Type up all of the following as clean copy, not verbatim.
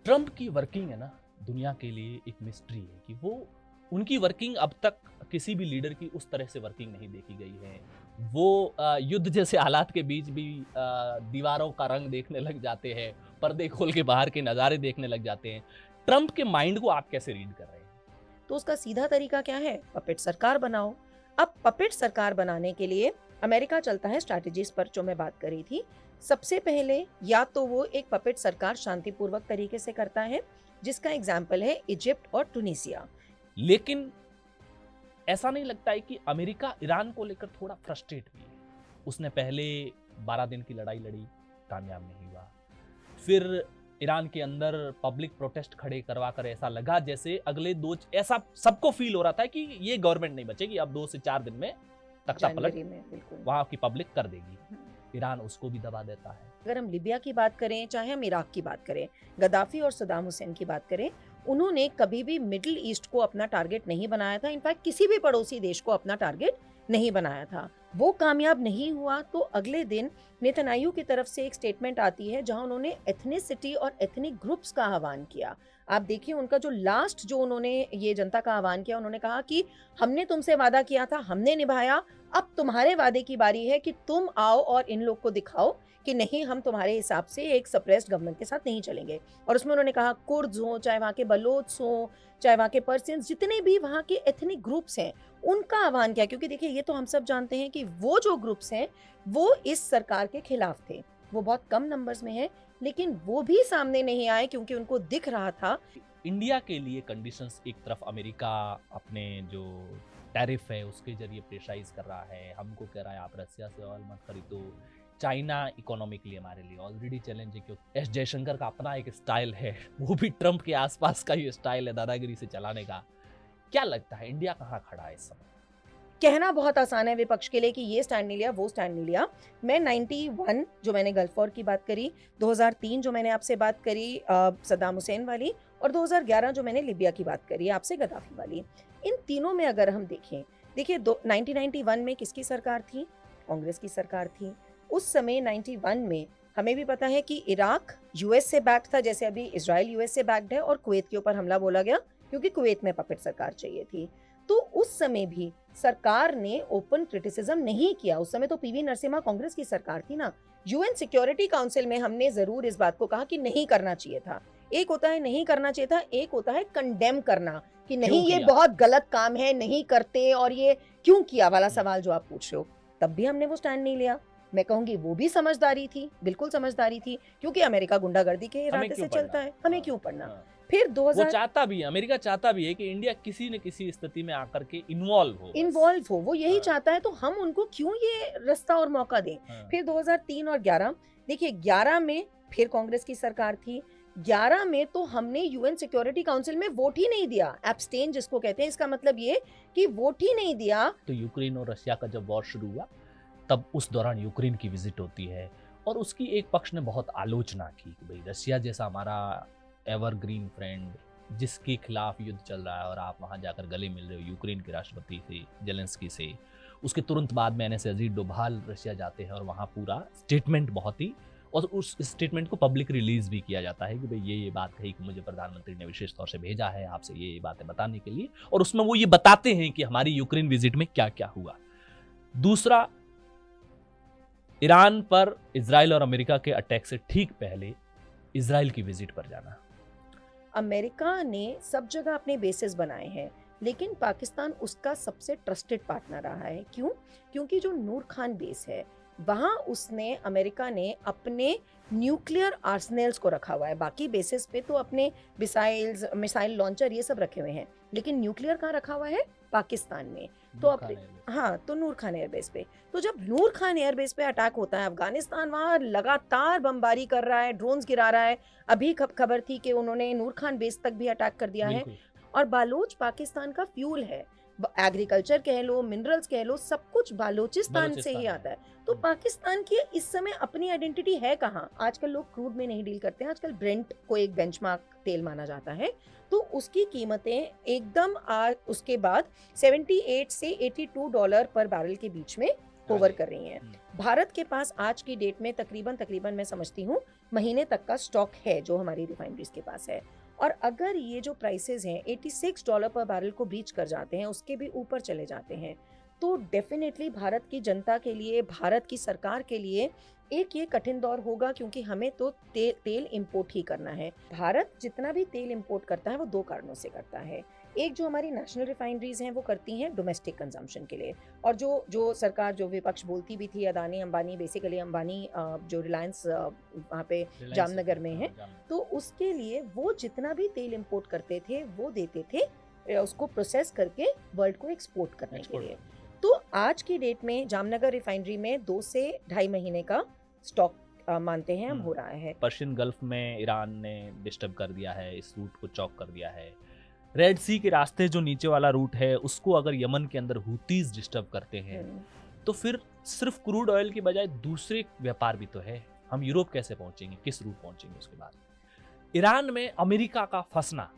Trump की working है ना, दुनिया के लिए एक मिस्ट्री है कि वो उनकी वर्किंग अब तक किसी भी लीडर की उस तरह से वर्किंग नहीं देखी गई है। वो युद्ध जैसे हालात के बीच भी दीवारों का रंग देखने लग जाते हैं, पर्दे खोल के बाहर के नज़ारे देखने लग जाते हैं। ट्रम्प के माइंड को आप कैसे रीड कर रहे हैं? तो उसका सीधा तरीका क्या है? पपेट सरकार बनाओ। अब पपेट सरकार बनाने के लिए अमेरिका चलता है स्ट्रैटेजीज पर, जो मैं बात करी थी। सबसे पहले या तो वो एक पपेट सरकार शांतिपूर्वक तरीके से करता है, जिसका एग्जाम्पल है इजिप्ट और टूनिसिया। लेकिन ऐसा नहीं लगता है कि अमेरिका ईरान को लेकर थोड़ा फ्रस्ट्रेट भी है? उसने पहले 12 दिन की लड़ाई लड़ी, कामयाब नहीं हुआ। फिर ईरान के अंदर पब्लिक प्रोटेस्ट खड़े करवा कर ऐसा लगा जैसे अगले दो, ऐसा सबको फील हो रहा था कि ये गवर्नमेंट नहीं बचेगी, अब 2 से 4 दिन में तख्ता पलट जनवरी में बिल्कुल। वहां की पब्लिक कर देगी। हम्म। ईरान उसको भी दबा देता है। अगर हम लिबिया की बात करें, चाहे हम इराक की बात करें, गद्दाफी और सद्दाम हुसैन की बात करें, उन्होंने कभी भी मिडिल ईस्ट को अपना टारगेट नहीं बनाया था। इनफैक्ट किसी भी पड़ोसी देश को अपना टारगेट नहीं बनाया था। वो कामयाब नहीं हुआ तो अगले दिन नेतन्याहू की तरफ से एक स्टेटमेंट आती है, जहां उन्होंने एथनिसिटी और एथनिक ग्रुप्स का आह्वान किया। आप देखिए उनका जो लास्ट जो उन्होंने ये जनता का आह्वान किया, उन्होंने कहा कि हमने तुमसे वादा किया था, हमने निभाया, अब तुम्हारे वादे की बारी है कि तुम आओ और इन लोग को दिखाओ कि नहीं, हम तुम्हारे हिसाब से एक सप्रेस्ड गवर्नमेंट के साथ नहीं चलेंगे। और उसमें उन्होंने कहा कुर्द्स हो, चाहे वहाँ के बलोच हो, चाहे वहाँ के पर्सियंस, जितने भी वहाँ के एथनिक ग्रुप्स हैं, उनका आह्वान किया। क्योंकि देखिए ये तो हम सब जानते हैं कि वो जो ग्रुप्स हैं वो इस सरकार के खिलाफ थे। वो बहुत कम नंबर्स में है, लेकिन वो भी सामने नहीं आए क्योंकि उनको दिख रहा था। इंडिया के लिए कंडीशंस, एक तरफ अमेरिका अपने जो टैरिफ है उसके जरिए प्रेशराइज कर रहा है, हमको कह रहा है आप रसिया से ऑयल मत खरीदो। चाइना इकोनॉमिकली हमारे लिए ऑलरेडी चैलेंज है, क्योंकि एस जयशंकर का अपना एक स्टाइल है, वो भी ट्रम्प के आसपास का ही स्टाइल है दादागिरी से चलाने का। क्या लगता है इंडिया कहाँ खड़ा है इस समय? कहना बहुत आसान है विपक्ष के लिए कि ये स्टैंड नहीं लिया, वो स्टैंड नहीं लिया। मैं 91 जो मैंने गल्फ वॉर की बात करी, 2003 जो मैंने आपसे बात करी सद्दाम हुसैन वाली, और 2011 जो मैंने लिबिया की बात करी आपसे गद्दाफी वाली, इन तीनों में अगर हम देखें, देखिए 1991 में किसकी सरकार थी? कांग्रेस की सरकार थी। उस समय 91 में हमें भी पता है कि इराक यूएस से बैक्ड था, जैसे अभी इसराइल यूएस से बैक्ड है, और कुवैत के ऊपर हमला बोला गया क्योंकि कुवैत में पपेट सरकार चाहिए थी। तो उस समय भी सरकार ने ओपन क्रिटिसिज्म नहीं किया। उस समय तो पीवी नरसिम्हा कांग्रेस की सरकार थी ना। यूएन सिक्योरिटी काउंसिल में हमने जरूर इस बात को कहा कि नहीं करना चाहिए था। एक होता है नहीं करना चाहिए था, एक होता है कंडेम करना कि नहीं ये बहुत गलत काम है, नहीं करते, और ये क्यों किया वाला सवाल जो आप पूछ रहे हो। तब भी हमने वो स्टैंड नहीं लिया। मैं कहूंगी वो भी समझदारी थी, बिल्कुल समझदारी थी, क्योंकि अमेरिका गुंडागर्दी के इरादे से चलता है, हमें क्यों पढ़ना। फिर वो 2000 चाहता भी है, अमेरिका चाहता भी है कि इंडिया किसी न किसी स्थिति में आकर के इन्वॉल्व हो, वो यही चाहता है, तो हम उनको क्यों ये रास्ता और मौका दें। फिर 2003 और 11, देखिए 11 में फिर कांग्रेस की सरकार थी। 11 में तो हमने यूएन सिक्योरिटी काउंसिल में वोट ही नहीं दिया, एब्सटेन जिसको कहते हैं। इसका मतलब ये कि वोट ही नहीं दिया। तो यूक्रेन और रशिया का जब वॉर शुरू हुआ, तब उस दौरान यूक्रेन की विजिट होती है और उसकी एक पक्ष ने बहुत आलोचना की कि भाई रशिया जैसा हमारा एवरग्रीन फ्रेंड, जिसके खिलाफ युद्ध चल रहा है और आप वहां जाकर गले मिल रहे हो यूक्रेन के राष्ट्रपति से, जेलेंस्की से। उसके तुरंत बाद में एनएस अजीत डोभाल रशिया जाते हैं और वहां पूरा स्टेटमेंट बहुत ही, और उस स्टेटमेंट को पब्लिक रिलीज भी किया जाता है कि भाई ये बात कही कि मुझे प्रधानमंत्री ने विशेष तौर से भेजा है आपसे ये बातें बताने के लिए, और उसमें वो ये बताते हैं कि हमारी यूक्रेन विजिट में क्या क्या हुआ। दूसरा, ईरान पर इजराइल और अमेरिका के अटैक से ठीक पहले इजराइल की विजिट पर जाना। अमेरिका ने सब जगह अपने बेसिस बनाए हैं, लेकिन पाकिस्तान उसका सबसे ट्रस्टेड पार्टनर रहा है। क्यों? क्योंकि जो नूर खान बेस है वहाँ उसने, अमेरिका ने अपने न्यूक्लियर आर्सनल्स को रखा हुआ है। बाकी बेसिस पे तो अपने मिसाइल लॉन्चर ये सब रखे हुए हैं, लेकिन न्यूक्लियर कहाँ रखा हुआ है? पाकिस्तान में। तो अपने, हाँ, तो नूर खान एयरबेस पे। तो जब नूर खान एयरबेस पे अटैक होता है, अफगानिस्तान वहाँ लगातार बमबारी कर रहा है, ड्रोन्स गिरा रहा है। अभी खबर थी कि उन्होंने नूर खान बेस तक भी अटैक कर दिया है। और बालोच पाकिस्तान का फ्यूल है, एग्रीकल्चर कह लो, मिनरल्स कह लो, सब कुछ बालोचिस्तान से ही आता है। तो पाकिस्तान की इस समय अपनी आइडेंटिटी है कहाँ? आजकल लोग क्रूड में नहीं डील करते हैं, आजकल ब्रेंट को एक बेंचमार्क तेल माना जाता है। तो उसकी कीमतें एकदम उसके बाद 78 से $82 पर बैरल के बीच में होवर कर रही हैं। भारत के पास आज की डेट में तकरीबन मैं समझती हूँ महीने तक का स्टॉक है जो हमारी रिफाइनरीज के पास है। और अगर ये जो प्राइसेस हैं $86 पर बैरल को ब्रीच कर जाते हैं, उसके भी ऊपर चले जाते हैं, तो डेफिनेटली भारत की जनता के लिए, भारत की सरकार के लिए एक ये कठिन दौर होगा, क्योंकि हमें तो तेल इंपोर्ट ही करना है। भारत जितना भी तेल इंपोर्ट करता है वो दो कारणों से करता है। एक, जो हमारी नेशनल रिफाइनरीज हैं वो करती हैं डोमेस्टिक कंजम्पशन के लिए, और जो सरकार, जो विपक्ष बोलती भी थी, अदानी अंबानी, बेसिकली अंबानी जो रिलायंस वहाँ पे जामनगर में है, तो उसके लिए वो जितना भी तेल इंपोर्ट करते थे वो देते थे उसको प्रोसेस करके वर्ल्ड को एक्सपोर्ट करने के लिए। तो आज की डेट में जामनगर रिफाइनरी में 2 से 2.5 महीने का स्टॉक मानते हैं हम हो रहा है। पर्शियन गल्फ में ईरान ने डिस्टर्ब कर दिया है, इस रूट को चौक कर दिया है। रेड सी के रास्ते जो नीचे वाला रूट है उसको अगर यमन के अंदर हुतीज डिस्टर्ब करते हैं तो फिर सिर्फ क्रूड ऑयल की बजाय दूसरे व्यापार भी तो है। हम यूरोप कैसे पहुंचेंगे, किस रूट पहुंचेंगे? उसके बाद ईरान में अमेरिका का फंसना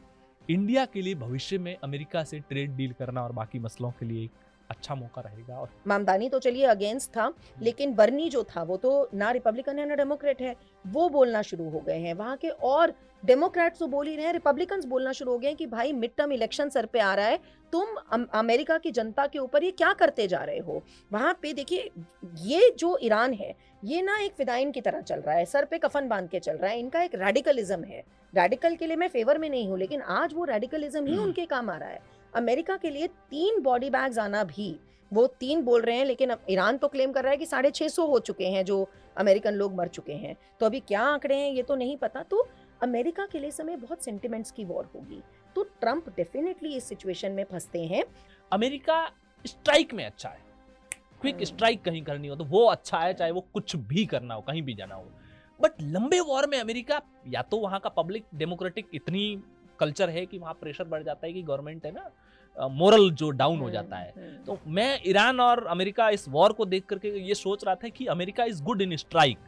इंडिया के लिए भविष्य में अमेरिका से ट्रेड डील करना और बाकी मसलों के लिए एक अच्छा मौका रहेगा। और मामदानी तो चलिए अगेंस्ट था, लेकिन बर्नी जो था वो तो ना रिपब्लिकन है ना डेमोक्रेट है, वो बोलना शुरू हो गए हैं वहां के। और डेमोक्रेट्स तो बोल ही रहे हैं, रिपब्लिकन्स बोलना शुरू हो गए हैं कि भाई मिड टर्म इलेक्शन सर पे आ रहा है, तुम अमेरिका की जनता के ऊपर ये क्या करते जा रहे हो। वहां पे देखिए, ये जो ईरान है ये ना एक फिदाइन की तरह चल रहा है, सर पे कफन बांध के चल रहा है। इनका एक रेडिकलिज्म है। रेडिकल के लिए मैं फेवर में नहीं हूँ, लेकिन आज वो रेडिकलिज्म ही उनके काम आ रहा है। अमेरिका के लिए 3 बॉडी बैग्स आना भी, वो 3 बोल रहे हैं, लेकिन ईरान तो क्लेम कर रहा है कि 650 हो चुके हैं जो अमेरिकन लोग मर चुके हैं। तो अभी क्या आंकड़े हैं ये तो नहीं पता। तो अमेरिका के लिए समय बहुत सेंटिमेंट्स की वॉर होगी। तो ट्रंप डेफिनेटली इस सिचुएशन में फंसते हैं। अमेरिका स्ट्राइक में अच्छा है, क्विक स्ट्राइक कहीं करनी हो तो वो अच्छा है, चाहे वो कुछ भी करना हो, कहीं भी जाना हो। बट लंबे वॉर में अमेरिका, या तो वहां का पब्लिक डेमोक्रेटिक इतनी कल्चर है कि वहां प्रेशर बढ़ जाता है कि गवर्नमेंट है ना, मोरल जो डाउन हो जाता है। तो मैं ईरान और अमेरिका इस वॉर को देख करके ये सोच रहा था कि America is good in strike,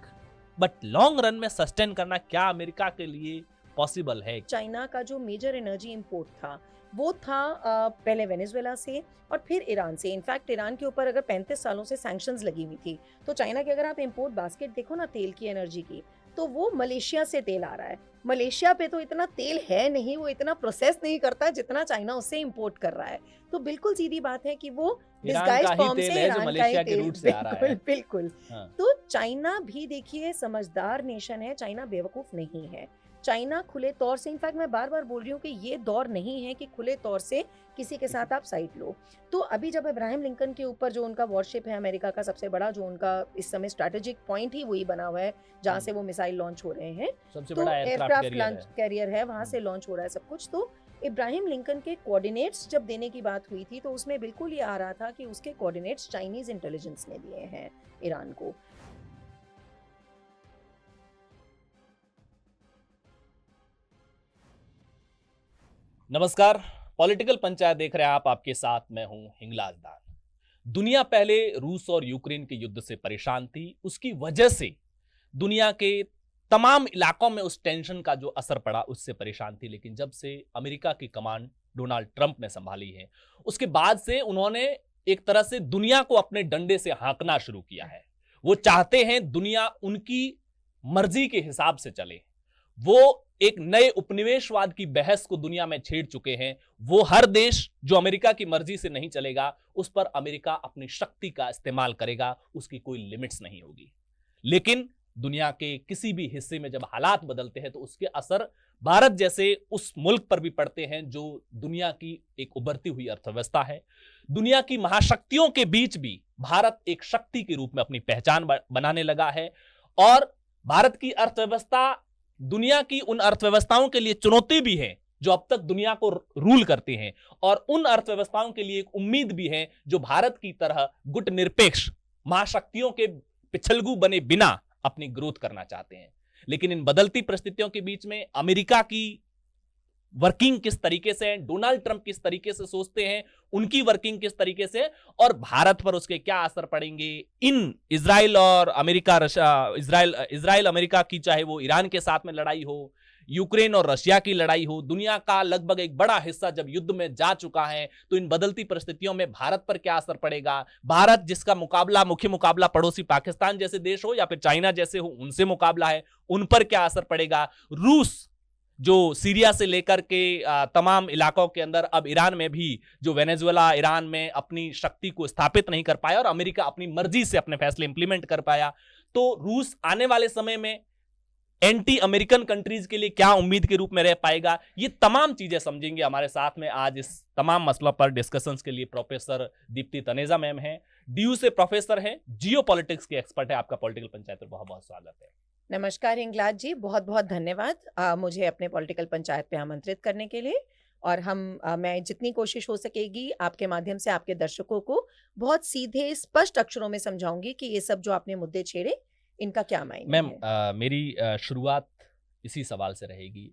but long run में सस्टेन करना क्या अमेरिका के लिए पॉसिबल है? चाइना का जो मेजर एनर्जी इंपोर्ट था वो था पहले वेनेजुएला से और फिर ईरान से। इनफैक्ट ईरान के ऊपर अगर 35 सालों से सैंक्शंस लगी हुई थी, तो चाइना की अगर आप इंपोर्ट बास्केट देखो ना तेल की, एनर्जी की, तो वो मलेशिया से तेल आ रहा है। मलेशिया पे तो इतना तेल है नहीं, वो इतना प्रोसेस नहीं करता जितना चाइना उससे इंपोर्ट कर रहा है। तो बिल्कुल सीधी बात है कि वो डिस्गाइज फॉर्म से ईरान का ही तेल, बिल्कुल बिल्कुल। तो चाइना भी देखिए समझदार नेशन है, चाइना बेवकूफ नहीं है। चाइना खुले तौर से, इनफैक्ट मैं बार बार बोल रही हूँ कि ये दौर नहीं है कि खुले तौर से किसी के साथ आप साइड लो। तो अभी जब इब्राहिम लिंकन के ऊपर जो उनका वॉरशिप है अमेरिका का सबसे बड़ा, जो उनका इस समय स्ट्रैटेजिक पॉइंट ही वही बना हुआ है जहाँ से वो मिसाइल लॉन्च हो रहे हैं, सबसे तो बड़ा एयरक्राफ्ट लॉन्च कैरियर है, वहां से लॉन्च हो रहा है सब कुछ। तो इब्राहिम लिंकन के कोऑर्डिनेट्स जब देने की बात हुई थी तो उसमें बिल्कुल ये आ रहा था कि उसके कोऑर्डिनेट्स चाइनीज इंटेलिजेंस ने दिए हैं ईरान को। नमस्कार, पॉलिटिकल पंचायत देख रहे हैं आप, आपके साथ मैं हूं हिंगलाज दान। दुनिया पहले रूस और यूक्रेन के युद्ध से परेशान थी, उसकी वजह से दुनिया के तमाम इलाकों में उस टेंशन का जो असर पड़ा उससे परेशान थी। लेकिन जब से अमेरिका की कमान डोनाल्ड ट्रंप ने संभाली है, उसके बाद से उन्होंने एक तरह से दुनिया को अपने डंडे से हाँकना शुरू किया है। वो चाहते हैं दुनिया उनकी मर्जी के हिसाब से चले। वो एक नए उपनिवेशवाद की बहस को दुनिया में छेड़ चुके हैं। वो हर देश जो अमेरिका की मर्जी से नहीं चलेगा उस पर अमेरिका अपनी शक्ति का इस्तेमाल करेगा, उसकी कोई लिमिट्स नहीं होगी। लेकिन दुनिया के किसी भी हिस्से में जब हालात बदलते हैं तो उसके असर भारत जैसे उस मुल्क पर भी पड़ते हैं जो दुनिया की एक उभरती हुई अर्थव्यवस्था है। दुनिया की महाशक्तियों के बीच भी भारत एक शक्ति के रूप में अपनी पहचान बनाने लगा है। और भारत की अर्थव्यवस्था दुनिया की उन अर्थव्यवस्थाओं के लिए चुनौती भी है जो अब तक दुनिया को रूल करती हैं, और उन अर्थव्यवस्थाओं के लिए एक उम्मीद भी है जो भारत की तरह गुटनिरपेक्ष महाशक्तियों के पिछलगू बने बिना अपनी ग्रोथ करना चाहते हैं। लेकिन इन बदलती परिस्थितियों के बीच में अमेरिका की वर्किंग किस तरीके से है, डोनाल्ड ट्रंप किस तरीके से सोचते हैं, उनकी वर्किंग किस तरीके से, और भारत पर उसके क्या असर पड़ेंगे, इन इजराइल और अमेरिका, इजराइल अमेरिका की, चाहे वो ईरान के साथ में लड़ाई हो यूक्रेन और रशिया की लड़ाई हो, दुनिया का लगभग एक बड़ा हिस्सा जब युद्ध में जा चुका है, तो इन बदलती परिस्थितियों में भारत पर क्या असर पड़ेगा? भारत जिसका मुख्य मुकाबला पड़ोसी पाकिस्तान जैसे देश हो या फिर चाइना जैसे हो, उनसे मुकाबला है, उन पर क्या असर पड़ेगा? रूस जो सीरिया से लेकर के तमाम इलाकों के अंदर, अब ईरान में भी, जो वेनेजुएला ईरान में अपनी शक्ति को स्थापित नहीं कर पाया और अमेरिका अपनी मर्जी से अपने फैसले इंप्लीमेंट कर पाया, तो रूस आने वाले समय में एंटी अमेरिकन कंट्रीज के लिए क्या उम्मीद के रूप में रह पाएगा? ये तमाम चीजें समझेंगे। हमारे साथ में आज इस तमाम मसलों पर डिस्कशंस के लिए प्रोफेसर दीप्ति तनेजा मैम हैं, डीयू से प्रोफेसर हैं, जियो पॉलिटिक्स के एक्सपर्ट है। आपका पॉलिटिकल पंचायत पर बहुत बहुत स्वागत है। नमस्कार हिंगलाज जी, बहुत बहुत धन्यवाद मुझे अपने पॉलिटिकल पंचायत पे आमंत्रित करने के लिए। और मैं जितनी कोशिश हो सकेगी आपके माध्यम से आपके दर्शकों को बहुत सीधे स्पष्ट अक्षरों में समझाऊंगी कि ये सब जो आपने मुद्दे छेड़े, इनका क्या मायने मैम, है। मेरी शुरुआत इसी सवाल से रहेगी।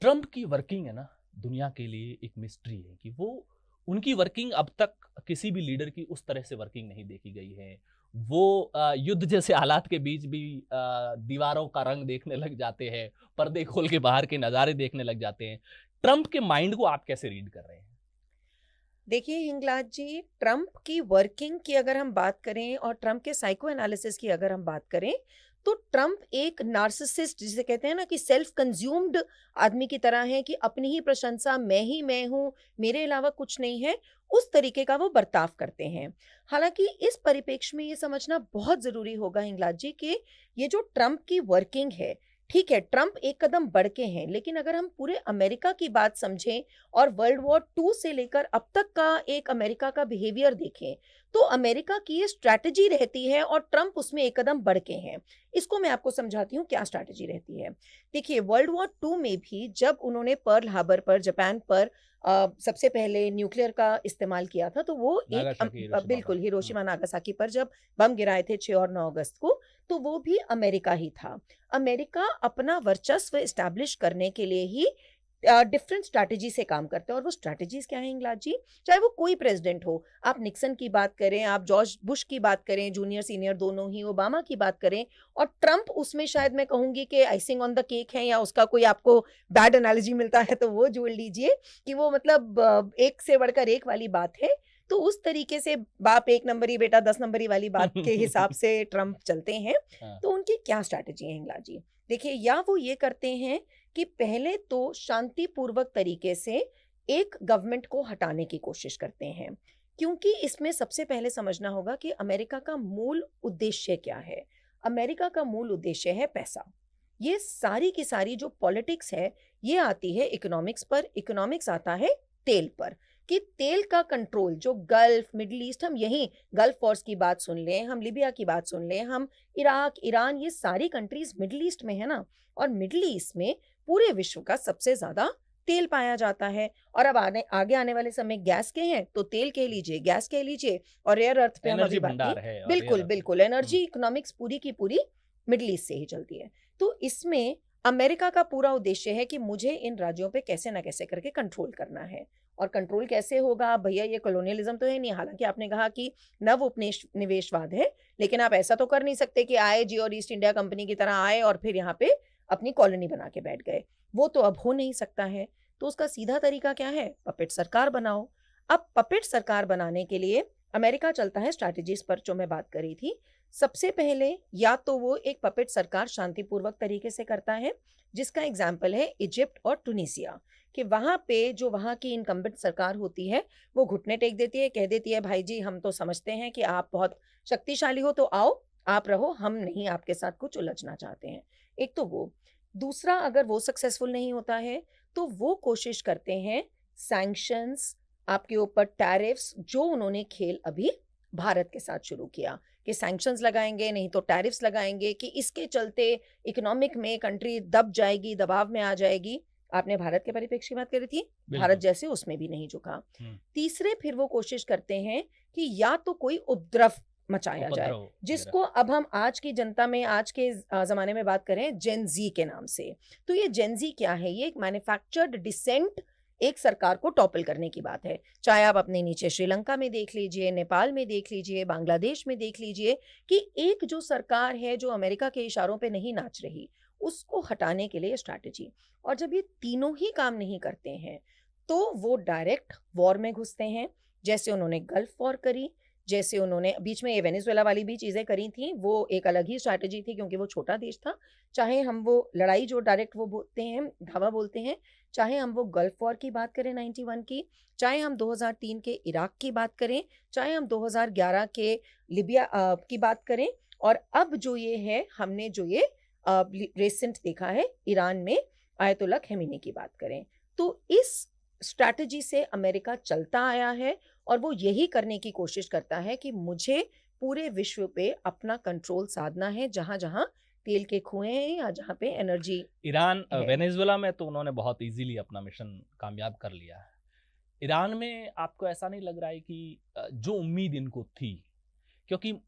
ट्रंप की वर्किंग है ना, दुनिया के लिए एक मिस्ट्री है कि वो, उनकी वर्किंग अब तक किसी भी लीडर की उस तरह से वर्किंग नहीं देखी गई है। वो युद्ध जैसे हालात के बीच भी दीवारों का रंग देखने लग जाते हैं, पर्दे खोल के बाहर के नज़ारे देखने लग जाते हैं। ट्रंप के माइंड को आप कैसे रीड कर रहे हैं? देखिए हिंगलाज जी, ट्रंप की वर्किंग की अगर हम बात करें और ट्रंप के साइको एनालिसिस की अगर हम बात करें, तो ट्रंप एक नार्सिसिस्ट, जिसे कहते हैं ना कि सेल्फ कंज्यूम्ड आदमी की तरह है कि अपनी ही प्रशंसा, मैं ही मैं हूं, मेरे अलावा कुछ नहीं है, उस तरीके का वो बर्ताव करते हैं। हालांकि इस परिप्रेक्ष्य में ये समझना बहुत जरूरी होगा हिंगलाज जी कि ये जो ट्रंप की वर्किंग है, ठीक है, ट्रंप एक कदम बढ़ के हैं, लेकिन अगर हम पूरे अमेरिका की बात समझें और वर्ल्ड वॉर 2 से लेकर अब तक का एक अमेरिका का बिहेवियर देखें, तो अमेरिका की ये स्ट्रैटेजी रहती है और ट्रंप उसमें एक कदम बढ़ के हैं। इसको मैं आपको समझाती हूँ क्या स्ट्रैटेजी रहती है। देखिए, वर्ल्ड वॉर 2 में भी जब उन्होंने पर्ल हार्बर पर, जापान पर सबसे पहले न्यूक्लियर का इस्तेमाल किया था, तो वो एक नागासाकी, हिरोशिमा बिल्कुल पर। हिरोशिमा नागासाकी पर जब बम गिराए थे 6 और 9 अगस्त को, तो वो भी अमेरिका ही था। अमेरिका अपना वर्चस्व एस्टैब्लिश करने के लिए ही डिफरेंट स्ट्रैटेजी से काम करते हैं। और वो स्ट्रैटेजीज क्या है इंगलाज जी? चाहे वो कोई प्रेसिडेंट हो, आप निक्सन की बात करें, आप जॉर्ज बुश की बात करें, जूनियर सीनियर दोनों ही, ओबामा की बात करें, और ट्रंप उसमें शायद मैं कहूंगी कि आइसिंग ऑन द केक है, या उसका कोई आपको बैड एनालॉजी मिलता है तो वो जोड़ लीजिए कि वो मतलब एक से बढ़कर एक वाली बात है। तो उस तरीके से बाप 1 नंबरी बेटा 10 नंबरी वाली बात के हिसाब से ट्रंप चलते हैं। हाँ। तो उनकी क्या स्ट्रैटेजी है इंगला जी? देखिए, या वो ये करते हैं कि पहले तो शांतिपूर्वक तरीके से एक गवर्नमेंट को हटाने की कोशिश करते हैं, क्योंकि इसमें सबसे पहले समझना होगा कि अमेरिका का मूल उद्देश्य क्या है। अमेरिका का मूल उद्देश्य है पैसा। ये सारी की सारी जो पॉलिटिक्स है, ये आती है इकोनॉमिक्स पर, इकोनॉमिक्स आता है तेल पर, कि तेल का कंट्रोल जो गल्फ, मिडिल ईस्ट, हम यहीं गल्फ वॉर्स की बात सुन लें, हम लिबिया की बात सुन लें, हम इराक, ईरान, ये सारी कंट्रीज मिडिल ईस्ट में है ना, और मिडिल ईस्ट में पूरे विश्व का सबसे ज्यादा तेल पाया जाता है। और अब आगे आने वाले समय गैस के हैं, तो तेल कह लीजिए, गैस कह लीजिए, और रेयर अर्थ पे हम एनर्जी अभी बात भंडार की। है और बिल्कुल रेयर बिल्कुल, एनर्जी इकोनॉमिक्स पूरी की पूरी मिडिल ईस्ट से ही चलती है। तो इसमें अमेरिका का पूरा उद्देश्य है कि मुझे इन राज्यों पे कैसे ना कैसे करके कंट्रोल करना है। और कंट्रोल कैसे होगा भैया? ये कॉलोनियलिज्म तो है नहीं। हालांकि आपने कहा कि नव उपनिवेशवाद है, लेकिन आप ऐसा तो कर नहीं सकते कि आए जी और ईस्ट इंडिया कंपनी की तरह आए और फिर यहाँ पे अपनी कॉलोनी बना के बैठ गए। वो तो अब हो नहीं सकता है। तो उसका सीधा तरीका क्या है? पपेट सरकार बनाओ। अब पपेट सरकार बनाने के लिए अमेरिका चलता है स्ट्रैटेजीज पर, जो मैं बात करी थी। सबसे पहले या तो वो एक पपेट सरकार शांतिपूर्वक तरीके से करता है, जिसका एग्जाम्पल है इजिप्ट और टूनिसिया, कि वहां पे जो वहां की इनकम्बेंट सरकार होती है, वो घुटने टेक देती है, कह देती है भाई जी हम तो समझते हैं कि आप बहुत शक्तिशाली हो, तो आओ आप रहो, हम नहीं आपके साथ कुछ उलझना चाहते हैं। एक तो वो। दूसरा, अगर वो सक्सेसफुल नहीं होता है, तो वो कोशिश करते हैं सैंक्शंस, आपके ऊपर टैरिफ्स, जो उन्होंने खेल अभी भारत के साथ शुरू किया कि सैंक्शंस लगाएंगे, नहीं तो टैरिफ्स लगाएंगे, कि इसके चलते इकोनॉमिक में कंट्री दब जाएगी, दबाव में आ जाएगी। आपने भारत के परिप्रेक्ष्य की बात करी थी, भारत जैसे उसमें भी नहीं झुका। तीसरे, फिर वो कोशिश करते हैं कि या तो कोई उपद्रव मचाया जाए, जिसको अब हम आज की जनता में, आज के जमाने में बात करें जेन जी के नाम से। तो ये जेन जी क्या है? ये एक मैन्युफैक्चर्ड डिसेंट एक सरकार को टॉपल करने की बात है। चाहे आप अपने नीचे श्रीलंका में देख लीजिए, नेपाल में देख लीजिए, बांग्लादेश में देख लीजिए, कि एक जो सरकार है जो अमेरिका के इशारों पे नहीं नाच रही, उसको हटाने के लिए स्ट्रैटेजी। और जब ये तीनों ही काम नहीं करते हैं तो वो डायरेक्ट वॉर में घुसते हैं, जैसे उन्होंने गल्फ वॉर करी, जैसे उन्होंने बीच में ये वेनेजुएला वाली भी चीज़ें करी थी, वो एक अलग ही स्ट्रैटेजी थी क्योंकि वो छोटा देश था। चाहे हम वो लड़ाई जो डायरेक्ट वो बोलते हैं, धावा बोलते हैं, चाहे हम वो गल्फ वॉर की बात करें 91 की, चाहे हम 2003 के इराक की बात करें, चाहे हम 2011 के लिबिया की बात करें, और अब जो ये है हमने जो ये रिसेंट देखा है ईरान में आयतुल्ला खमेनी की बात करें, तो इस स्ट्रैटेजी से अमेरिका चलता आया है और वो यही करने की कोशिश करता है कि मुझे पूरे विश्व पे अपना कंट्रोल साधना है, जहां जहां तेल के कुएं हैं या जहां पे एनर्जी ईरान है। वेनेजुएला में तो उन्होंने बहुत इजीली अपना मिशन कामयाब कर लिया है। ईरान में आपको ऐसा नहीं लग रहा है कि जो उम्मीद इनको थी, क्योंकि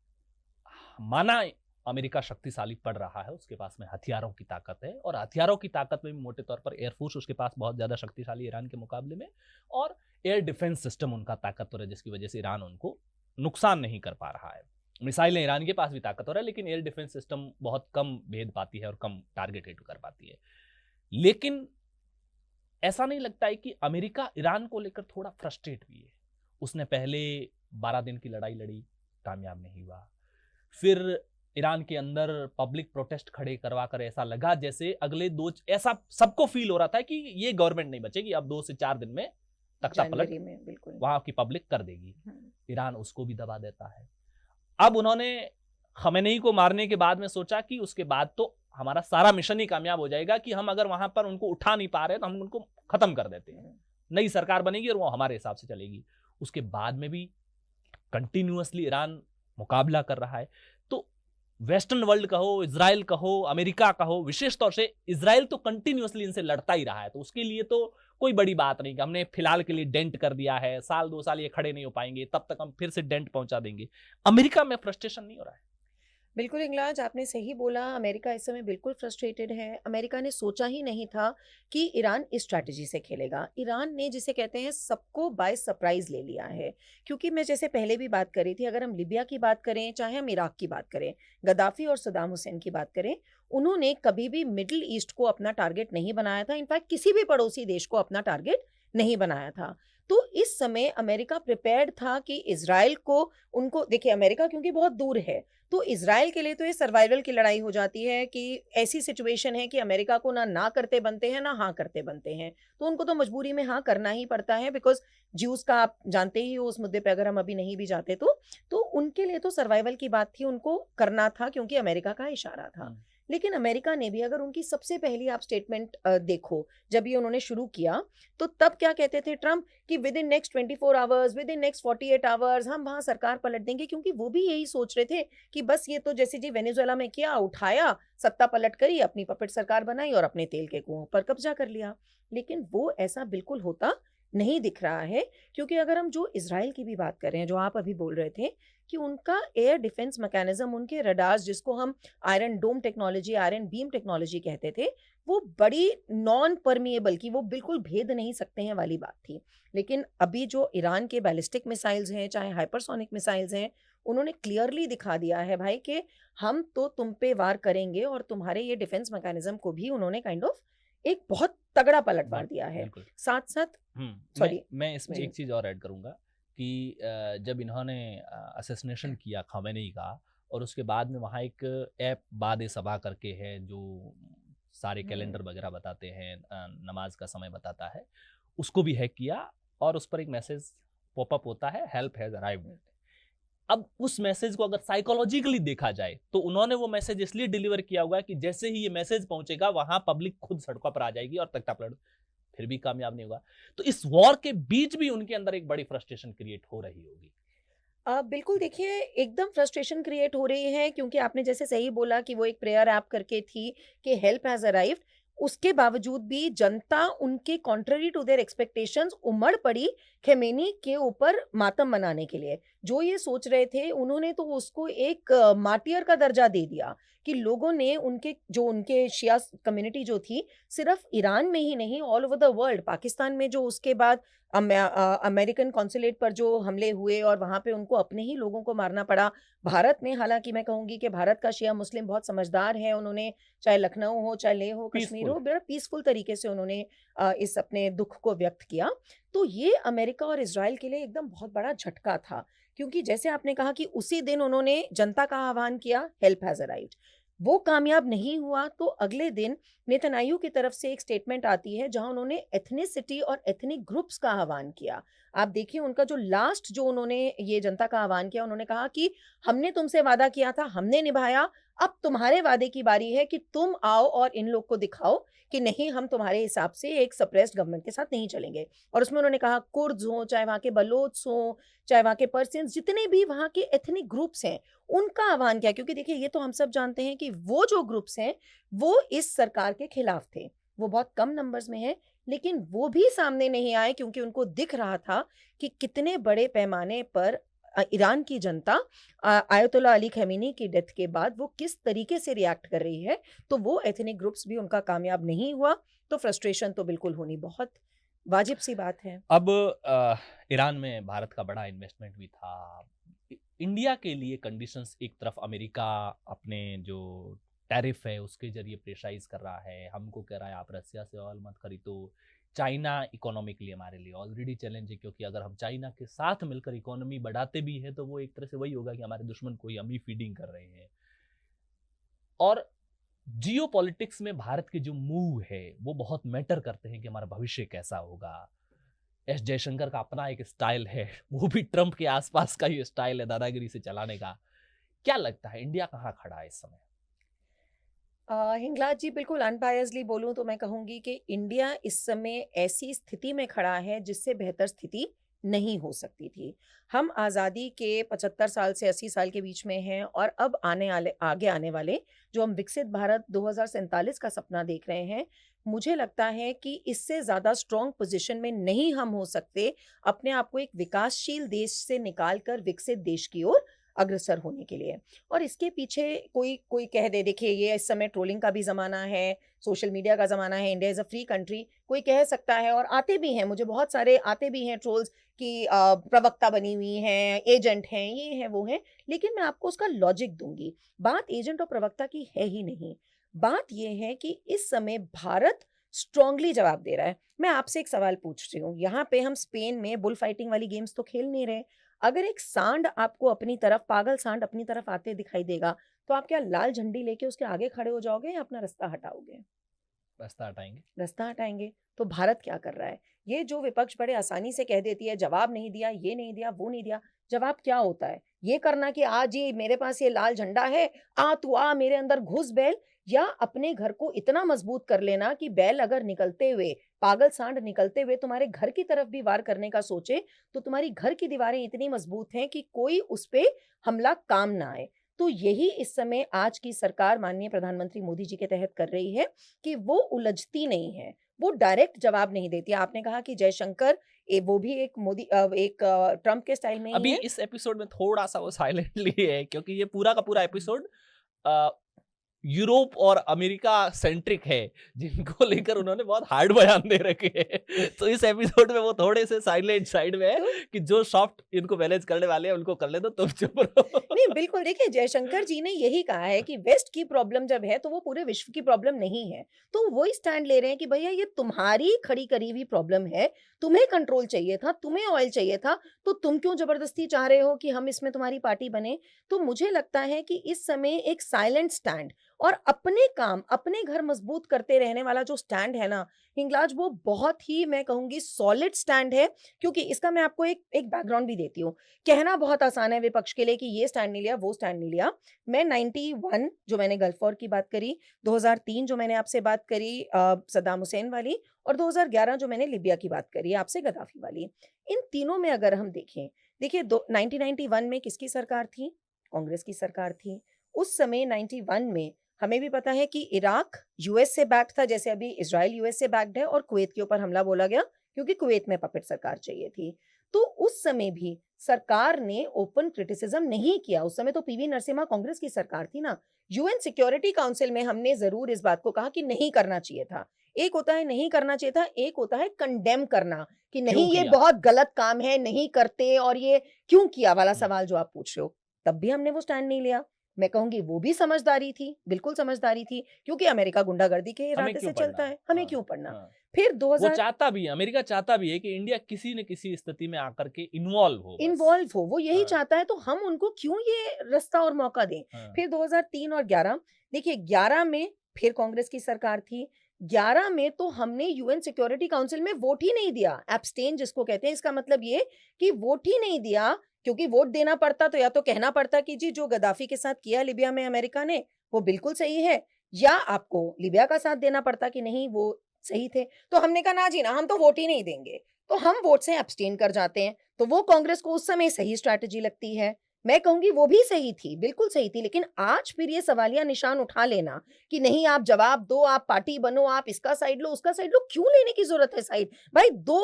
माना अमेरिका शक्तिशाली पड़ रहा है, उसके पास में हथियारों की ताकत है, और हथियारों की ताकत में भी मोटे तौर पर एयरफोर्स उसके पास बहुत ज़्यादा शक्तिशाली ईरान के मुकाबले में, और एयर डिफेंस सिस्टम उनका ताकतवर है, जिसकी वजह से ईरान उनको नुकसान नहीं कर पा रहा है। मिसाइलें ईरान के पास भी ताकतवर है, लेकिन एयर डिफेंस सिस्टम बहुत कम भेद पाती है और कम टारगेट हिट कर पाती है। लेकिन ऐसा नहीं लगता है कि अमेरिका ईरान को लेकर थोड़ा फ्रस्ट्रेट भी है? उसने पहले 12 दिन की लड़ाई लड़ी, कामयाब नहीं हुआ। फिर ईरान के अंदर पब्लिक प्रोटेस्ट खड़े करवा कर ऐसा लगा जैसे अगले ऐसा सबको फील हो रहा था कि ये गवर्नमेंट नहीं बचेगी, अब 2 से 4 दिन में तख्ता पलट जनवरी में बिल्कुल वहां की पब्लिक कर देगी। हम्म, ईरान उसको भी दबा देता है। अब उन्होंने खमेनी को मारने के बाद में सोचा कि उसके बाद तो हमारा सारा मिशन ही कामयाब हो जाएगा, कि हम अगर वहां पर उनको उठा नहीं पा रहे तो हम उनको खत्म कर देते हैं, नई सरकार बनेगी और वो हमारे हिसाब से चलेगी। उसके बाद में भी कंटिन्यूअसली ईरान मुकाबला कर रहा है। तो वेस्टर्न वर्ल्ड कहो, इजराइल कहो, अमेरिका कहो, विशेष तौर से इजराइल तो कंटिन्यूअसली इनसे लड़ता ही रहा है, तो उसके लिए तो कोई बड़ी बात नहीं कि हमने फिलहाल के लिए डेंट कर दिया है, साल 2 साल ये खड़े नहीं हो पाएंगे, तब तक हम फिर से डेंट पहुंचा देंगे। अमेरिका में फ्रस्ट्रेशन नहीं हो रहा है? बिल्कुल इंगलाज, आपने सही बोला। अमेरिका इस समय बिल्कुल फ्रस्ट्रेटेड है। अमेरिका ने सोचा ही नहीं था कि ईरान इस स्ट्रैटेजी से खेलेगा। ईरान ने जिसे कहते हैं सबको बाय सरप्राइज ले लिया है, क्योंकि मैं जैसे पहले भी बात करी थी, अगर हम लिबिया की बात करें, चाहे हम इराक की बात करें, गद्दाफी और सद्दाम हुसैन की बात करें, उन्होंने कभी भी मिडिल ईस्ट को अपना टारगेट नहीं बनाया था। इनफैक्ट किसी भी पड़ोसी देश को अपना टारगेट नहीं बनाया था। तो इस समय अमेरिका प्रिपेयर्ड था कि इजराइल को, उनको देखिए अमेरिका क्योंकि बहुत दूर है, तो इजराइल के लिए तो ये सर्वाइवल की लड़ाई हो जाती है कि ऐसी सिचुएशन है कि अमेरिका को ना करते बनते हैं, ना हाँ करते बनते हैं, तो उनको तो मजबूरी में हाँ करना ही पड़ता है, बिकॉज ज्यूज का आप जानते ही हो उस मुद्दे पे, अगर हम अभी नहीं भी जाते तो उनके लिए तो सर्वाइवल की बात थी, उनको करना था क्योंकि अमेरिका का इशारा था। लेकिन अमेरिका ने भी, अगर उनकी सबसे पहली आप स्टेटमेंट देखो, जब ये उन्होंने शुरू किया, तो तब क्या कहते थे ट्रम्प कि with in next 24 hours, with in next 48 hours हम वहां सरकार पलट देंगे, क्योंकि वो भी यही सोच रहे थे कि बस ये तो जैसे जी वेनेजुएला में किया, उठाया, सत्ता पलट करी, अपनी पपेट सरकार बनाई और अपने तेल के कुओं पर कब्जा कर लिया। लेकिन वो ऐसा बिल्कुल होता नहीं दिख रहा है, क्योंकि अगर हम जो इजराइल की भी बात करें, जो आप अभी बोल रहे थे कि उनका एयर डिफेंस मैकेनिज्म, उनके रडार्स, जिसको हम आयरन डोम टेक्नोलॉजी, आयरन बीम टेक्नोलॉजी कहते थे, वो बड़ी नॉन परमिएबल की, वो बिल्कुल भेद नहीं सकते हैं वाली बात थी। लेकिन अभी जो ईरान के बैलिस्टिक मिसाइल्स हैं, चाहे हाइपरसोनिक मिसाइल्स हैं, उन्होंने क्लियरली दिखा दिया है भाई कि हम तो तुम पे वार करेंगे, और तुम्हारे ये डिफेंस मैकेनिज्म को भी उन्होंने काइंड ऑफ एक बहुत तगड़ा पलटवार दिया है। बिल्कुल। साथ साथ मैं सॉरी मैं इसमें जी एक चीज़ और ऐड करूँगा कि जब इन्होंने असैसिनेशन किया खमेनी का, और उसके बाद में वहाँ एक ऐप बाद सभा करके है जो सारे कैलेंडर वगैरह बताते हैं, नमाज का समय बताता है, उसको भी हैक किया और उस पर एक मैसेज पॉपअप होता है, हेल्प हैज अराइव्ड। अब उस मैसेज को अगर साइकोलॉजिकली देखा जाए तो उन्होंने वो मैसेज इसलिए डिलीवर किया हुआ है कि जैसे ही ये मैसेज पहुंचेगा वहां पब्लिक खुद सड़कों पर आ जाएगी और तख्ता पलट, फिर भी कामयाब नहीं होगा। तो इस वॉर के बीच भी उनके अंदर एक बड़ी फ्रस्ट्रेशन क्रिएट हो रही होगी। बिल्कुल देखिए, एकदम फ्रस्ट्रेशन क्रिएट हो रही है, क्योंकि आपने जैसे सही बोला कि वो एक प्रेयर ऐप करके थी कि हेल्प हैज अराइव्ड, उसके बावजूद भी जनता उनके कॉन्ट्ररी टू देयर एक्सपेक्टेशंस उमड़ पड़ी खेमेनी के ऊपर मातम मनाने के लिए। जो ये सोच रहे थे, उन्होंने तो उसको एक मार्टियर का दर्जा दे दिया कि लोगों ने उनके शिया कम्युनिटी जो थी, सिर्फ ईरान में ही नहीं, all over the world, Pakistan में जो उसके बाद अमेरिकन कॉन्सुलेट पर जो हमले हुए और वहाँ पे उनको अपने ही लोगों को मारना पड़ा। भारत में हालाँकि मैं कहूँगी कि भारत का शिया मुस्लिम बहुत समझदार है, उन्होंने चाहे लखनऊ हो, चाहे लेह हो, कश्मीर पीसफुल। हो, बड़ा पीसफुल तरीके से उन्होंने इस अपने दुःख को व्यक्त किया। तो ये अमेरिका और इज़राइल के लिए एकदम बहुत बड़ा झटका था, क्योंकि जैसे आपने कहा कि उसी दिन उन्होंने जनता का आह्वान किया, हेल्प हैज़ अराइव्ड। वो कामयाब नहीं हुआ, तो अगले दिन नेतन्याहू की तरफ से एक स्टेटमेंट आती है जहां उन्होंने एथनिसिटी और एथनिक ग्रुप्स का आह्वान किया। आप देखिए उनका जो उन्होंने ये जनता का आह्वान किया, उन्होंने कहा कि हमने तुमसे वादा किया था, हमने निभाया, अब तुम्हारे वादे की बारी है कि तुम आओ और इन लोग को दिखाओ कि नहीं, हम तुम्हारे हिसाब से एक सप्रेस्ड गवर्नमेंट के साथ नहीं चलेंगे। और उसमें उन्होंने कहा कुर्द्स हों, चाहे वहाँ के बलोच हों, चाहे वहाँ के पर्सियंस, जितने भी वहाँ के एथनिक ग्रुप्स हैं, उनका आह्वान किया। क्योंकि देखिए ये तो हम सब जानते हैं कि वो जो ग्रुप्स हैं, वो इस सरकार के खिलाफ थे। वो बहुत कम नंबर्स में हैं, लेकिन वो भी सामने नहीं आए क्योंकि उनको दिख रहा था कि कितने बड़े पैमाने पर ईरान की जनता आयतुल्लाह अली खमीनी की डेथ के बाद वो किस तरीके से रिएक्ट कर रही है। तो वो एथनिक ग्रुप्स भी उनका कामयाब नहीं हुआ, तो फ्रस्ट्रेशन तो बिल्कुल होनी बहुत वाजिब सी बात है। अब ईरान में भारत का बड़ा इन्वेस्टमेंट भी था। इंडिया के लिए कंडीशंस, एक तरफ अमेरिका अपने जो टैरिफ है उसके जरिए प्रेशराइज कर रहा है, हमको कह रहा है आप रसिया से ऑयल मत खरीदो। चाइना इकोनॉमिकली हमारे लिए ऑलरेडी चैलेंज है, क्योंकि अगर हम चाइना के साथ मिलकर इकोनॉमी बढ़ाते भी हैं तो वो एक तरह से वही होगा कि हमारे दुश्मन को ही हम ही फीडिंग कर रहे हैं। और जियो पॉलिटिक्स में भारत के जो मूव है वो बहुत मैटर करते हैं कि हमारा भविष्य कैसा होगा। एस जयशंकर का अपना एक स्टाइल है, वो भी ट्रंप के आसपास का ही स्टाइल है दादागिरी से चलाने का। क्या लगता है इंडिया कहाँ खड़ा है इस समय? हिंगलाज जी, बिल्कुल अनबायस्डली बोलूँ तो मैं कहूँगी कि इंडिया इस समय ऐसी स्थिति में खड़ा है जिससे बेहतर स्थिति नहीं हो सकती थी। हम आज़ादी के 75 साल से 80 साल के बीच में हैं और अब आगे आने वाले जो हम विकसित भारत 2047 का सपना देख रहे हैं, मुझे लगता है कि इससे ज़्यादा स्ट्रॉन्ग पोज़ीशन में नहीं हम हो सकते, अपने आप को एक विकासशील देश से निकाल कर विकसित देश की ओर अग्रसर होने के लिए। और इसके पीछे कोई कोई कह दे, देखिए ये इस समय ट्रोलिंग का भी ज़माना है, सोशल मीडिया का ज़माना है, India is a free country, कोई कह सकता है और आते भी हैं, मुझे बहुत सारे आते भी हैं ट्रोल्स कि प्रवक्ता बनी हुई हैं, एजेंट हैं, ये हैं, वो हैं, लेकिन मैं आपको उसका लॉजिक दूँगी। बात एजेंट और प्रवक्ता की है ही नहीं। बात ये है कि इस समय भारत स्ट्रांगली जवाब दे रहा है। मैं आपसे एक सवाल पूछ रही हूँ, यहाँ पे हम स्पेन में बुल फाइटिंग वाली गेम्स तो खेल नहीं रहे। अगर एक सांड आपको अपनी तरफ, पागल सांड अपनी तरफ आते दिखाई देगा, तो आप क्या लाल झंडी लेके उसके आगे खड़े हो जाओगे या अपना रास्ता हटाओगे? रास्ता हटाएंगे। रास्ता हटाएँगे। तो भारत क्या कर रहा है? ये जो विपक्ष बड़े आसानी से कह देती है, जवाब नहीं दिया, ये नहीं दिया, वो नहीं दिया। जवाब क्या होता है? ये करना कि आज ये मेरे पास ये लाल झंडा है, तू आ मेरे अंदर घुस बैल, या अपने घर को इतना मजबूत कर लेना कि बैल अगर निकलते हुए, पागल सांड निकलते हुए तुम्हारे घर की तरफ भी वार करने का सोचे, तो तुम्हारी घर की दीवारें इतनी मजबूत हैं कि कोई उस पे हमला काम ना आए। तो यही इस समय आज की सरकार माननीय प्रधानमंत्री मोदी जी के तहत कर रही है कि वो उलझती नहीं है, वो डायरेक्ट जवाब नहीं देती है। आपने कहा कि जयशंकर, वो भी एक ट्रम्प के स्टाइल में ही अभी है। इस एपिसोड में थोड़ा सा वो साइलेंटली है, क्योंकि ये पूरा का पूरा एपिसोड यूरोप और अमेरिका सेंट्रिक है, जिनको लेकर उन्होंने बहुत हार्ड बयान दे रखे हैं। तो इस एपिसोड में वो थोड़े से साइलेंट साइड में है तो कि जो सॉफ्ट इनको बैलेंस करने वाले हैं उनको कर ले दो, तुम चुप रहो। नहीं, बिल्कुल देखिए, जयशंकर जी ने यही कहा है कि वेस्ट की प्रॉब्लम जब है, तो वो पूरे विश्व की प्रॉब्लम नहीं है। तो वो ही स्टैंड ले रहे हैं कि भैया ये तुम्हारी खड़ी करी हुई प्रॉब्लम है, तुम्हें कंट्रोल चाहिए था, तुम्हें ऑयल चाहिए था, तो तुम क्यों ज़बरदस्ती चाह रहे हो कि हम इसमें तुम्हारी पार्टी बने? तो मुझे लगता है कि इस समय एक साइलेंट स्टैंड और अपने काम, अपने घर मजबूत करते रहने वाला जो स्टैंड है ना, हिंगलाज, वो बहुत ही मैं कहूँगी सॉलिड स्टैंड है। क्योंकि इसका मैं आपको एक एक बैकग्राउंड भी देती हूँ। कहना बहुत आसान है विपक्ष के लिए कि ये स्टैंड नहीं लिया, वो स्टैंड नहीं लिया। मैं 91 जो मैंने गल्फ वॉर की बात करी, 2003 जो मैंने आपसे बात करी सद्दाम हुसैन वाली, और 2011 जो मैंने लिबिया की बात करी आपसे, गद्दाफी वाली। इन तीनों में अगर हम देखें, देखिए 1991 में किसकी सरकार थी? कांग्रेस की सरकार थी। उस समय 91 में हमें भी पता है कि इराक यूएस से बैक्ड था, जैसे अभी इज़राइल यूएस से बैक्ड है, और कुवैत के ऊपर हमला बोला गया क्योंकि कुवैत में पपेट सरकार चाहिए थी। तो उस समय भी सरकार ने ओपन क्रिटिसिज्म नहीं किया। उस समय तो पीवी नरसिम्हा कांग्रेस की सरकार थी ना, यूएन सिक्योरिटी काउंसिल में हमने जरूर इस बात को कहा कि नहीं करना चाहिए था। एक होता है नहीं करना चाहिए था, एक होता है कंडेम करना कि क्यों नहीं ये किया? बहुत गलत काम है, नहीं करते, और ये क्यों किया वाला हम्म, सवाल जो आप पूछ रहे हो। तब भी हमने वो स्टैंड नहीं लिया। मैं कहूंगी वो भी समझदारी थी, बिल्कुल समझदारी थी, क्योंकि अमेरिका गुंडागर्दी के हमें इरादे क्यों से पढ़ना? चलता है, हमें हाँ, क्यों पढ़ना। हाँ। फिर वो 2000 चाहता भी है, अमेरिका चाहता भी है कि इंडिया किसी न किसी स्थिति में आकर के इन्वॉल्व हो बस। इन्वॉल्व हो, वो यही हाँ, चाहता है, तो हम उनको क्यों ये रास्ता और मौका दें। हाँ। फिर 2003 और 11, देखिए 11 में फिर कांग्रेस की सरकार थी। 11 में तो हमने यूएन सिक्योरिटी काउंसिल में वोट ही नहीं दिया, एब्सटेन जिसको कहते हैं। इसका मतलब ये कि वोट ही नहीं दिया, क्योंकि वोट देना पड़ता तो या तो कहना पड़ता कि जी जो गद्दाफी के साथ किया लिबिया में अमेरिका ने वो बिल्कुल सही है, या आपको लिबिया का साथ देना पड़ता कि नहीं वो सही थे। तो हमने कहा ना जी ना, हम तो वोट ही नहीं देंगे, तो हम वोट से एब्सटेन कर जाते हैं। तो वो कांग्रेस को उस समय सही स्ट्रैटेजी लगती है। मैं कहूंगी वो भी सही थी, बिल्कुल सही थी। लेकिन आज फिर ये सवालिया निशान उठा लेना कि नहीं आप जवाब दो, आप पार्टी बनो, आप इसका साइड लो, उसका साइड लो, क्यों लेने की जरूरत है साइड। भाई दो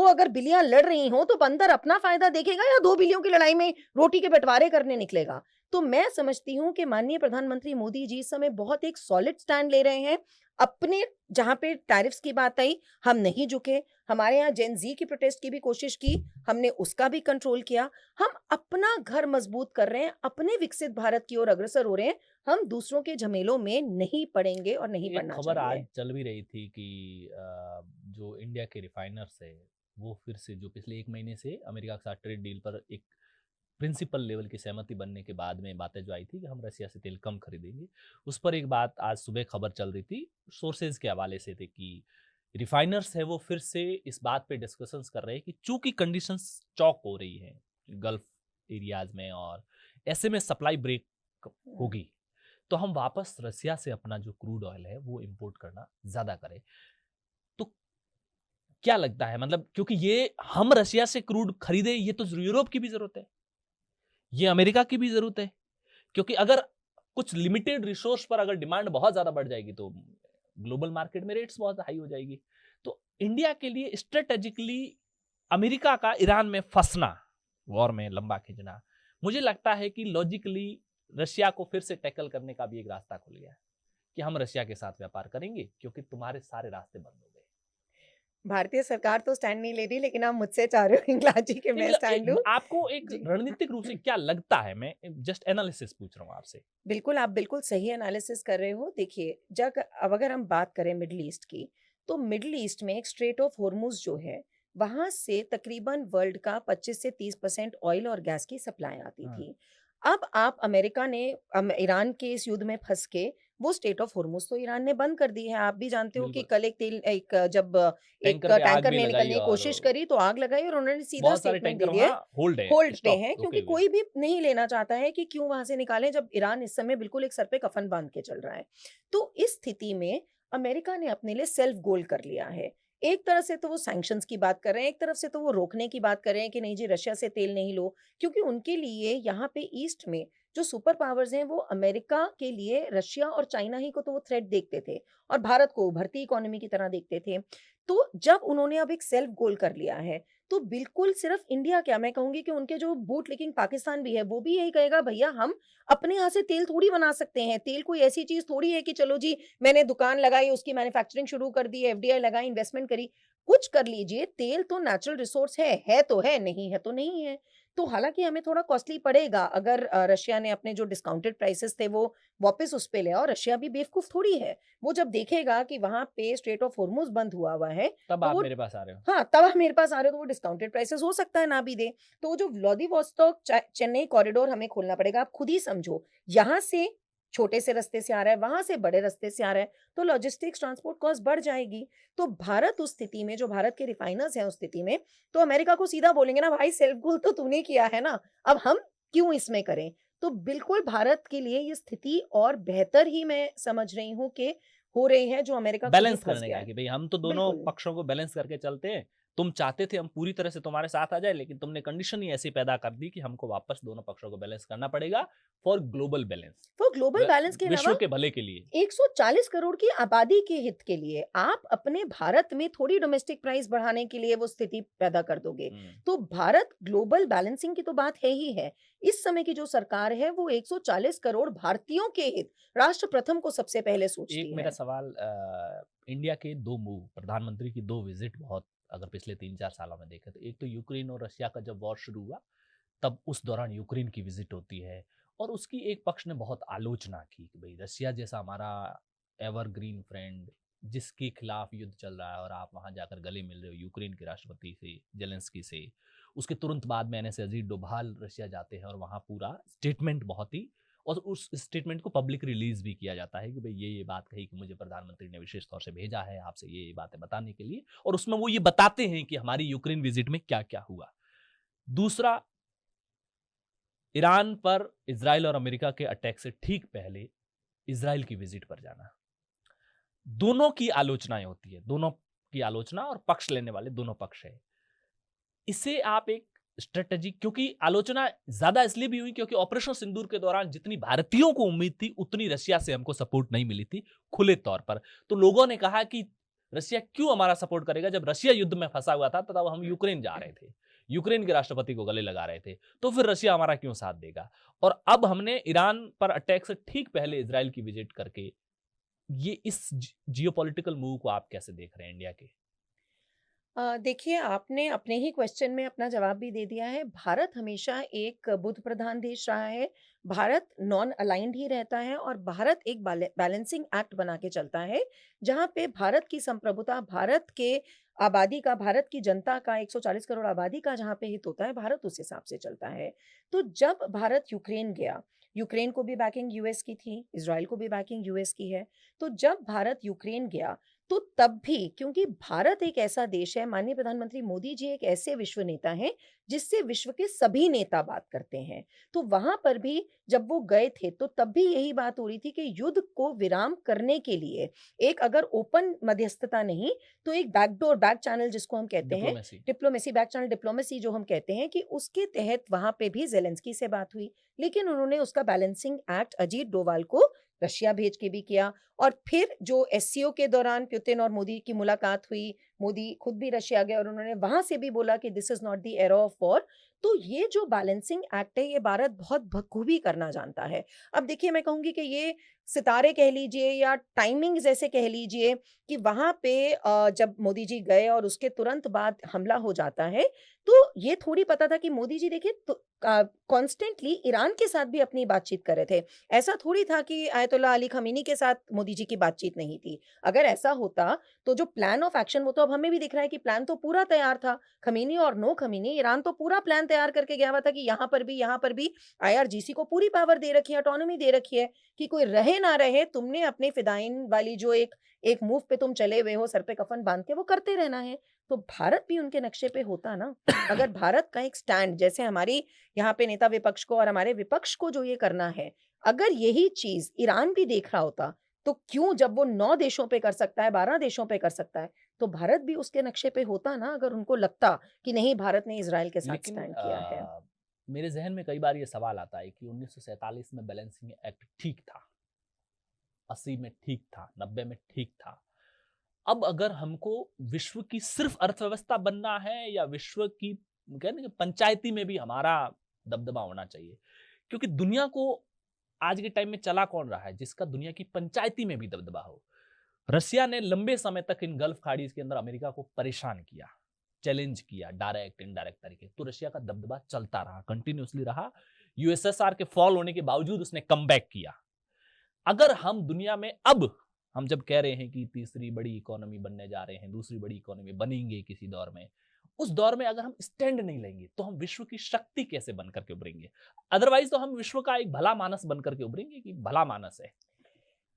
अगर बिल्लियां लड़ रही हो तो बंदर अपना फायदा देखेगा या दो बिल्लियों की लड़ाई में रोटी के बंटवारे करने निकलेगा। तो मैं समझती हूँ कि माननीय प्रधानमंत्री मोदी जी इस समय बहुत एक सॉलिड स्टैंड ले रहे हैं अपने। जहां पे टैरिफ्स की बात आई, हम नहीं झुके। हमारे यहाँ जेन जी की प्रोटेस्ट की भी कोशिश की, हमने उसका भी कंट्रोल किया। हम अपना घर मजबूत कर रहे हैं, अपने विकसित भारत की ओर अग्रसर हो रहे हैं। हम दूसरों के झमेलों में नहीं पड़ेंगे और नहीं एक पड़ना खबर चाहिए। आज चल भी रही थी कि जो इंडिया के रिफाइनर्स है वो फिर से जो पिछले 1 महीने से अमेरिका के साथ ट्रेड डील पर एक प्रिंसिपल लेवल की सहमति बनने के बाद में बातें जो आई थी कि हम रसिया से तेल कम खरीदेंगे, उस पर एक बात आज सुबह खबर चल रही थी, सोर्सेज के हवाले से थे कि रिफाइनर्स है वो फिर से इस बात पे डिस्कशंस कर रहे हैं कि चूंकि कंडीशंस चौक हो रही हैं गल्फ एरियाज में और ऐसे में सप्लाई ब्रेक होगी, तो हम वापस रसिया से अपना जो क्रूड ऑयल है वो इंपोर्ट करना ज्यादा करें। तो क्या लगता है, मतलब क्योंकि ये हम रशिया से क्रूड खरीदे, ये तो यूरोप की भी जरूरत है, ये अमेरिका की भी जरूरत है, क्योंकि अगर कुछ लिमिटेड रिसोर्स पर अगर डिमांड बहुत ज्यादा बढ़ जाएगी तो ग्लोबल मार्केट में रेट्स बहुत हाई हो जाएगी। तो इंडिया के लिए स्ट्रेटेजिकली अमेरिका का ईरान में फंसना, वॉर में लंबा खींचना, मुझे लगता है कि लॉजिकली रशिया को फिर से टैकल करने का भी एक रास्ता खुल गया कि हम रशिया के साथ व्यापार करेंगे क्योंकि तुम्हारे सारे रास्ते बंद हो गए। भारतीय सरकार तो स्टैंड नहीं ले रही, लेकिन आप मुझसे चाह रहे हो हिंगलाज जी कि नहीं, मैं मतलब स्टैंड लूं। आपको एक जी रणनीतिक रूप से क्या लगता है, मैं जस्ट एनालिसिस पूछ रहा हूँ आपसे। बिल्कुल, आप बिल्कुल सही एनालिसिस कर रहे हो। देखिए, जग अब अगर हम बात करें मिडल ईस्ट की, तो मिडल ईस्ट में एक स्ट्रेट ऑफ हॉर्मुज़ जो है, वहाँ से तकरीबन वर्ल्ड का 25 से 30% ऑयल और गैस की सप्लाई आती हाँ, थी। अब आप अमेरिका ने ईरान के इस युद्ध में फँस के वो स्ट्रेट ऑफ हॉर्मुज़ तो ईरान ने बंद कर दी है। आप भी जानते हो कि बिल्कुल। कल जब एक टैंकर पे आग टैंकर भी ने लगाई निकलने की और कोशिश करी तो आग लगाई, और उन्होंने सीधा बहुत सारे स्टेटमेंट दे टैंकर दिया वहाँ है होल्ड है, होल्ड पे स्टॉप हैं, रुके क्योंकि हुए हैं। कोई भी नहीं लेना चाहता है कि क्यों वहां से निकालें जब ईरान इस समय बिल्कुल एक सर पे कफन बांध के चल रहा है। तो इस स्थिति में अमेरिका ने अपने लिए सेल्फ गोल कर लिया है। एक तरह से तो वो सैंक्शंस की बात कर रहे हैं, एक तरफ से तो वो रोकने की बात कर रहे हैं कि नहीं जी रशिया से तेल नहीं लो, क्योंकि उनके लिए यहाँ पे ईस्ट में जो सुपर पावर्स हैं वो अमेरिका के लिए रशिया और चाइना ही को तो वो थ्रेट देखते थे, और भारत को उभरती इकोनॉमी की तरह देखते थे। तो जब उन्होंने अब एक सेल्फ गोल कर लिया है, तो बिल्कुल सिर्फ इंडिया क्या, मैं कहूंगी कि उनके जो बूट लिकिंग पाकिस्तान भी है वो भी यही कहेगा भैया हम अपने यहाँ से तेल थोड़ी बना सकते हैं। तेल कोई ऐसी चीज थोड़ी है कि चलो जी मैंने दुकान लगाई, उसकी मैन्युफैक्चरिंग शुरू कर दी, एफडीआई लगाई, इन्वेस्टमेंट करी, कुछ कर लीजिए। तेल तो नेचुरल रिसोर्स है तो है, नहीं है तो नहीं है। तो हालांकि हमें थोड़ा कॉस्टली पड़ेगा अगर रशिया ने अपने जो डिस्काउंटेड प्राइसेस थे वो वापस उस पे ले, और रशिया भी बेवकूफ थोड़ी है। वो जब देखेगा कि वहां पे स्ट्रेट ऑफ हॉर्मुज बंद हुआ हुआ है, तब तो आप वो मेरे पास आ रहे हो। हाँ, तब आप मेरे पास आ रहे हो तो वो डिस्काउंटेड प्राइसेस हो सकता है ना भी दे। तो वो जो व्लादिवोस्तोक चेन्नई कॉरिडोर हमें खोलना पड़ेगा। आप खुद ही समझो, यहाँ से छोटे से रास्ते से आ रहा है, वहां से बड़े रास्ते से आ रहा है, तो लॉजिस्टिक्स ट्रांसपोर्ट कॉस्ट बढ़ जाएगी। तो भारत उस स्थिति में, जो भारत के रिफाइनर्स हैं उस स्थिति में, तो अमेरिका को सीधा बोलेंगे ना भाई सेल्फ गोल तो तूने किया है ना, अब हम क्यों इसमें करें। तो बिल्कुल भारत के लिए ये स्थिति और बेहतर ही मैं समझ रही हूँ कि हो रही है, जो अमेरिका खुद ही बैलेंस फंस करने गया का है। कि भाई हम तो दोनों बिल्कुल पक्षों को बैलेंस करके चलते हैं, तुम चाहते थे हम पूरी तरह से तुम्हारे साथ आ जाए, लेकिन तुमने कंडीशन ही ऐसी पैदा कर दी कि हमको वापस दोनों पक्षों को बैलेंस करना पड़ेगा फॉर ग्लोबल बैलेंस, वो ग्लोबल बैलेंस के विश्व अलावा के भले के लिए। 140 करोड़ की आबादी के हित के लिए आप अपने भारत में थोड़ी डोमेस्टिक प्राइस बढ़ाने के लिए वो स्थिति पैदा कर दोगे। तो भारत ग्लोबल बैलेंसिंग की तो बात है ही है। इस समय की जो सरकार है वो 140 करोड़ भारतीयों के हित, राष्ट्र प्रथम को सबसे पहले एक सोचती मेरा है। सवाल, इंडिया के दो मूव, प्रधानमंत्री की दो विजिट बहुत, अगर पिछले 3-4 सालों में देखें तो एक तो यूक्रेन और रशिया का जब वॉर शुरू हुआ, तब उस दौरान यूक्रेन की विजिट होती है और उसकी एक पक्ष ने बहुत आलोचना की कि भाई रशिया जैसा हमारा एवरग्रीन फ्रेंड, जिसके खिलाफ युद्ध चल रहा है और आप वहां जाकर गले मिल रहे हो यूक्रेन के राष्ट्रपति से, जेलेंस्की से। उसके तुरंत बाद में एनएस अजीत डोभाल रशिया जाते हैं और वहां पूरा स्टेटमेंट बहुत ही, और उस स्टेटमेंट को पब्लिक रिलीज भी किया जाता है कि भाई ये बात कही कि मुझे प्रधानमंत्री ने विशेष तौर से भेजा है आपसे ये बातें बताने के लिए, और उसमें वो ये बताते हैं कि हमारी यूक्रेन विजिट में क्या क्या हुआ। दूसरा, ईरान पर इजराइल और अमेरिका के अटैक से ठीक पहले इजराइल की विजिट पर जाना, दोनों की आलोचनाएं होती है, दोनों की आलोचना और पक्ष लेने वाले दोनों पक्ष है। इसे आप एक स्ट्रेटेजी, क्योंकि आलोचना ज्यादा इसलिए भी हुई क्योंकि ऑपरेशन सिंदूर के दौरान जितनी भारतीयों को उम्मीद थी उतनी रशिया से हमको सपोर्ट नहीं मिली थी खुले तौर पर। तो लोगों ने कहा कि रशिया क्यों हमारा सपोर्ट करेगा, जब रशिया युद्ध में फंसा हुआ था तब हम यूक्रेन जा रहे थे, यूक्रेन के राष्ट्रपति को गले लगा रहे थे, तो फिर रशिया हमारा क्यों साथ देगा। और अब हमने ईरान पर अटैक से ठीक पहले इजराइल की विजिट करके ये इस जियोपॉलिटिकल मूव को आप कैसे देख रहे हैं इंडिया के? देखिए, आपने अपने ही क्वेश्चन में अपना जवाब भी दे दिया है। भारत हमेशा एक बुद्ध प्रधान देश रहा है। भारत नॉन अलाइन्ड ही रहता है और भारत एक बैलेंसिंग एक्ट बना के चलता है, जहाँ पे भारत की संप्रभुता, भारत के आबादी का, भारत की जनता का, 140 करोड़ आबादी का जहाँ पे हित होता है, भारत उस हिसाब से चलता है। तो जब भारत यूक्रेन गया, यूक्रेन को भी बैकिंग यूएस की थी, इज़राइल को भी बैकिंग यूएस की है। तो जब भारत यूक्रेन गया, तो तब भी क्योंकि भारत एक ऐसा देश है, माननीय प्रधानमंत्री मोदी जी एक ऐसे विश्व नेता हैं, जिससे विश्व के सभी नेता बात करते हैं। तो वहाँ पर भी जब वो गए थे, तो तब भी यही बात हो रही थी कि युद्ध को विराम करने के लिए एक अगर ओपन मध्यस्थता नहीं, तो एक बैकडोर, बैक चैनल जिसको हम कहते हैं, diplomacy. Diplomacy, back channel diplomacy जो हम कहते हैं कि उसके तहत वहाँ पे भी ज़ेलेंस्की से बात हुई। लेकिन उन्होंने उसका बैलेंसिंग एक्ट अजीत डोभाल को रशिया भेज के भी किया। और फिर जो एससीओ के दौरान पुतिन और मोदी की मुलाकात हुई, मोदी खुद भी रशिया गए और उन्होंने वहाँ से भी बोला कि this is not the era of war. तो ये जो बैलेंसिंग एक्ट है, ये भारत बहुत बखूबी करना जानता है। अब देखिए, मैं कहूँगी कि ये सितारे कह लीजिए या टाइमिंग्स ऐसे कह लीजिए कि वहाँ पे जब मोदी जी गए और उसके तुरंत बाद हमला हो जाता है, तो ये थोड़ी पता था कि मोदी जी देखिए तो कॉन्स्टेंटली ईरान के साथ भी अपनी बातचीत कर रहे थे। ऐसा थोड़ी था कि आयतुल्लाह अली ख़ामेनी के साथ मोदी जी की बातचीत नहीं थी। अगर ऐसा होता, तो जो प्लान ऑफ एक्शन वो तो अब हमें भी दिख रहा है कि प्लान तो पूरा तैयार था। ख़ामेनी और नो ख़ामेनी, ईरान तो पूरा प्लान तैयार करके गया हुआ था कि यहाँ पर भी आईआरजीसी को पूरी पावर दे रखी है, ऑटोनॉमी दे रखी है कि कोई रहे ना रहे, तुमने अपने फ़िदायीन वाली जो एक एक मूव पे तुम चले हुए हो, सर पे कफ़न बाँध के, वो करते रहना है। तो भारत भी उनके नक्शे पे होता ना। अगर भारत का एक स्टैंड, जैसे हमारी यहाँ पे नेता विपक्ष को और हमारे विपक्ष को जो ये करना है, अगर यही चीज़ ईरान भी देख रहा होता, तो क्यों, जब वो 9 देशों पे कर सकता है, 12 देशों पे कर सकता है, तो भारत भी उसके नक्शे पे होता ना, अगर उनको लगता कि नहीं, भारत ने इज़राइल के साथ लेकिन स्टैंड किया है। मेरे ज़हन में कई बार ये सवाल आता है कि 1947 में बैलेंसिंग एक्ट ठीक था, 80 में ठीक था, 90 में ठीक था। अब अगर हमको विश्व की सिर्फ अर्थव्यवस्था बनना है या विश्व की, कहते हैं कि पंचायती में भी हमारा दबदबा होना चाहिए, क्योंकि दुनिया को आज के टाइम में चला कौन रहा है जिसका दुनिया की पंचायती में भी दबदबा हो। रसिया ने लंबे समय तक इन गल्फ खाड़ीज के अंदर अमेरिका को परेशान किया, चैलेंज किया, डायरेक्ट इनडायरेक्ट तरीके। तो रशिया का दबदबा चलता रहा, कंटिन्यूअसली रहा। यूएसएसआर के फॉल होने के बावजूद उसने कम बैक किया। अगर हम दुनिया में, अब हम जब कह रहे हैं कि तीसरी बड़ी इकोनॉमी बनने जा रहे हैं, दूसरी बड़ी इकोनॉमी बनेंगे किसी दौर में, उस दौर में अगर हम स्टैंड नहीं लेंगे तो हम विश्व की शक्ति कैसे बनकर के उभरेंगे? अदरवाइज तो हम विश्व का एक भला मानस बनकर के उभरेंगे कि भला मानस है।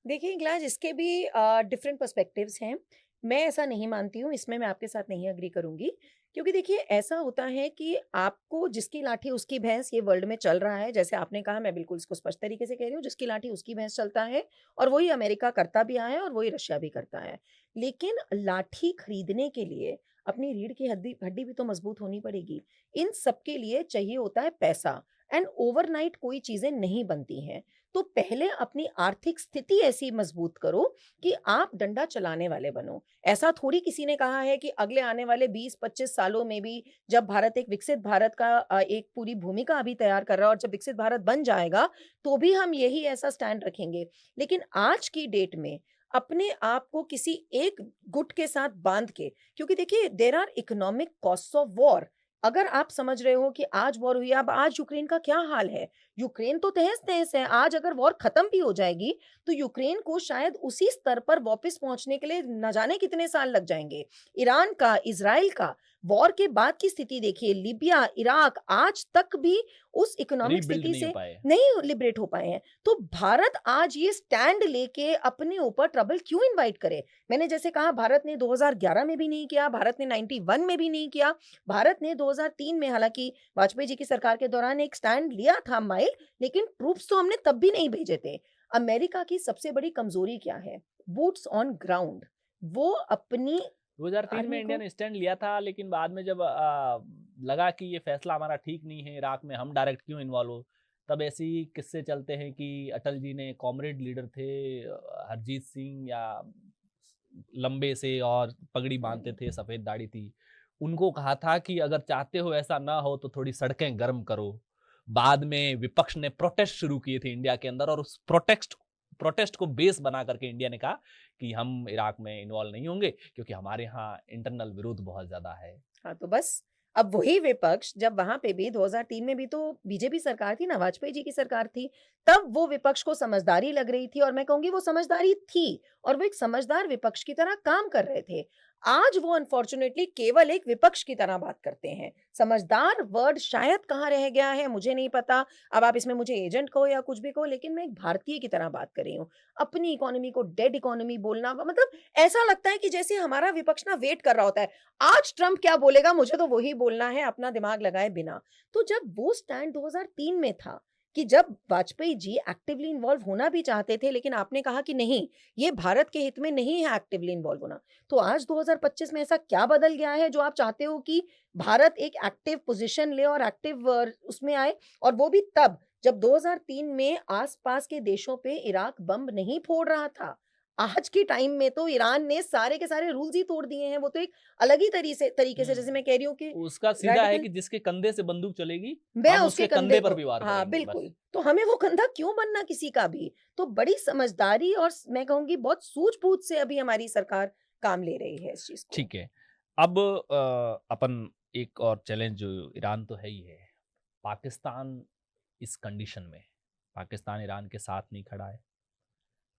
देखिए, ग्लास, इसके भी डिफरेंट पर्सपेक्टिव्स हैं। मैं ऐसा नहीं मानती हूँ, इसमें मैं आपके साथ नहीं एग्री करूँगी, क्योंकि देखिए ऐसा होता है कि आपको जिसकी लाठी उसकी भैंस ये वर्ल्ड में चल रहा है, जैसे आपने कहा मैं बिल्कुल इसको स्पष्ट तरीके से कह रही हूँ, जिसकी लाठी उसकी भैंस चलता है और वही अमेरिका करता भी आया है और वही रशिया भी करता है। लेकिन लाठी खरीदने के लिए अपनी रीढ़ की हड्डी हड्डी भी तो मजबूत होनी पड़ेगी। इन सब के लिए चाहिए होता है पैसा एंड ओवरनाइट कोई चीज़ें नहीं बनती हैं। तो पहले अपनी आर्थिक स्थिति ऐसी मजबूत करो कि आप डंडा चलाने वाले बनो। ऐसा थोड़ी किसी ने कहा है कि अगले आने वाले 20-25 सालों में भी जब भारत एक विकसित भारत का एक पूरी भूमिका अभी तैयार कर रहा है और जब विकसित भारत बन जाएगा, तो भी हम यही ऐसा स्टैंड रखेंगे। लेकिन आज की डेट में अपने आप को किसी एक गुट के साथ बाँध के, क्योंकि देखिए there are economic costs of war. अगर आप समझ रहे हो कि आज वॉर हुई, अब आज यूक्रेन का क्या हाल है? यूक्रेन तो तहस-नहस है। आज अगर वॉर खत्म भी हो जाएगी, तो यूक्रेन को शायद उसी स्तर पर वापस पहुंचने के लिए न जाने कितने साल लग जाएंगे। ईरान का, इजराइल का, वॉर के बाद की स्थिति देखिए, लीबिया, इराक आज तक भी उस इकोनॉमिक रीबिल्ड स्थिति नहीं हो से पाए। नहीं लिबरेट हो पाए हैं। तो भारत आज ये स्टैंड लेके अपने ऊपर ट्रबल क्यों इनवाइट करे? मैंने जैसे कहा भारत ने 2011 में भी नहीं किया, भारत ने 91 में भी नहीं किया, भारत ने 2003 में हालांकि वाजपेयी जी की सरकार के दौरान एक स्टैंड लिया था माइल, लेकिन ट्रूप्स तो हमने तब भी नहीं भेजे थे। अमेरिका की सबसे बड़ी कमजोरी क्या है? Boots on ground. वो अपनी 2003 में आर्मी इंडिया को ने स्टैंड लिया था, लेकिन बाद में जब लगा कि ये फैसला हमारा ठीक नहीं है, इराक में हम डायरेक्ट क्यों इन्वॉल्व हो, तब ऐसे ही किस्से चलते हैं कि अटल जी ने, कॉमरेड लीडर थे हरजीत सिंह, या लंबे से और पगड़ी बांधते थे, सफेद दाढ़ी थी, उनको कहा था कि अगर चाहते हो ऐसा ना हो तो थोड़ी सड़कें गर्म करो। बाद में विपक्ष ने प्रोटेस्ट शुरू किए थे इंडिया के अंदर, और उस प्रोटेस्ट को बेस बना करके इंडिया ने कहा कि हम इराक में इन्वॉल्व नहीं होंगे, क्योंकि हमारे यहाँ इंटरनल विरोध बहुत ज्यादा है। हाँ, तो बस अब वही विपक्ष जब वहां पे भी 2003 में भी तो बीजेपी सरकार थी ना, वाजपेयी जी की सरकार थी, तब वो विपक्ष को समझदारी लग रही थी और मैं कहूंगी वो समझदारी थी और वो एक समझदार विपक्ष की तरह काम कर रहे थे। आज वो अनफॉर्चुनेटली केवल एक विपक्ष की तरह बात करते हैं। समझदार वर्ड शायद कहाँ रह गया है मुझे नहीं पता। अब आप इसमें मुझे एजेंट कहो या कुछ भी कहो, लेकिन मैं एक भारतीय की तरह बात कर रही हूँ। अपनी इकोनॉमी को डेड इकोनॉमी बोलना, मतलब ऐसा लगता है कि जैसे हमारा विपक्ष ना वेट कर रहा होता है, आज ट्रम्प क्या बोलेगा मुझे तो वही बोलना है अपना दिमाग लगाए बिना। तो जब वो स्टैंड 2003 में था कि जब वाजपेयी जी एक्टिवली इन्वॉल्व होना भी चाहते थे, लेकिन आपने कहा कि नहीं, ये भारत के हित में नहीं है एक्टिवली इन्वॉल्व होना। तो आज 2025 में ऐसा क्या बदल गया है जो आप चाहते हो कि भारत एक एक्टिव पोजीशन ले और एक्टिव उसमें आए, और वो भी तब जब 2003 में आसपास के देशों पे इराक बम नहीं फोड़ रहा था। आज के टाइम में तो ईरान ने सारे के सारे रूल्स ही तोड़ दिए हैं। वो तो एक अलग ही तरीके से जैसे मैं कह रही हूँ कि उसका सीधा है रेडिकल, कि जिसके कंधे से बंदूक चलेगी, मैं हम उसके उसके कंधे कंधे पर को, भी वार हाँ, करेंगे, बस। बिल्कुल। तो हमें वो कंधा क्यों बनना किसी का भी? तो बड़ी समझदारी और मैं कहूँगी बहुत सूझबूझ से अभी हमारी सरकार काम ले रही है इस चीज़ को। ठीक है। अब अपन एक और चैलेंज, जो ईरान तो है ही है, पाकिस्तान इस कंडीशन में, पाकिस्तान ईरान के साथ नहीं खड़ा है,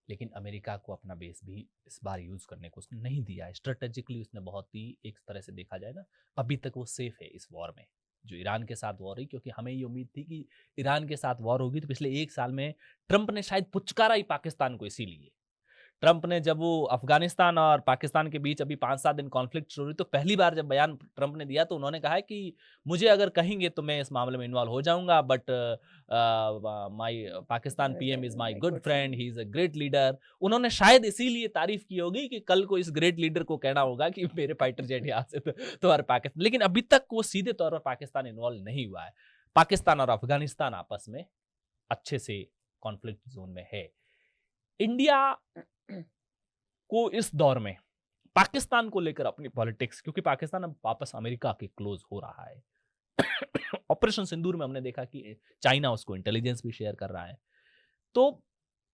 लेकिन अमेरिका को अपना बेस भी इस बार यूज़ करने को उसने नहीं दिया है। स्ट्रैटेजिकली उसने बहुत ही, एक तरह से देखा जाए ना, अभी तक वो सेफ है इस वॉर में, जो ईरान के साथ वॉर हुई, क्योंकि हमें ये उम्मीद थी कि ईरान के साथ वॉर होगी तो पिछले 1 साल में ट्रंप ने शायद पुचकारा ही पाकिस्तान को इसीलिए। ट्रंप ने जब वो अफ़गानिस्तान और पाकिस्तान के बीच अभी 5-7 दिन कॉन्फ्लिक्ट शुरू हुई, तो पहली बार जब बयान ट्रंप ने दिया तो उन्होंने कहा है कि मुझे अगर कहेंगे तो मैं इस मामले में इन्वॉल्व हो जाऊँगा, but my Pakistan PM is my my good good friend, friend. He is a great leader. उन्होंने शायद इसीलिए तारीफ़ की होगी कि कल को इस ग्रेट लीडर को कहना होगा कि मेरे फाइटर जेट यहाँ से तुम्हारे पाकिस्तान, लेकिन अभी तक वो सीधे तौर पर पाकिस्तान इन्वॉल्व नहीं हुआ है। पाकिस्तान और अफ़गानिस्तान आपस में अच्छे से कॉन्फ्लिक्ट ज़ोन में है। इंडिया को इस दौर में पाकिस्तान को लेकर अपनी पॉलिटिक्स, क्योंकि पाकिस्तान अब वापस अमेरिका के क्लोज हो रहा है। ऑपरेशन सिंदूर में हमने देखा कि चाइना उसको इंटेलिजेंस भी शेयर कर रहा है। तो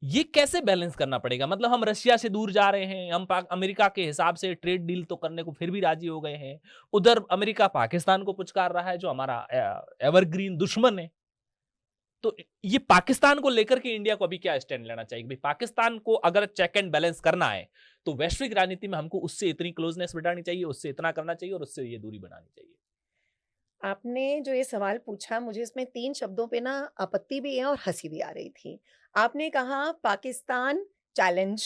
ये कैसे बैलेंस करना पड़ेगा? मतलब हम रशिया से दूर जा रहे हैं, हम अमेरिका के हिसाब से ट्रेड डील तो करने को फिर भी राजी हो गए हैं। उधर अमेरिका पाकिस्तान को पुचकार रहा है, जो हमारा एवरग्रीन दुश्मन है। तो ये पाकिस्तान को लेकर के इंडिया को अभी क्या स्टैंड लेना चाहिए? भाई पाकिस्तान को अगर चेक एंड बैलेंस करना है, तो वैश्विक राजनीति में हमको उससे इतनी क्लोजनेस बिठानी चाहिए, उससे इतना करना चाहिए और उससे ये दूरी बनानी चाहिए। आपने जो ये सवाल पूछा, मुझे इसमें 3 शब्दों पे ना आपत्ति भी है और हँसी भी आ रही थी। आपने कहा पाकिस्तान चैलेंज,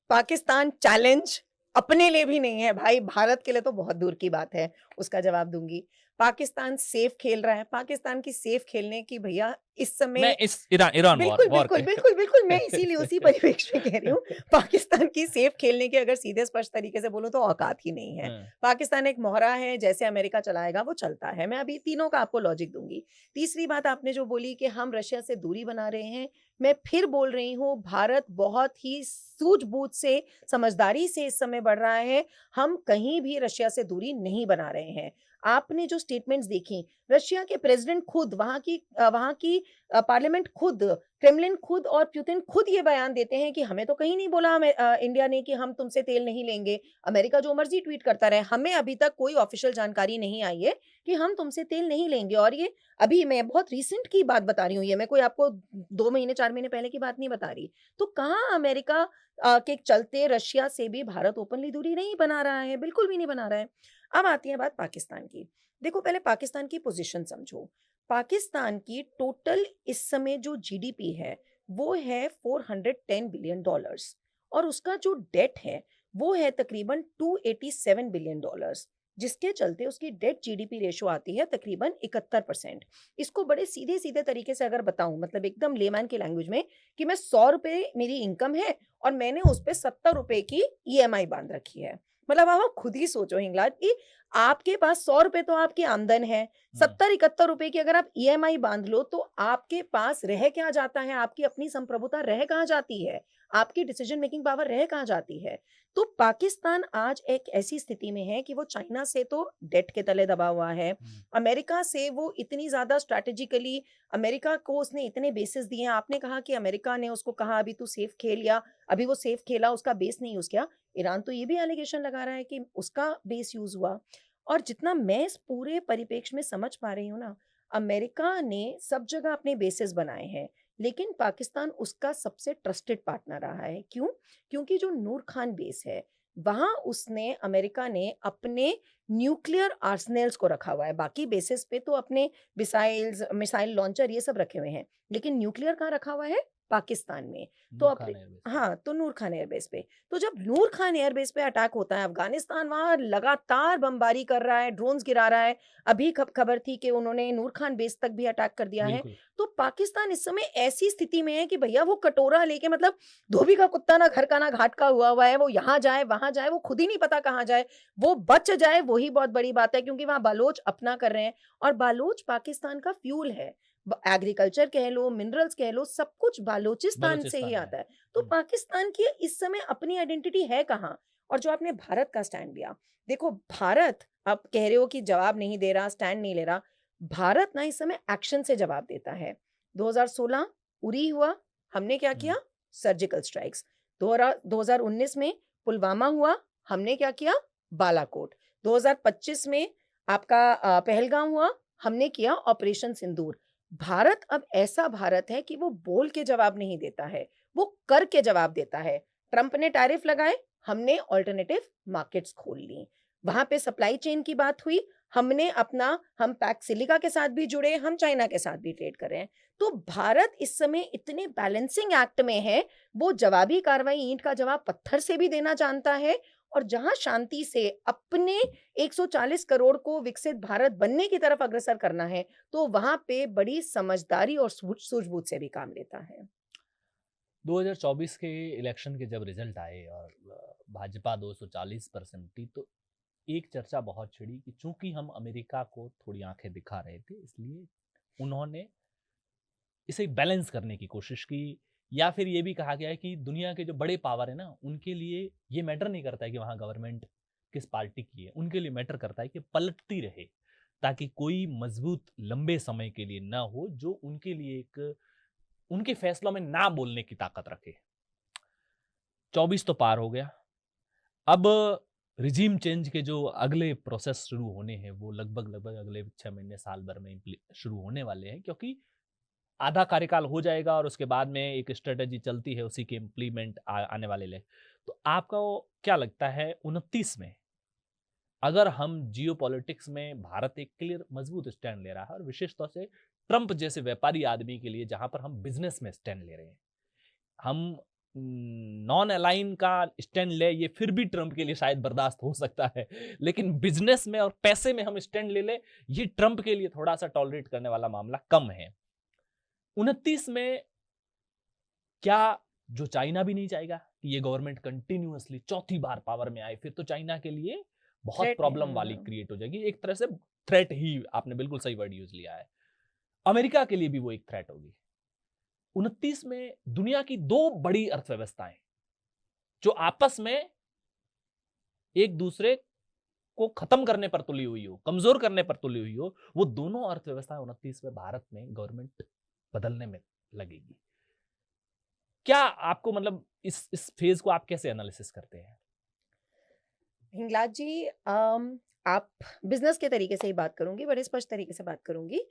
पाकिस्तान चैलेंज, अपने लिए भी नहीं है भाई, भारत के लिए तो बहुत दूर की बात है, उसका जवाब दूँगी। पाकिस्तान सेफ खेल रहा है, पाकिस्तान की सेफ खेलने की भैया इस मैं समय इस ईरान वॉर बिल्कुल, वॉर बिल्कुल, के बिल्कुल, बिल्कुल, मैं इसीलिए उसी परिप्रेक्ष्य में कह रही हूँ, पाकिस्तान की सेफ खेलने की अगर सीधे स्पष्ट तरीके से बोलूँ तो औकात ही नहीं है। हाँ, पाकिस्तान एक मोहरा है, जैसे अमेरिका चलाएगा वो चलता है, मैं अभी तीनों का आपको लॉजिक दूँगी। तीसरी बात आपने जो बोली कि हम रशिया से दूरी बना रहे हैं, मैं फिर बोल रही हूँ, भारत बहुत ही सूझबूझ से, समझदारी से इस समय बढ़ रहा है, हम कहीं भी रशिया से दूरी नहीं बना रहे हैं। आपने जो स्टेटमेंट्स देखी, रशिया के प्रेज़िडेंट खुद, वहाँ की पार्लियामेंट खुद, क्रेमलिन खुद और पुतिन खुद ये बयान देते हैं कि हमें तो कहीं नहीं बोला इंडिया ने कि हम तुमसे तेल नहीं लेंगे। अमेरिका जो मर्ज़ी ट्वीट करता रहे, हमें अभी तक कोई ऑफ़िशियल जानकारी नहीं आई है कि हम तुमसे तेल नहीं लेंगे और ये अभी मैं बहुत रीसेंट की बात बता रही हूँ ये, मैं कोई आपको 2 महीने, 4 महीने पहले की बात नहीं बता रही। तो कहाँ अमेरिका के चलते रशिया से भी भारत ओपनली दूरी नहीं बना रहा है, बिल्कुल भी नहीं बना रहा है। अब आती है बात पाकिस्तान की। देखो पहले पाकिस्तान की पोज़ीशन समझो। पाकिस्तान की टोटल इस समय जो जीडीपी है, वो है $410 बिलियन डॉलर्स और उसका जो डेट है, वो है तकरीबन $287 बिलियन डॉलर्स, जिसके चलते उसकी डेट जीडीपी रेशो आती है तकरीबन 71%। इसको बड़े सीधे-सीधे तरीके से अगर बताऊँ मतलब एकदम लेमैन की लैंग्वेज में कि मैं ₹100 मेरी इनकम है और मैंने उस पे ₹70 की ईएमआई बाँध रखी है। मतलब अब आप खुद ही सोचो हिंगलाज कि आपके पास ₹100 तो आपकी आमदन है, हुँ, 70-71 रुपए की अगर आप ईएमआई बाँध लो, तो आपके पास रह क्या जाता है? आपकी अपनी संप्रभुता रह कहाँ जाती है? आपकी डिसीज़न मेकिंग पावर रह कहाँ जाती है? तो पाकिस्तान आज एक ऐसी स्थिति में है कि वो चाइना से तो डेट के तले दबा हुआ है। हुँ, अमेरिका से वो इतनी ज़्यादा स्ट्रैटेजिकली अमेरिका को उसने इतने बेसेस दिए हैं। आपने कहा कि अमेरिका ने उसको कहा अभी तू सेफ खेल या अभी वो सेफ खेला, उसका बेस नहीं यूज़ किया। ईरान तो ये भी एलिगेशन लगा रहा है कि उसका बेस यूज़ हुआ। और जितना मैं इस पूरे परिप्रेक्ष्य में समझ पा रही हूँ ना, अमेरिका ने सब जगह अपने बेसेस बनाए हैं, लेकिन पाकिस्तान उसका सबसे ट्रस्टेड पार्टनर रहा है। क्यों? क्योंकि जो नूर खान बेस है, वहाँ उसने अमेरिका ने अपने न्यूक्लियर आर्सेनल्स को रखा हुआ है। बाकी बेसेस पे तो अपने मिसाइल लॉन्चर ये सब रखे हुए हैं, लेकिन न्यूक्लियर कहाँ रखा हुआ है? पाकिस्तान में। तो नूर अपने खान एयरबेस पे। हाँ, तो नूर खान एयरबेस पे। तो जब नूर खान एयरबेस पे अटैक होता है, अफ़गानिस्तान वहाँ लगातार बमबारी कर रहा है, ड्रोन्स गिरा रहा है। अभी खबर थी कि उन्होंने नूर खान बेस तक भी अटैक कर दिया है। बिल्कुल, तो पाकिस्तान इस समय ऐसी स्थिति में है कि भैया वो कटोरा लेके मतलब धोबी का कुत्ता ना घर का ना घाट का हुआ हुआ है। वो यहाँ जाए, वहाँ जाए, वो खुद ही नहीं पता कहाँ जाए। वो बच जाए, वही बहुत बड़ी बात है क्योंकि वहाँ बालोच अपना कर रहे हैं और बालोच पाकिस्तान का फ्यूल है। एग्रीकल्चर कह लो, मिनरल्स कह लो, सब कुछ बालोचिस्तान से ही बलूचिस्तान में। आता है। तो हुँ, पाकिस्तान की इस समय अपनी आइडेंटिटी है कहाँ? और जो आपने भारत का स्टैंड लिया, देखो भारत आप कह रहे हो कि जवाब नहीं दे रहा, स्टैंड नहीं ले रहा। भारत ना इस समय एक्शन से जवाब देता है। 2016 उरी हुआ, हमने क्या हुँ, किया? Surgical strikes. 2019 में पुलवामा हुआ, हमने क्या किया? बालाकोट। 2025 में आपका पहलगाम हुआ, हमने किया ऑपरेशन सिंदूर। भारत अब ऐसा भारत है कि वो बोल के जवाब नहीं देता है, वो करके जवाब देता है। ट्रंप ने टैरिफ लगाए, हमने अल्टरनेटिव मार्केट्स खोल ली। वहाँ पे सप्लाई चेन की बात हुई, हम पैक्स सिलिका के साथ भी जुड़े, हम चाइना के साथ भी ट्रेड कर रहे हैं। तो भारत इस समय इतने बैलेंसिंग एक्ट में है, वो जवाबी कार्रवाई ईंट का जवाब पत्थर से भी देना जानता है और जहाँ शांति से अपने 140 करोड़ को विकसित भारत बनने की तरफ अग्रसर करना है, तो वहाँ पे बड़ी समझदारी और सूझबूझ से भी काम लेता है। 2024 के इलेक्शन के जब रिजल्ट आए और भाजपा 240 पर सिमटी तो एक चर्चा बहुत छिड़ी कि चूंकि हम अमेरिका को थोड़ी आंखें दिखा रहे थे इसलिए उन्होंने इसे बैलेंस करने की कोशिश की या फिर ये भी कहा गया है कि दुनिया के जो बड़े पावर है ना उनके लिए ये मैटर नहीं करता है कि वहाँ गवर्नमेंट किस पार्टी की है उनके लिए मैटर करता है कि पलटती रहे ताकि कोई मजबूत लंबे समय के लिए ना हो जो उनके लिए एक उनके फैसलों में ना बोलने की ताकत रखे 24 तो पार हो गया अब रिजीम चेंज के जो अगले प्रोसेस शुरू होने हैं वो लगभग लगभग अगले 6 महीने साल भर में शुरू होने वाले हैं क्योंकि आधा कार्यकाल हो जाएगा और उसके बाद में एक स्ट्रेटेजी चलती है उसी के इम्प्लीमेंट आने वाले ले तो आपका वो क्या लगता है 29 में अगर हम जियो पॉलिटिक्स में भारत एक क्लियर मजबूत स्टैंड ले रहा है और विशेष तौर से ट्रंप जैसे व्यापारी आदमी के लिए जहां पर हम बिजनेस में स्टैंड ले रहे हैं हम नॉन अलाइन का स्टैंड ले, ये फिर भी ट्रंप के लिए शायद बर्दाश्त हो सकता है, लेकिन बिजनेस में और पैसे में हम स्टैंड ले ले, ये ट्रंप के लिए थोड़ा सा टॉलरेट करने वाला मामला कम है। 29 में क्या जो चाइना भी नहीं चाहेगा कि ये गवर्नमेंट कंटिन्यूअसली चौथी बार पावर में आए, फिर तो चाइना के लिए बहुत थ्रेट है। प्रॉब्लम वाली क्रिएट हो जाएगी, एक तरह से थ्रेट ही, आपने बिल्कुल सही वर्ड यूज लिया है। अमेरिका के लिए भी वो एक थ्रेट होगी। 29 में दुनिया की दो बड़ी अर्थव्यवस्थाएं जो आपस में एक दूसरे को खत्म करने पर तुली हुई हो, कमजोर करने पर तुली हुई हो, वो दोनों अर्थव्यवस्थाएं 29 में भारत में गवर्नमेंट बदलने में लगेगी। क्या आपको मतलब इस फेज को आप कैसे एनालिसिस करते हैं? हिंगलाज जी, आप बिजनेस के तरीके से ही बात करूंगी, बड़े स्पष्ट तरीके से बात करूंगी।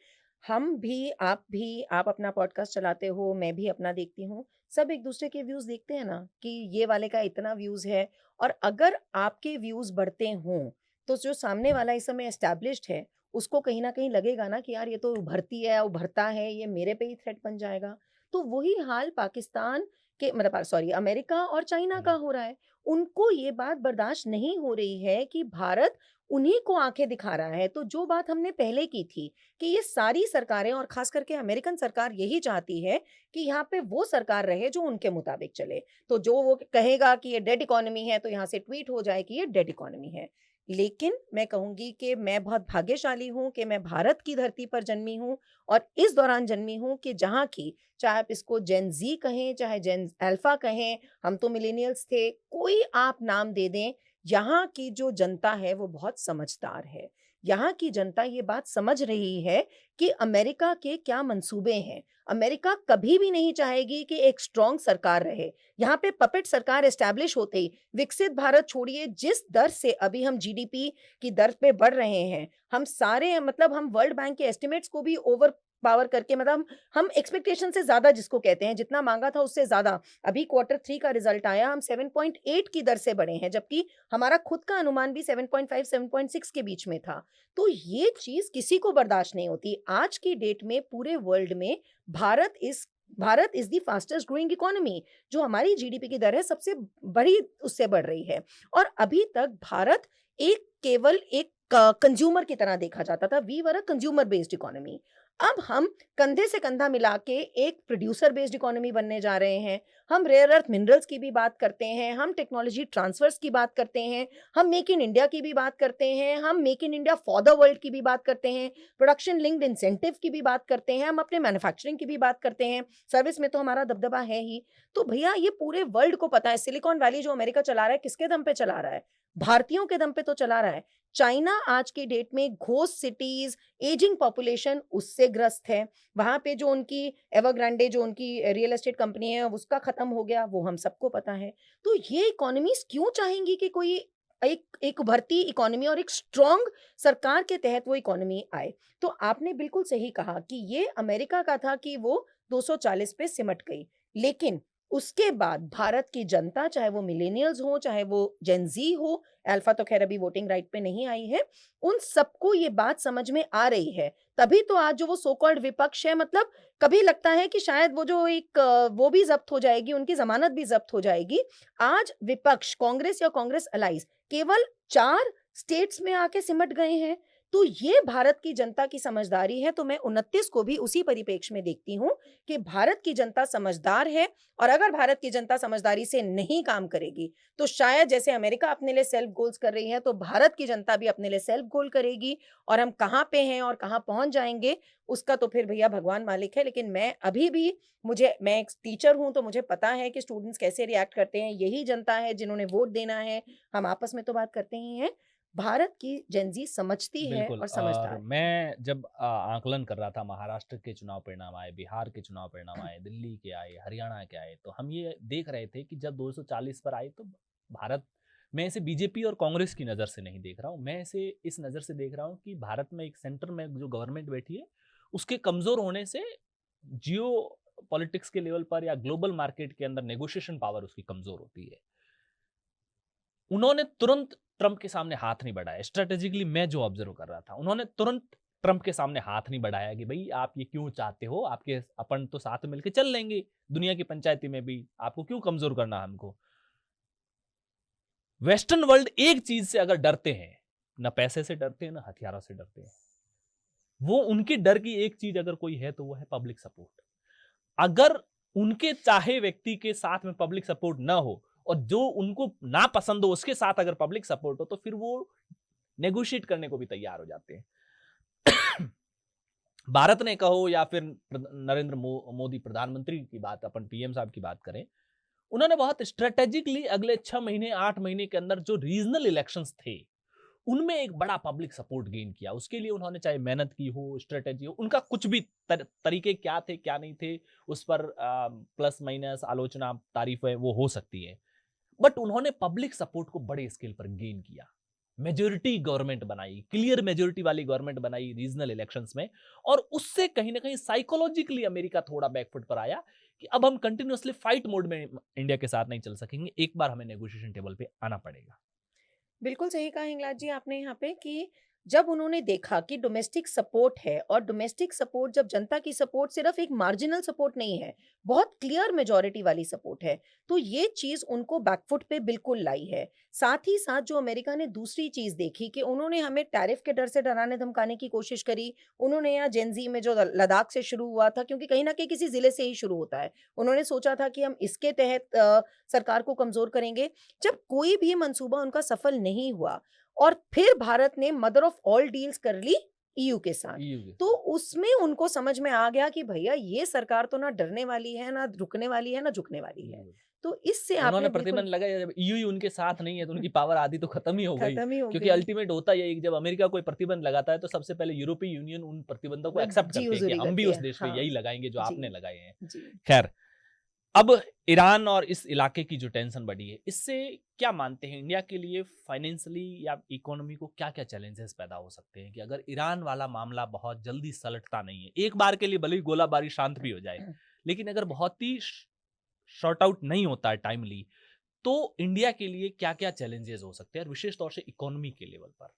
हम भी, आप अपना पॉडकास्ट चलाते हो, मैं भी अपना देखती हूँ। सब एक दूसरे के व्यूज देखते हैं ना, कि ये वाले का इतना व्यूज है, और अगर आपके व्यूज बढ़ते हों तो जो सामने वाला इस समय एस्टैब्लिश्ड है, उसको कहीं ना कहीं लगेगा ना कि यार ये तो उभरती है, उभरता है, ये मेरे पे ही थ्रेट बन जाएगा। तो वही हाल पाकिस्तान के, मतलब सॉरी, अमेरिका और चाइना का हो रहा है। उनको ये बात बर्दाश्त नहीं हो रही है कि भारत उन्हीं को आंखें दिखा रहा है। तो जो बात हमने पहले की थी कि ये सारी सरकारें और खास करके अमेरिकन सरकार यही चाहती है कि यहाँ पे वो सरकार रहे जो उनके मुताबिक चले। तो जो वो कहेगा कि ये डेड इकोनॉमी है, तो यहाँ से ट्वीट हो जाए कि ये डेड इकोनॉमी है। लेकिन मैं कहूंगी कि मैं बहुत भाग्यशाली हूं कि मैं भारत की धरती पर जन्मी हूं, और इस दौरान जन्मी हूं कि जहाँ की, चाहे आप इसको जेन जी कहें, चाहे जेन अल्फा कहें, हम तो मिलेनियल्स थे, कोई आप नाम दे दें, यहाँ की जो जनता है वो बहुत समझदार है। यहाँ की जनता ये बात समझ रही है कि अमेरिका के क्या मंसूबे हैं। अमेरिका कभी भी नहीं चाहेगी कि एक स्ट्रांग सरकार रहे। यहाँ पे पपेट सरकार एस्टैब्लिश होते ही विकसित भारत छोड़िए, जिस दर से अभी हम जीडीपी की दर पे बढ़ रहे हैं, हम सारे, मतलब हम वर्ल्ड बैंक के एस्टिमेट्स को भी ओवर पावर करके, मतलब हम एक्सपेक्टेशन से ज्यादा, जिसको कहते हैं, जितना मांगा था उससे ज्यादा, अभी Q3 का रिजल्ट आया, हम 7.8 की दर से बढ़े हैं, जबकि हमारा खुद का अनुमान भी 7.5 7.6 के बीच में था। तो ये चीज किसी को बर्दाश्त नहीं होती। आज की डेट में पूरे वर्ल्ड में Bharat is the fastest growing economy. जो हमारी जीडीपी की दर है, सबसे बड़ी उससे बढ़ रही है। और अभी तक भारत केवल एक कंज्यूमर की तरह देखा जाता था। We were a consumer based economy. अब हम कंधे से कंधा मिला के एक प्रोड्यूसर बेस्ड इकोनॉमी बनने जा रहे हैं। हम रेयर अर्थ मिनरल्स की भी बात करते हैं, हम टेक्नोलॉजी ट्रांसफर्स की बात करते हैं, हम मेक इन इंडिया की भी बात करते हैं, हम make in India for the world की भी बात करते हैं, प्रोडक्शन लिंक्ड इंसेंटिव की भी बात करते हैं, हम अपने मैन्युफैक्चरिंग की भी बात करते हैं, सर्विस में तो हमारा दबदबा है ही। तो भैया, ये पूरे वर्ल्ड को पता है, सिलिकॉन वैली जो अमेरिका चला रहा है, किसके दम पे चला रहा है? भारतीयों के दम पे तो चला रहा है। चाइना आज की डेट में घोस्ट सिटीज, एजिंग पॉपुलेशन, उससे ग्रस्त है। वहां पे जो उनकी एवरग्रांडे, जो उनकी रियल एस्टेट कंपनी है, उसका खत्म हो गया, वो हम सबको पता है। तो ये इकोनॉमीज क्यों चाहेंगी कि कोई एक एक उभरती इकोनॉमी और एक स्ट्रांग सरकार के तहत वो इकोनॉमी आए? तो आपने बिल्कुल सही कहा कि ये अमेरिका का था कि वो 240 पे सिमट गई। लेकिन उसके बाद भारत की जनता, चाहे वो मिलेनियल्स हो, चाहे वो जेन जी हो, अल्फा तो खैर अभी वोटिंग राइट पे नहीं आई है, उन सबको ये बात समझ में आ रही है। तभी तो आज जो वो सो कॉल्ड विपक्ष है, मतलब कभी लगता है कि शायद वो जो एक वो भी जब्त हो जाएगी, उनकी जमानत भी जब्त हो जाएगी। आज विपक्ष, कांग्रेस या कांग्रेस अलाइज, केवल 4 स्टेट्स में आके सिमट गए हैं। तो ये भारत की जनता की समझदारी है। तो मैं 29 को भी उसी परिप्रेक्ष्य में देखती हूँ कि भारत की जनता समझदार है, और अगर भारत की जनता समझदारी से नहीं काम करेगी, तो शायद जैसे अमेरिका अपने लिए सेल्फ गोल्स कर रही है, तो भारत की जनता भी अपने लिए सेल्फ गोल करेगी। और हम कहाँ पे हैं और कहाँ पहुंच जाएंगे, उसका तो फिर भैया भगवान मालिक है। लेकिन मैं अभी भी, मैं एक टीचर हूं, तो मुझे पता है कि स्टूडेंट्स कैसे रिएक्ट करते हैं। यही जनता है जिन्होंने वोट देना है। हम आपस में तो बात करते ही हैं। भारत की जेनजी समझती है बिल्कुल। और और समझदार है। मैं जब आकलन कर रहा था, महाराष्ट्र के चुनाव परिणाम आए, बिहार के चुनाव परिणाम आए, दिल्ली के आए, हरियाणा के आए, तो हम ये देख रहे थे कि जब 240 पर आए तो भारत, मैं इसे बीजेपी और कांग्रेस की नज़र से नहीं देख रहा हूँ, मैं इसे इस नज़र से देख रहा हूँ कि भारत में एक सेंटर में जो गवर्नमेंट बैठी है, उसके कमज़ोर होने से जियो पॉलिटिक्स के लेवल पर या ग्लोबल मार्केट के अंदर नेगोशिएशन पावर उसकी कमज़ोर होती है। उन्होंने तुरंत ट्रंप के सामने हाथ नहीं बढ़ाया। स्ट्रेटेजिकली मैं जो ऑब्जर्व कर रहा था, उन्होंने तुरंत ट्रंप के सामने हाथ नहीं बढ़ाया कि भाई आप ये क्यों चाहते हो, आपके अपन तो साथ में मिलकर चल लेंगे दुनिया की पंचायती में भी, आपको क्यों कमजोर करना हमको। वेस्टर्न वर्ल्ड एक चीज से अगर डरते हैं, ना पैसे से डरते हैं ना हथियारों से डरते हैं, वो उनके डर की एक चीज अगर कोई है तो वो है पब्लिक सपोर्ट। अगर उनके चाहे व्यक्ति के साथ में पब्लिक सपोर्ट ना हो और जो उनको ना पसंद हो उसके साथ अगर पब्लिक सपोर्ट हो तो फिर वो नेगोशिएट करने को भी तैयार हो जाते हैं। भारत ने कहो या फिर नरेंद्र मोदी प्रधानमंत्री की बात, अपन पीएम साहब की बात करें, उन्होंने बहुत स्ट्रेटेजिकली अगले 6 महीने 8 महीने के अंदर जो रीजनल इलेक्शंस थे उनमें एक बड़ा पब्लिक सपोर्ट गेन किया। उसके लिए उन्होंने चाहे मेहनत की हो, स्ट्रेटेजी हो, उनका कुछ भी तरीके क्या थे क्या नहीं थे उस पर प्लस माइनस आलोचना तारीफ है वो हो सकती है, बट उन्होंने पब्लिक सपोर्ट को बड़े स्केल पर गेन किया, मेजोरिटी गवर्नमेंट बनाई, क्लियर मेजोरिटी वाली गवर्नमेंट बनाई रीजनल इलेक्शंस में, और उससे कहीं ना कहीं साइकोलॉजिकली अमेरिका थोड़ा बैकफुट पर आया कि अब हम कंटिन्यूअसली फाइट मोड में इंडिया के साथ नहीं चल सकेंगे, एक बार हमें नेगोशिएशन टेबल पे आना पड़ेगा। बिल्कुल सही कहा हिंगलाज जी आपने यहाँ पे कि जब उन्होंने देखा कि डोमेस्टिक सपोर्ट है और डोमेस्टिक सपोर्ट, जब जनता की सपोर्ट सिर्फ एक मार्जिनल सपोर्ट नहीं है, बहुत क्लियर मेजॉरिटी वाली सपोर्ट है, तो ये चीज उनको बैकफुट पे बिल्कुल लाई है। साथ ही साथ जो अमेरिका ने दूसरी चीज देखी कि उन्होंने हमें टैरिफ के डर से डराने धमकाने की कोशिश करी। उन्होंने यहाँ जेनजी में जो लद्दाख से शुरू हुआ था, क्योंकि कहीं ना कहीं किसी जिले से ही शुरू होता है, उन्होंने सोचा था कि हम इसके तहत सरकार को कमजोर करेंगे। जब कोई भी मंसूबा उनका सफल नहीं हुआ और फिर भारत ने मदर ऑफ ऑल डील्स कर ली ईयू के साथ, तो उसमें उनको समझ में आ गया कि भैया ये सरकार तो ना डरने वाली है, ना रुकने वाली है, ना झुकने वाली है। तो इससे उन्होंने आपने प्रतिबंध बिल्कुल लगाया, जब ईयू ही उनके साथ नहीं है तो उनकी पावर आधी तो खत्म ही हो गई, खत्म ही हो क्योंकि गई। अल्टीमेट होता है कि जब अमेरिका कोई प्रतिबंध लगाता है तो सबसे पहले यूरोपीय यूनियन उन प्रतिबंधों को वो एक्सेप्ट जी करते हैं कि हुजूरी हम भी करती उस है, देश पे हाँ। यही लगाएंगे जो आपने जी लगाए हैं। जी। खैर, अब ईरान और इस इलाके की जो टेंशन बढ़ी है, इससे क्या मानते हैं इंडिया के लिए फाइनेंशियली या इकोनॉमी को क्या क्या चैलेंजेस पैदा हो सकते हैं कि अगर ईरान वाला मामला बहुत जल्दी सलटता नहीं है, एक बार के लिए भले ही गोलाबारी शांत भी हो जाए, लेकिन अगर बहुत ही शॉर्ट आउट नहीं होता है टाइमली, तो इंडिया के लिए क्या क्या चैलेंजेस हो सकते हैं और विशेष तौर से इकोनॉमी के लेवल पर।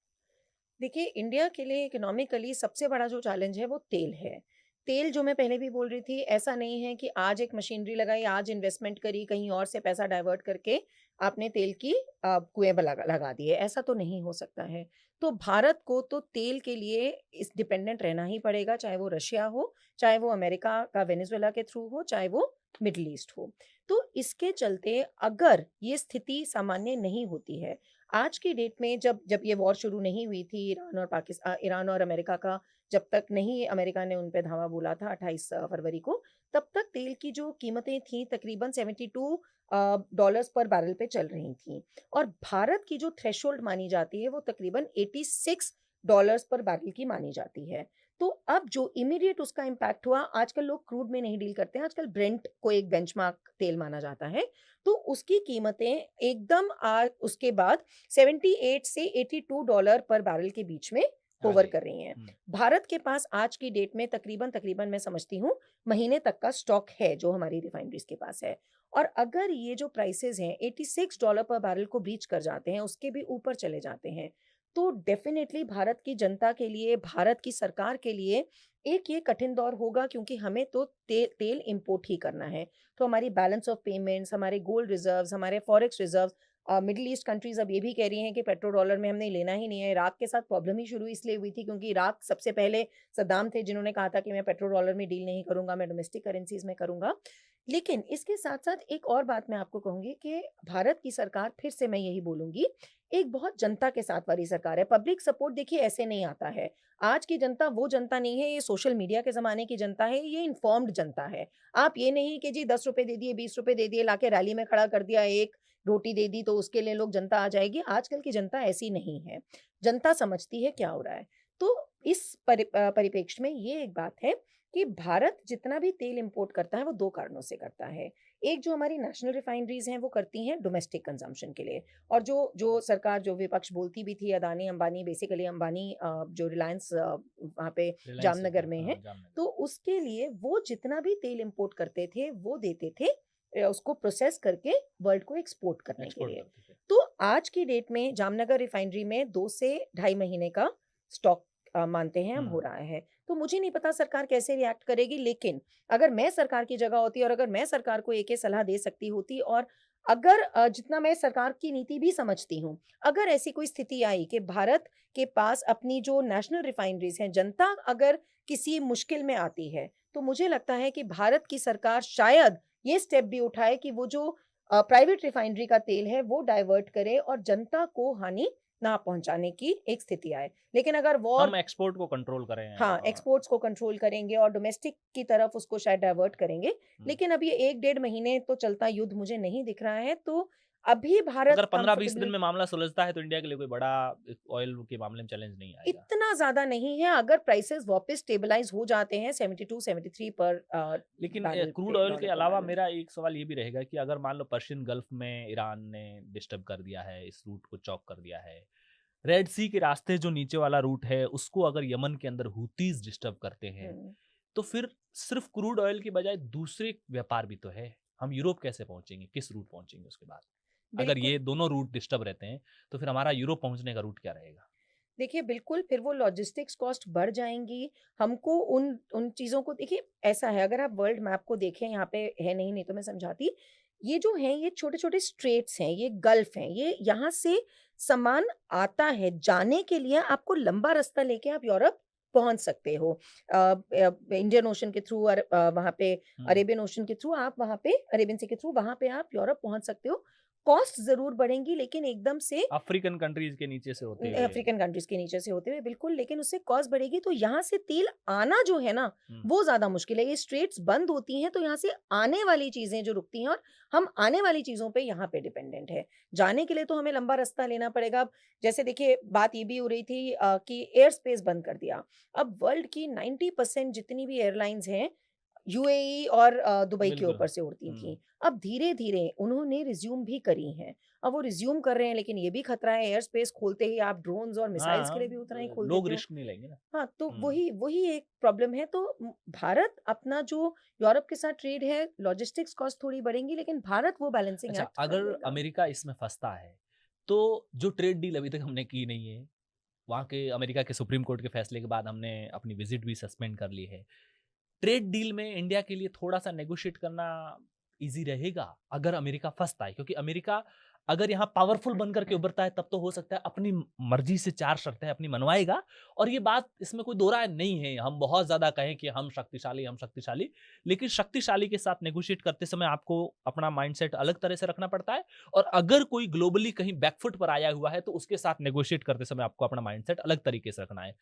देखिए, इंडिया के लिए इकोनॉमिकली सबसे बड़ा जो चैलेंज है वो तेल है। तेल, जो मैं पहले भी बोल रही थी, ऐसा नहीं है कि आज एक मशीनरी लगाई, आज इन्वेस्टमेंट करी, कहीं और से पैसा डाइवर्ट करके आपने तेल की कुएँ लगा दिए, ऐसा तो नहीं हो सकता है। तो भारत को तो तेल के लिए इस डिपेंडेंट रहना ही पड़ेगा, चाहे वो रशिया हो, चाहे वो अमेरिका का वेनेजुएला के थ्रू हो, चाहे वो मिडल ईस्ट हो। तो इसके चलते अगर ये स्थिति सामान्य नहीं होती है, आज की डेट में जब जब ये वॉर शुरू नहीं हुई थी, ईरान और अमेरिका का, जब तक नहीं अमेरिका ने उन पे धावा बोला था 28 फरवरी को, तब तक तेल की जो कीमतें थी तकरीबन 72 डॉलर्स पर बैरल पे चल रही थी, और भारत की जो थ्रेशोल्ड मानी जाती है वो तकरीबन 86 डॉलर्स पर बैरल की मानी जाती है। तो अब जो इमीडिएट उसका इम्पैक्ट हुआ, आजकल लोग क्रूड में नहीं डील करते हैं, आजकल ब्रेंट को एक बेंचमार्क तेल माना जाता है, तो उसकी कीमतें एकदम उसके बाद 78 से 82 डॉलर पर बैरल के बीच में होवर कर रही हैं। भारत के पास आज की डेट में तकरीबन तकरीबन मैं समझती हूँ महीने तक का स्टॉक है जो हमारी रिफाइनरीज के पास है, और अगर ये जो प्राइसेस हैं 86 डॉलर पर बैरल को ब्रीच कर जाते हैं, उसके भी ऊपर चले जाते हैं, तो डेफिनेटली भारत की जनता के लिए, भारत की सरकार के लिए एक ये कठिन दौर होगा, क्योंकि हमें तो तेल इंपोर्ट ही करना है। तो हमारी बैलेंस ऑफ पेमेंट्स, हमारे गोल्ड रिजर्व्स, हमारे forex reserves, middle east countries अब ये भी कह रही हैं कि पेट्रो डॉलर में हमने लेना ही नहीं है। इराक के साथ प्रॉब्लम ही शुरू इसलिए हुई थी क्योंकि इराक सबसे पहले सद्दाम थे जिन्होंने कहा था कि मैं पेट्रो डॉलर में डील नहीं करूंगा, मैं डोमेस्टिक करेंसीज में करूंगा। लेकिन इसके साथ साथ एक और बात मैं आपको कहूंगी कि भारत की सरकार, फिर से मैं यही बोलूंगी, एक बहुत जनता के साथ वाली सरकार है। पब्लिक सपोर्ट देखिए ऐसे नहीं आता है। आज की जनता वो जनता नहीं है, ये सोशल मीडिया के ज़माने की जनता है, ये इन्फॉर्म्ड जनता है। आप ये नहीं कि जी 10 रुपए दे दिए, 20 रुपए दे दिए, लाके रैली में खड़ा कर दिया, एक रोटी दे दी तो उसके लिए लोग जनता आ जाएगी। आजकल की जनता ऐसी नहीं है। जनता समझती है क्या हो रहा है। तो इस परिप्रेक्ष्य में ये एक बात है कि भारत जितना भी तेल इंपोर्ट करता है वो 2 कारणों से करता है। एक, जो हमारी नेशनल रिफाइनरीज़ हैं वो करती हैं डोमेस्टिक कंजम्पशन के लिए, और जो सरकार, जो विपक्ष बोलती भी थी, अदानी अंबानी, बेसिकली अंबानी जो रिलायंस वहाँ पे जामनगर में है, तो उसके लिए वो जितना भी तेल इंपोर्ट करते थे वो देते थे उसको प्रोसेस करके वर्ल्ड को एक्सपोर्ट करने के लिए। तो आज की डेट में जामनगर रिफाइनरी में 2 से ढाई महीने का स्टॉक मानते हैं हम हो हम्म। रहा है। तो मुझे नहीं पता सरकार कैसे रिएक्ट करेगी, लेकिन अगर मैं सरकार की जगह होती और अगर मैं सरकार को एक सलाह दे सकती होती, और अगर जितना मैं सरकार की नीति भी समझती हूँ, अगर ऐसी कोई स्थिति आई कि भारत के पास अपनी जो नेशनल रिफाइनरीज हैं, जनता अगर किसी मुश्किल में आती है, तो मुझे लगता है कि भारत की सरकार शायद ये स्टेप भी उठाए कि वो जो प्राइवेट रिफाइनरी का तेल है वो डाइवर्ट करे और जनता को हानि ना पहुंचाने की एक स्थिति आए। लेकिन अगर वॉर, हम एक्सपोर्ट को कंट्रोल करें। हाँ, एक्सपोर्ट्स को कंट्रोल करेंगे और डोमेस्टिक की तरफ उसको शायद डाइवर्ट करेंगे। हम्म। लेकिन अब ये 1 डेढ़ महीने तो चलता युद्ध मुझे नहीं दिख रहा है, तो अभी भारत अगर 15-20 दिन कंफर्टेबल में मामला सुलझता है तो इंडिया के लिए कोई बड़ा ऑयल के मामले में चैलेंज नहीं आएगा। इतना ज़्यादा नहीं है, अगर प्राइसेस वापस स्टेबलाइज़ हो जाते हैं 72-73 पर लेकिन बैरल क्रूड पे ऑयल के डॉलर पर अलावा बैरल। मेरा एक सवाल ये भी रहेगा कि अगर मान लो पर्शियन गल्फ में ईरान ने डिस्टर्ब कर दिया है, इस रूट को चौक कर दिया है, रेड सी के रास्ते जो नीचे वाला रूट है उसको अगर यमन के अंदर हुतीज डिस्टर्ब करते हैं, हुँ, तो फिर सिर्फ क्रूड ऑयल की बजाय दूसरे व्यापार भी तो है। हम यूरोप कैसे पहुंचेंगे, किस रूट पहुंचेंगे उसके बाद? अगर बिल्कुल। ये दोनों रूट डिस्टर्ब रहते हैं तो फिर हमारा यूरोप पहुंचने का रूट क्या रहेगा? देखिए, बिल्कुल फिर वो लॉजिस्टिक्स कॉस्ट बढ़ जाएँगी। हमको उन उन चीज़ों को देखिए, ऐसा है, अगर आप वर्ल्ड मैप को देखें, यहाँ पे है नहीं तो मैं समझाती। ये जो हैं ये छोटे-छोटे स्ट्रेट्स हैं, ये गल्फ हैं, ये यहाँ से सामान आता है। जाने के लिए आपको लंबा रास्ता लेके आप यूरोप पहुँच सकते हो। इंडियन ओशन के थ्रू वहाँ पे हम्म। अरेबियन ओशन के थ्रू आप वहाँ पे अरेबियन सी के थ्रू वहाँ पे आप यूरोप पहुँच सकते हो। कॉस्ट ज़रूर बढ़ेंगी, लेकिन एकदम से अफ्रीकन कंट्रीज के नीचे से होते हुए। अफ्रीकन कंट्रीज़ के नीचे से होते हुए, बिल्कुल, लेकिन उससे कॉस्ट बढ़ेगी, तो यहाँ से तेल आना जो है ना, हम्म। वो ज़्यादा मुश्किल है। ये स्ट्रेट्स बंद होती हैं, तो यहाँ से आने वाली चीज़ें जो रुकती हैं, और हम आने वाली चीज़ों पे यहाँ पे डिपेंडेंट हैं। जाने के लिए तो हमें लंबा रास्ता लेना पड़ेगा। अब जैसे देखिए, बात ये भी हो रही थी कि एयर स्पेस बंद कर दिया। अब वर्ल्ड की 90% जितनी भी एयरलाइन्स हैं, यूएई और दुबई के बिल्कुल। ऊपर से उड़ती थीं। अब धीरे-धीरे उन्होंने रिज़्यूम भी करी हैं। अब वो रिज़्यूम कर रहे हैं, लेकिन ये भी खतरा है, एयर स्पेस खोलते ही आप ड्रोन्स और मिसाइल्स के हाँ, लिए भी उतना ही खोल लोग देते हो। रिस्क नहीं लेंगे ना। हाँ, तो हम्म। वही वही एक प्रॉब्लम है। तो भारत अपना जो यूरोप के साथ ट्रेड है, लॉजिस्टिक्स कॉस्ट थोड़ी बढ़ेंगी, लेकिन भारत वो बैलेंसिंग अच्छा, एक्ट कर अगर लेगा। अमेरिका इसमें फंसता है तो जो ट्रेड डील अभी तक हमने की नहीं है, वहाँ के अमेरिका के सुप्रीम कोर्ट के फैसले के बाद हमने अपनी विजिट भी सस्पेंड कर ली है। ट्रेड डील में इंडिया के लिए थोड़ा-सा नेगोशिएट करना ईज़ी रहेगा अगर अमेरिका फँसता है, क्योंकि अमेरिका अगर यहाँ पावरफुल बनकर के उभरता है तब तो हो सकता है अपनी मर्ज़ी से 4 शर्तें अपनी मनवाएगा, और ये बात, इसमें कोई दो राय नहीं है। हम बहुत ज़्यादा कहें कि हम शक्तिशाली, लेकिन शक्तिशाली के साथ नेगोशिएट करते समय आपको अपना माइंडसेट अलग तरह से रखना पड़ता है, और अगर कोई ग्लोबली कहीं बैकफुट पर आया हुआ है तो उसके साथ नेगोशिएट करते समय आपको अपना माइंडसेट अलग तरीके से रखना है।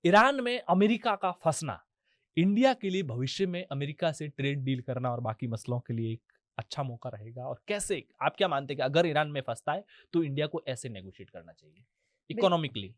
ईरान में अमेरिका का फँसना इंडिया के लिए भविष्य में अमेरिका से ट्रेड डील करना और बाकी मसलों के लिए एक अच्छा मौका रहेगा, और कैसे आप क्या मानते हैं कि अगर ईरान में फंसता है तो इंडिया को ऐसे नेगोशिएट करना चाहिए बिल इकोनॉमिकली?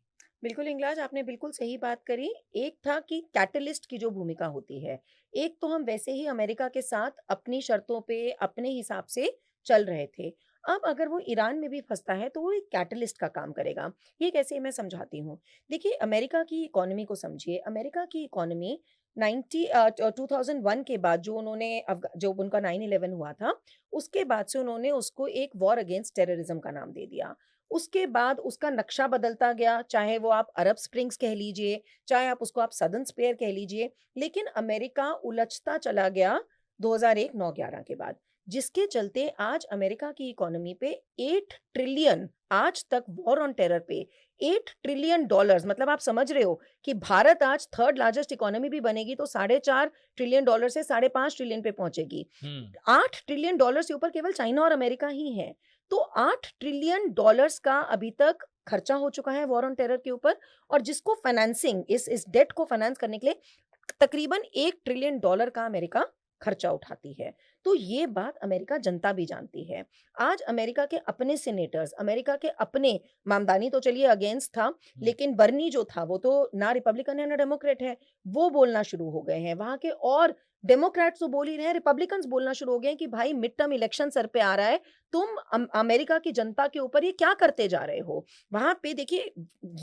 बिल्कुल इंगलाज, आपने बिल्कुल सही बात करी। एक था कि कैटलिस्ट की जो भूमिका होती है, एक तो हम वैसे ही अमेरिका के साथ अपनी शर्तों पे अपने हिसाब से चल रहे थे। अब अगर वो ईरान में भी फँसता है, तो वो एक कैटलिस्ट का काम करेगा। ये कैसे, मैं समझाती हूँ। देखिए, अमेरिका की इकोनॉमी को समझिए। अमेरिका की इकोनॉमी 2001 के बाद जो उन्होंने जो उनका 9/11 हुआ था, उसके बाद से उन्होंने उसको एक वॉर अगेंस्ट टेररिज्म का नाम दे दिया। उसके बाद उसका नक्शा बदलता गया, चाहे वो आप अरब स्प्रिंग्स कह लीजिए, चाहे आप सदर्न स्पेयर कह लीजिए, लेकिन अमेरिका उलझता चला गया 2001 9/11 के बाद, जिसके चलते आज अमेरिका की इकोनॉमी पे 8 ट्रिलियन, आज तक वॉर ऑन टेरर पे 8 ट्रिलियन डॉलर्स, मतलब आप समझ रहे हो कि भारत आज थर्ड लार्जेस्ट इकोनॉमी भी बनेगी तो 4.5 ट्रिलियन डॉलर से 5.5 ट्रिलियन पे पहुंचेगी। हम्म। 8 ट्रिलियन डॉलर से ऊपर केवल चाइना और अमेरिका ही है। तो 8 ट्रिलियन डॉलर्स का अभी तक खर्चा हो चुका है वॉर ऑन टेरर के ऊपर, और जिसको फाइनेंसिंग, इस डेट को फाइनेंस करने के लिए तकरीबन 1 ट्रिलियन डॉलर का अमेरिका खर्चा उठाती है। तो ये बात अमेरिका जनता भी जानती है। आज अमेरिका के अपने सीनेटर्स, अमेरिका के अपने, मामदानी तो चलिए अगेंस्ट था, हम्म। लेकिन बर्नी जो था वो तो ना रिपब्लिकन है ना डेमोक्रेट है। वो बोलना शुरू हो गए हैं। वहाँ के और डेमोक्रेट्स तो बोल ही रहे हैं, रिपब्लिकन्स बोलना शुरू हो गए हैं कि भाई मिड टर्म इलेक्शन सर पे आ रहा है, तुम अमेरिका की जनता के ऊपर ये क्या करते जा रहे हो? वहाँ पे देखिए,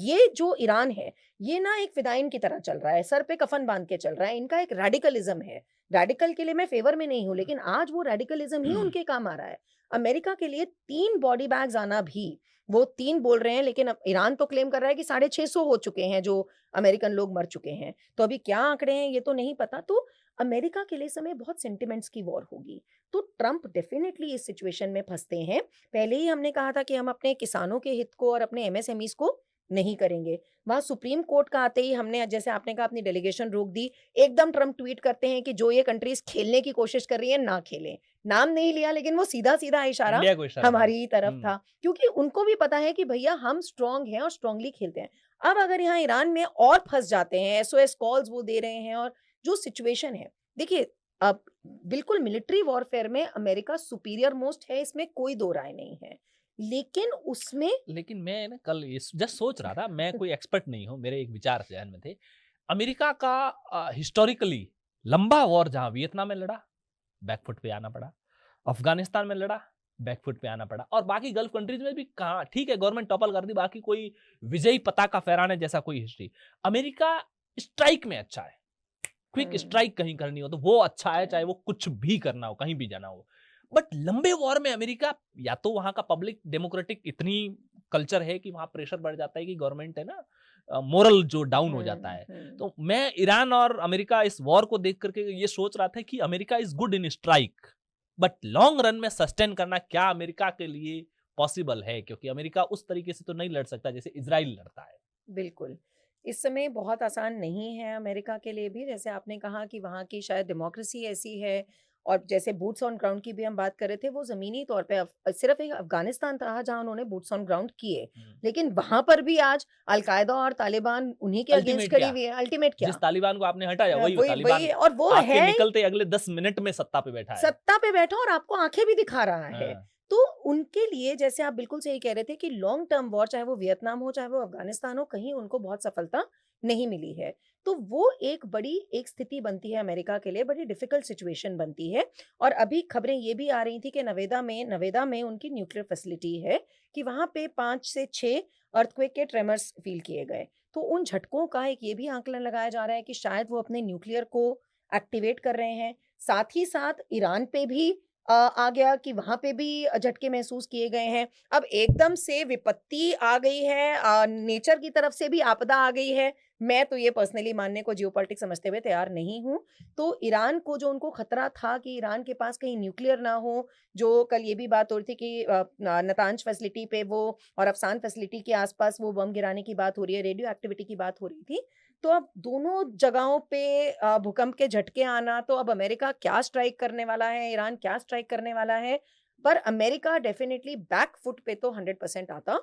ये जो ईरान है, ये ना एक फिदायीन की तरह चल रहा है, सर पे कफन बाँध के चल रहा है, इनका एक रेडिकलिज़्म है। रेडिकल के लिए मैं फ़ेवर में नहीं हूँ, लेकिन आज वो रेडिकलिज़्म ही उनके काम आ रहा है। अमेरिका के लिए 3 बॉडी बैग्स आना भी, वो 3 बोल रहे हैं, लेकिन अब ईरान तो क्लेम कर रहा है कि 650 हो चुके हैं जो अमेरिकन लोग मर चुके हैं। तो अभी क्या आंकड़े हैं ये तो नहीं पता। तो अमेरिका के लिए इस समय बहुत सेंटिमेंट्स की वॉर होगी। तो ट्रंप डेफिनिटली इस सिचुएशन में फँसते हैं। पहले ही हमने कहा था कि हम अपने किसानों के हित को और अपने एमएसएमईज़ को नहीं करेंगे। वहाँ सुप्रीम कोर्ट का आते ही हमने, जैसे आपने कहा, अपनी डेलीगेशन रोक दी। एकदम ट्रंप ट्वीट करते हैं कि जो ये कंट्रीज़ खेलने की कोशिश कर रही हैं, ना खेलें। नाम नहीं लिया, लेकिन वो सीधा-सीधा इशारा इंडिया को इशारा था। हमारी तरफ था, क्योंकि उनको भी पता है कि भैया हम स्ट्रांग हैं और स्ट्रांगली खेलते हैं। अब अगर यहाँ ईरान में और फँस जाते हैं, एसओएस कॉल्स वो दे रहे हैं, और जो सिचुएशन है, देखिए, अब बिल्कुल मिलिट्री वॉरफेयर में अमेरिका सुपीरियर मोस्ट है, इसमें कोई दो राय नहीं है। लेकिन उसमें लेकिन मैं ना कल ये जस्ट सोच रहा था, मैं कोई एक्सपर्ट नहीं हूँ, मेरे एक विचार ज़हन में थे। अमेरिका का हिस्टोरिकली लंबा वॉर जहाँ वियतनाम में लड़ा, बैकफुट पे आना पड़ा। अफ़गानिस्तान में लड़ा, बैकफुट पे आना पड़ा। और बाकी गल्फ कंट्रीज़ में भी कहाँ, ठीक है गवर्नमेंट टॉपल कर दी, बाकी कोई विजयी पताका फहराने जैसा कोई हिस्ट्री। अमेरिका स्ट्राइक में अच्छा है। क्विक स्ट्राइक कहीं करनी हो तो वो अच्छा है, चाहे वो कुछ भी करना हो, कहीं भी जाना हो। बट लंबे वॉर में अमेरिका, या तो वहां का पब्लिक डेमोक्रेटिक इतनी कल्चर है कि वहां प्रेशर बढ़ जाता है कि गवर्नमेंट है ना, मोरल जो डाउन हो जाता है। तो मैं ईरान और अमेरिका इस वॉर को देख करके ये सोच रहा था कि America is good in strike, but long run में सस्टेन करना क्या अमेरिका के लिए पॉसिबल है, क्योंकि अमेरिका उस तरीके से तो नहीं लड़ सकता जैसे इजराइल लड़ता है। बिल्कुल। इस समय बहुत आसान नहीं है अमेरिका के लिए भी, जैसे आपने कहा कि वहाँ की शायद डेमोक्रेसी ऐसी है, और जैसे बूट्स ऑन ग्राउंड की भी हम बात कर रहे थे, वो ज़मीनी तौर पे सिर्फ़ एक अफ़गानिस्तान था जहाँ उन्होंने बूट्स ऑन ग्राउंड किए। लेकिन वहाँ पर भी आज अल-कायदा और तालिबान उन्हीं के अगेंस्ट अल्टीमेट खड़ी क्या, हुई है। अल्टीमेट क्या? जिस तालिबान को आपने हटाया वही वही तालिबान वही और वो आपके है, निकलते अगले 10 मिनट में सत्ता पे बैठा है। सत्ता पे बैठा और आपको आँखें भी दिखा रहा है। हाँ। तो उनके लिए, जैसे आप बिल्कुल सही कह रहे थे, कि लॉन्ग टर्म वॉर, चाहे वो वियतनाम हो, चाहे वो अफ़गानिस्तान हो, कहीं उनको बहुत सफलता नहीं मिली है। तो वो एक बड़ी एक स्थिति बनती है अमेरिका के लिए, बड़ी डिफ़िकल्ट सिचुएशन बनती है। और अभी खबरें ये भी आ रही थी कि नवेदा में उनकी न्यूक्लियर फैसिलिटी है, कि वहाँ पे 5 से 6 अर्थक्वेक के ट्रेमर्स फ़ील किए गए। तो उन झटकों का एक ये भी आकलन लगाया जा रहा है कि शायद वो अपने न्यूक्लियर को एक्टिवेट कर रहे हैं। साथ ही साथ ईरान पे भी आ गया कि वहाँ पे भी झटके महसूस किए गए हैं। अब एकदम से विपत्ति आ गई है, नेचर की तरफ से भी आपदा आ गई है। मैं तो ये पर्सनली मानने को जियोपॉलिटिक्स समझते हुए तैयार नहीं हूँ। तो ईरान को जो उनको खतरा था कि ईरान के पास कहीं न्यूक्लियर ना हो, जो कल ये भी बात हो रही थी कि नतांज फैसिलिटी पे वो और अफसान फैसिलिटी के आसपास वो बम गिराने की बात हो रही है, रेडियो एक्टिविटी की बात हो रही थी। तो अब दोनों जगहों पे भूकंप के झटके आना, तो अब अमेरिका क्या स्ट्राइक करने वाला है, ईरान क्या स्ट्राइक करने वाला है, पर अमेरिका डेफिनिटली बैक फुट पे तो 100% आता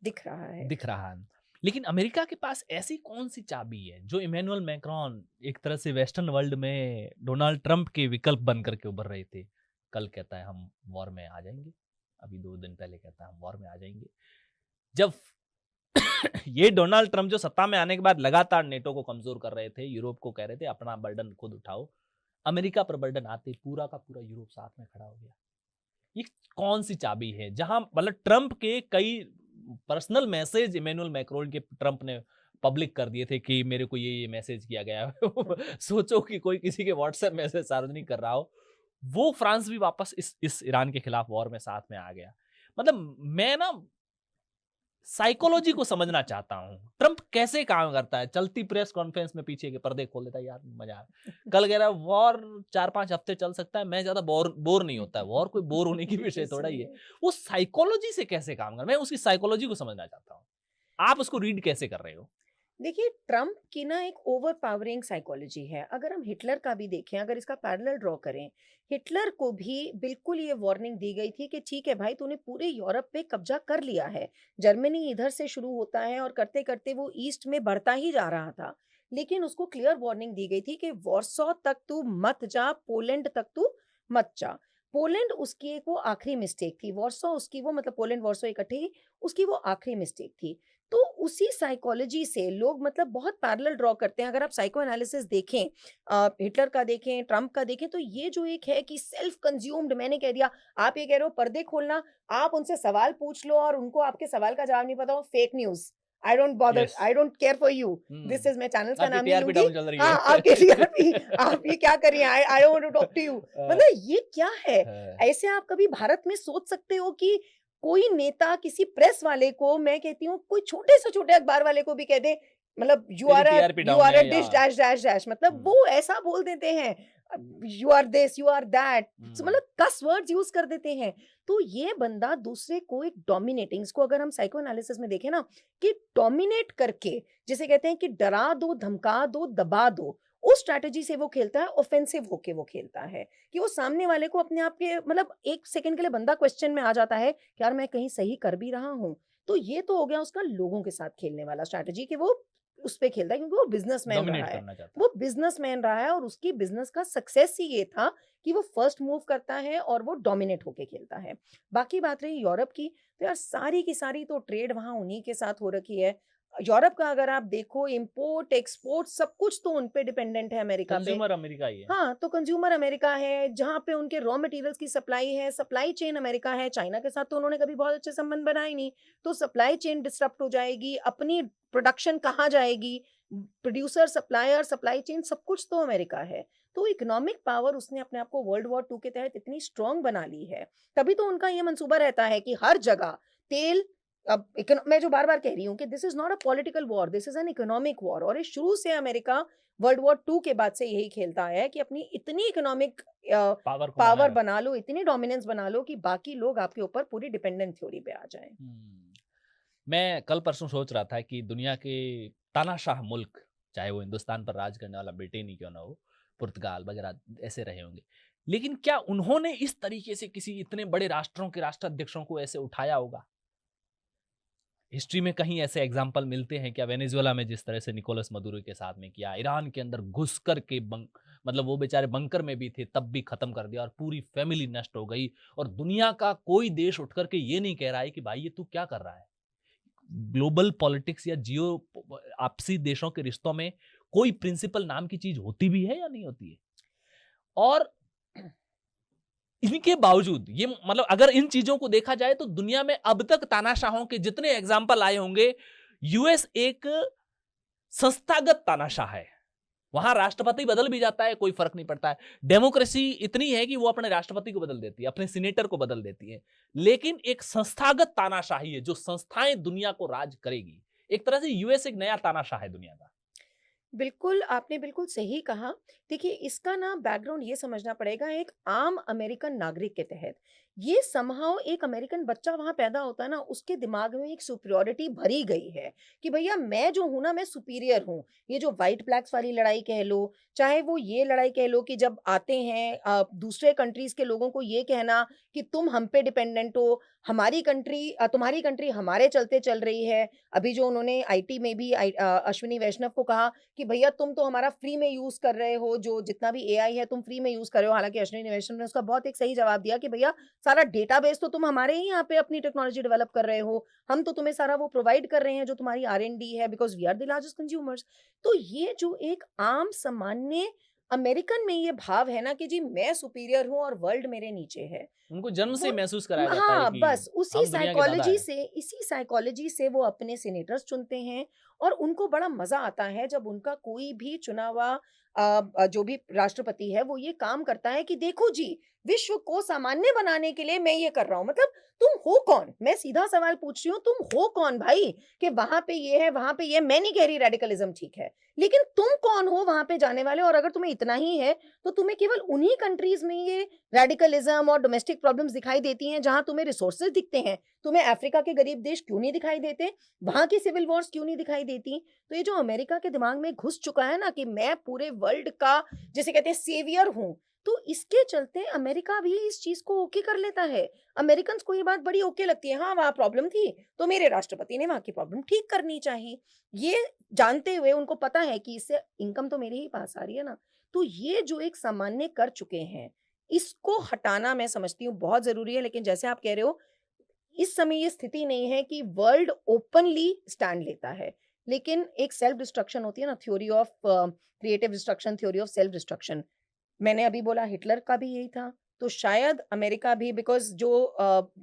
दिख रहा है। दिख रहा है। लेकिन अमेरिका के पास ऐसी कौन-सी चाबी है जो इमैनुअल मैक्रोन एक तरह से वेस्टर्न वर्ल्ड में डोनाल्ड ट्रंप के विकल्प बन करके उभर रहे थे। कल कहता है हम वॉर में आ जाएँगे, अभी 2 दिन पहले कहता है हम वॉर में आ जाएँगे। जब ये डोनाल्ड ट्रंप जो सत्ता में आने के बाद लगातार नेटो को कमज़ोर कर रहे थे, यूरोप को कह रहे थे अपना बर्डन खुद उठाओ। अमेरिका पर बर्डन आते ही पूरा का पूरा यूरोप साथ में खड़ा हो गया। ये कौन-सी चाबी है जहां मतलब ट्रंप के कई पर्सनल मैसेज इमैनुअल मैक्रोन के ट्रंप ने पब्लिक कर दिए थे कि मेरे को ये मैसेज किया गया है। सोचो कि कोई किसी के व्हाट्सएप मैसेज सार्वजनिक कर रहा हो। वो फ्रांस भी वापस इस ईरान के खिलाफ वॉर में साथ में आ गया। मतलब मैं ना साइकोलॉजी को समझना चाहता हूँ। ट्रंप कैसे काम करता है? चलती प्रेस कॉन्फ्रेंस में पीछे के पर्दे खोल देता है, यार मजा आ कल कह रहा है वॉर 4-5 हफ्ते चल सकता है, मैं ज़्यादा बोर नहीं होता है। वॉर कोई बोर होने की विषय थोड़ा ही है। वो साइकोलॉजी से कैसे काम कर मैं उसकी साइकोलॉजी को समझना चाहता हूँ। आप उसको रीड कैसे कर रहे हो? देखिए, ट्रम्प की ना एक ओवरपावरिंग साइकोलॉजी है। अगर हम हिटलर का भी देखें, अगर इसका पैरेलल ड्रॉ करें, हिटलर को भी बिल्कुल ये वार्निंग दी गई थी कि ठीक है भाई, तूने पूरे यूरोप पे कब्जा कर लिया है। जर्मनी इधर से शुरू होता है और करते-करते वो ईस्ट में बढ़ता ही जा रहा था। लेकिन उसको क्लियर वार्निंग दी गई थी कि वॉर्सो तक तू मत जा, पोलैंड तक तू मत जा। पोलैंड उसकी एक वो आखिरी मिस्टेक थी, वॉर्सो उसकी वो, मतलब पोलैंड वॉर्सो इकट्ठे ही, उसकी वो आखिरी मिस्टेक थी। तो उसी साइकोलॉजी से लोग मतलब बहुत पैरेलल ड्रॉ करते हैं। अगर आप साइको एनालिसिस देखें, हिटलर का देखें, ट्रम्प का देखें, तो ये जो एक है कि सेल्फ कंज्यूम्ड, मैंने कह दिया, आप ये कह रहे हो पर्दे खोलना, आप उनसे सवाल पूछ लो और उनको आपके सवाल का जवाब नहीं पता हो, fake news. I don't bother, yes. I don't care for you. This hmm. Is, मैं चैनल्स का आपकी नाम नहीं टीआरपी लूँगी। डाउन चल रही हाँ, है। आपके टीआरपी, आप ये क्या कर रही हैं? I don't want to talk to you. मतलब ये क्या है? हाँ। ऐसे आप कभी भारत में सोच सकते हो कि कोई नेता किसी प्रेस वाले को, मैं कहती हूँ कोई छोटे से छोटे अखबार वाले को भी कह दे, मतलब तेरी TRP you down are a है या डिश डैश डैश डैश, मतलब हम्म, वो ऐसा बोल देते हैं, you are this, you are that, hmm, मतलब कस वर्ड्स यूज कर देते हैं। तो ये बंदा दूसरे को एक डोमिनेटिंग, इसको अगर हम साइको एनालिसिस में देखें ना, कि डोमिनेट करके, जिसे कहते हैं कि डरा दो, धमका दो, दबा दो, उस स्ट्रैटेजी से वो खेलता है, ऑफेंसिव होके वो खेलता है, कि वो सामने वाले को अपने आप के, मतलब एक सेकंड के लिए बंदा क्वेश्चन में आ जाता है कि यार मैं कहीं सही कर भी रहा हूँ। तो ये तो हो गया उसका लोगों के साथ खेलने वाला स्ट्रैटेजी, कि वो उस पे खेलता है, क्योंकि वो बिजनेसमैन रहा डोमिनेट है। करना चाहता है। वो बिजनेसमैन रहा है और उसकी बिजनेस का सक्सेस ही ये था कि वो फर्स्ट मूव करता है और वो डोमिनेट होके खेलता है। बाकी बात रही यूरोप की, तो यार सारी की सारी तो ट्रेड वहाँ उन्हीं के साथ हो रखी है। यूरोप का अगर आप देखो, इंपोर्ट, एक्सपोर्ट सब कुछ तो उन पे डिपेंडेंट है, अमेरिका पे। कंज्यूमर अमेरिका ही है। हाँ, तो कंज्यूमर अमेरिका है, जहाँ पे उनके रॉ मटेरियल्स की सप्लाई है, सप्लाई चेन अमेरिका है। चाइना के साथ तो उन्होंने कभी बहुत अच्छे संबंध बनाए नहीं, तो सप्लाई चेन डिसरप्ट हो जाएगी, अपनी प्रोडक्शन कहाँ जाएगी, प्रोड्यूसर, सप्लायर, सप्लाई चेन सब कुछ तो अमेरिका है। तो इकोनॉमिक पावर उसने अपने आप को वर्ल्ड वॉर 2 के तहत इतनी स्ट्रांग बना ली है। तभी तो उनका ये मंसूबा रहता है कि हर जगह तेल, अब मैं जो बार-बार कह रही हूँ कि this is not a political war, this is an economic war, और ये शुरू से अमेरिका वर्ल्ड वॉर 2 के बाद से यही खेलता आया है कि अपनी इतनी इकोनॉमिक पावर को बनाए पावर रखो। बना लो, इतनी डोमिनेंस बना लो कि बाकी लोग आपके ऊपर पूरी डिपेंडेंट थ्योरी पे आ जाएँ। हम्म, मैं कल परसों सोच रहा था कि दुनिया के तानाशाह मुल्क, चाहे वो हिंदुस्तान पर राज करने वाला ब्रिटेन ही क्यों ना हो, पुर्तगाल वगैरह ऐसे रहे होंगे, लेकिन क्या उन्होंने इस तरीके से किसी इतने बड़े राष्ट्रों के राष्ट्राध्यक्षों को ऐसे उठाया होगा? हिस्ट्री में कहीं ऐसे एग्जाम्पल मिलते हैं क्या? वेनेजुएला में जिस तरह से निकोलस मदुरो के साथ में किया, ईरान के अंदर घुस कर के मतलब वो बेचारे बंकर में भी थे तब भी खत्म कर दिया और पूरी फैमिली नष्ट हो गई, और दुनिया का कोई देश उठ करके ये नहीं कह रहा है कि भाई ये तू क्या कर रहा है। ग्लोबल पॉलिटिक्स या जियो आपसी देशों के रिश्तों में कोई प्रिंसिपल नाम की चीज होती भी है या नहीं होती है? और इनके बावजूद ये, मतलब अगर इन चीजों को देखा जाए तो दुनिया में अब तक तानाशाहों के जितने एग्जाम्पल आए होंगे, यूएस एक संस्थागत तानाशाह है। वहां राष्ट्रपति बदल भी जाता है, कोई फर्क नहीं पड़ता है। डेमोक्रेसी इतनी है कि वो अपने राष्ट्रपति को बदल देती है, अपने सीनेटर को बदल देती है। लेकिन एक संस्थागत तानाशाही है, जो संस्थाएं दुनिया को राज करेगी। एक तरह से यूएस एक नया तानाशाह है दुनिया का। बिल्कुल, आपने बिल्कुल सही कहा। देखिए, इसका ना बैकग्राउंड ये समझना पड़ेगा, एक आम अमेरिकन नागरिक के तहत। ये समहाउ एक अमेरिकन बच्चा वहाँ पैदा होता है ना, उसके दिमाग में एक सुपीरियॉरिटी भरी गई है, कि भैया मैं जो हूँ ना, मैं सुपीरियर हूँ। ये जो व्हाइट ब्लैक्स वाली लड़ाई कह लो, चाहे वो ये लड़ाई कह लो कि जब आते हैं दूसरे कंट्रीज़ के लोगों को ये कहना कि तुम हम पे डिपेंडेंट हो, हमारी कंट्री तुम्हारी कंट्री हमारे चलते चल रही है। अभी जो उन्होंने आईटी में भी अश्विनी वैष्णव को कहा कि भैया तुम तो हमारा फ्री में यूज़ कर रहे हो, जो जितना भी एआई है तुम फ्री में यूज़ कर रहे हो। हालाँकि अश्विनी वैष्णव ने उसका बहुत एक सही जवाब दिया कि भैया सारा डेटाबेस तो तुम हमारे ही यहाँ पे अपनी टेक्नोलॉजी डेवलप कर रहे हो। हम तो तुम्हें सारा वो प्रोवाइड कर रहे हैं जो तुम्हारी आर-एन-डी है, because we are the largest consumers. तो ये जो एक आम सामान्य अमेरिकन में ये भाव है ना कि जी मैं सुपीरियर हूँ और वर्ल्ड मेरे नीचे है। उनको जन्म से वो महसूस कराया जाता है हाँ, कि बस हम दुनिया के दादा है। इसी साइकोलॉजी से वो अपने सीनेटर्स चुनते हैं, और उनको बड़ा मज़ा आता है जब उनका कोई भी चुना हुआ जो भी राष्ट्रपति है, वो ये काम करता है कि देखो जी, विश्व को सामान्य बनाने के लिए मैं ये कर रहा हूँ। मतलब तुम हो कौन? मैं सीधा सवाल पूछ रही हूँ, तुम हो कौन भाई? कि वहाँ पे ये है, वहाँ पे ये है। मैं नहीं कह रही रेडिकलिज़्म ठीक है, लेकिन तुम कौन हो वहाँ पे जाने वाले? और अगर तुम्हें इतना ही है, तो तुम्हें केवल उन्हीं कंट्रीज़ में ये रेडिकलिज्म और डोमेस्टिक प्रॉब्लम्स दिखाई देती हैं जहां तुम्हें रिसोर्सेज दिखते हैं। तुम्हें अफ्रीका के गरीब देश क्यों नहीं दिखाई देते? वहां की सिविल वॉर्स क्यों नहीं दिखाई देती? तो ये जो अमेरिका के दिमाग में घुस चुका है ना कि मैं पूरे वर्ल्ड का, जिसे कहते हैं, सेवियर हूं, तो इसके चलते अमेरिका भी इस चीज को ओके कर लेता है। अमेरिकन को ये बात बड़ी ओके लगती है, हाँ वहां प्रॉब्लम थी तो मेरे राष्ट्रपति ने वहां की प्रॉब्लम ठीक करनी चाहिए, ये जानते हुए उनको पता है कि इससे इनकम तो मेरे ही पास आ रही है ना। तो ये जो एक सामान्य कर चुके हैं, इसको हटाना मैं समझती हूँ बहुत ज़रूरी है। लेकिन जैसे आप कह रहे हो, इस समय ये स्थिति नहीं है कि वर्ल्ड ओपनली स्टैंड लेता है। लेकिन एक सेल्फ डिस्ट्रक्शन होती है ना, theory of creative destruction, theory of self destruction. मैंने अभी बोला हिटलर का भी यही था, तो शायद अमेरिका भी, बिकॉज़ जो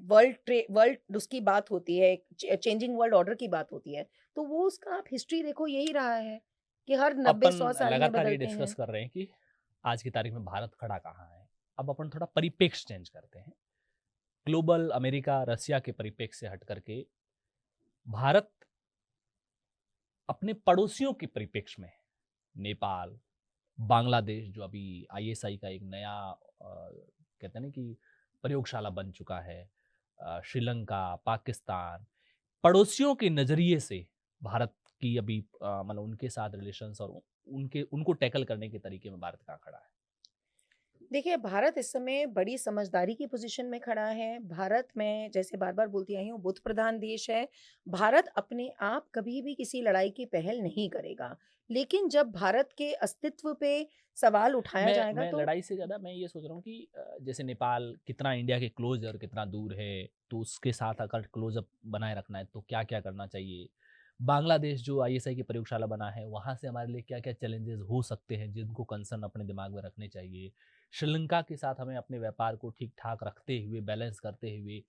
वर्ल्ड उसकी बात होती है, चेंजिंग वर्ल्ड ऑर्डर की बात होती है, तो वो उसका आप हिस्ट्री देखो यही रहा है, कि हर अपन 90-100 साल में लगातार ये बदलते डिस्कस हैं। कर रहे हैं कि आज की तारीख में भारत खड़ा कहाँ है। अब अपन थोड़ा परिप्रेक्ष्य चेंज करते हैं। ग्लोबल अमेरिका रसिया के परिप्रेक्ष्य से हट करके भारत अपने पड़ोसियों के परिप्रेक्ष्य में नेपाल, बांग्लादेश जो अभी आईएसआई का एक नया कहते हैं ना कि प्रयोगशाला बन चुका है, श्रीलंका, पाकिस्तान, पड़ोसियों के नजरिए से भारत की अभी मतलब उनके साथ रिलेशंस और उनके उनको टैकल करने के तरीके में भारत कहाँ खड़ा है? देखिए, भारत इस समय बड़ी समझदारी की पोज़ीशन में खड़ा है। भारत में जैसे बार-बार बोलती आई हूँ, बुद्ध प्रधान देश है। भारत अपने आप कभी भी किसी लड़ाई की पहल नहीं करेगा। लेकिन जब भारत के अस्तित्व पे सवाल उठाया जाएगा मैं तो लड़ाई से ज़्यादा मैं ये सोच रहा हूँ कि जैसे नेपाल कितना इंडिया के क्लोज है और कितना दूर है, तो उसके साथ अगर क्लोज़अप बनाए रखना है तो क्या-क्या करना चाहिए? बांग्लादेश जो आईएसआई की प्रयोगशाला बना है, वहाँ से हमारे लिए क्या-क्या चैलेंजेस हो सकते हैं, जिनको कंसर्न अपने दिमाग में रखने चाहिए? श्रीलंका के साथ हमें अपने व्यापार को ठीक-ठाक रखते हुए, बैलेंस करते हुए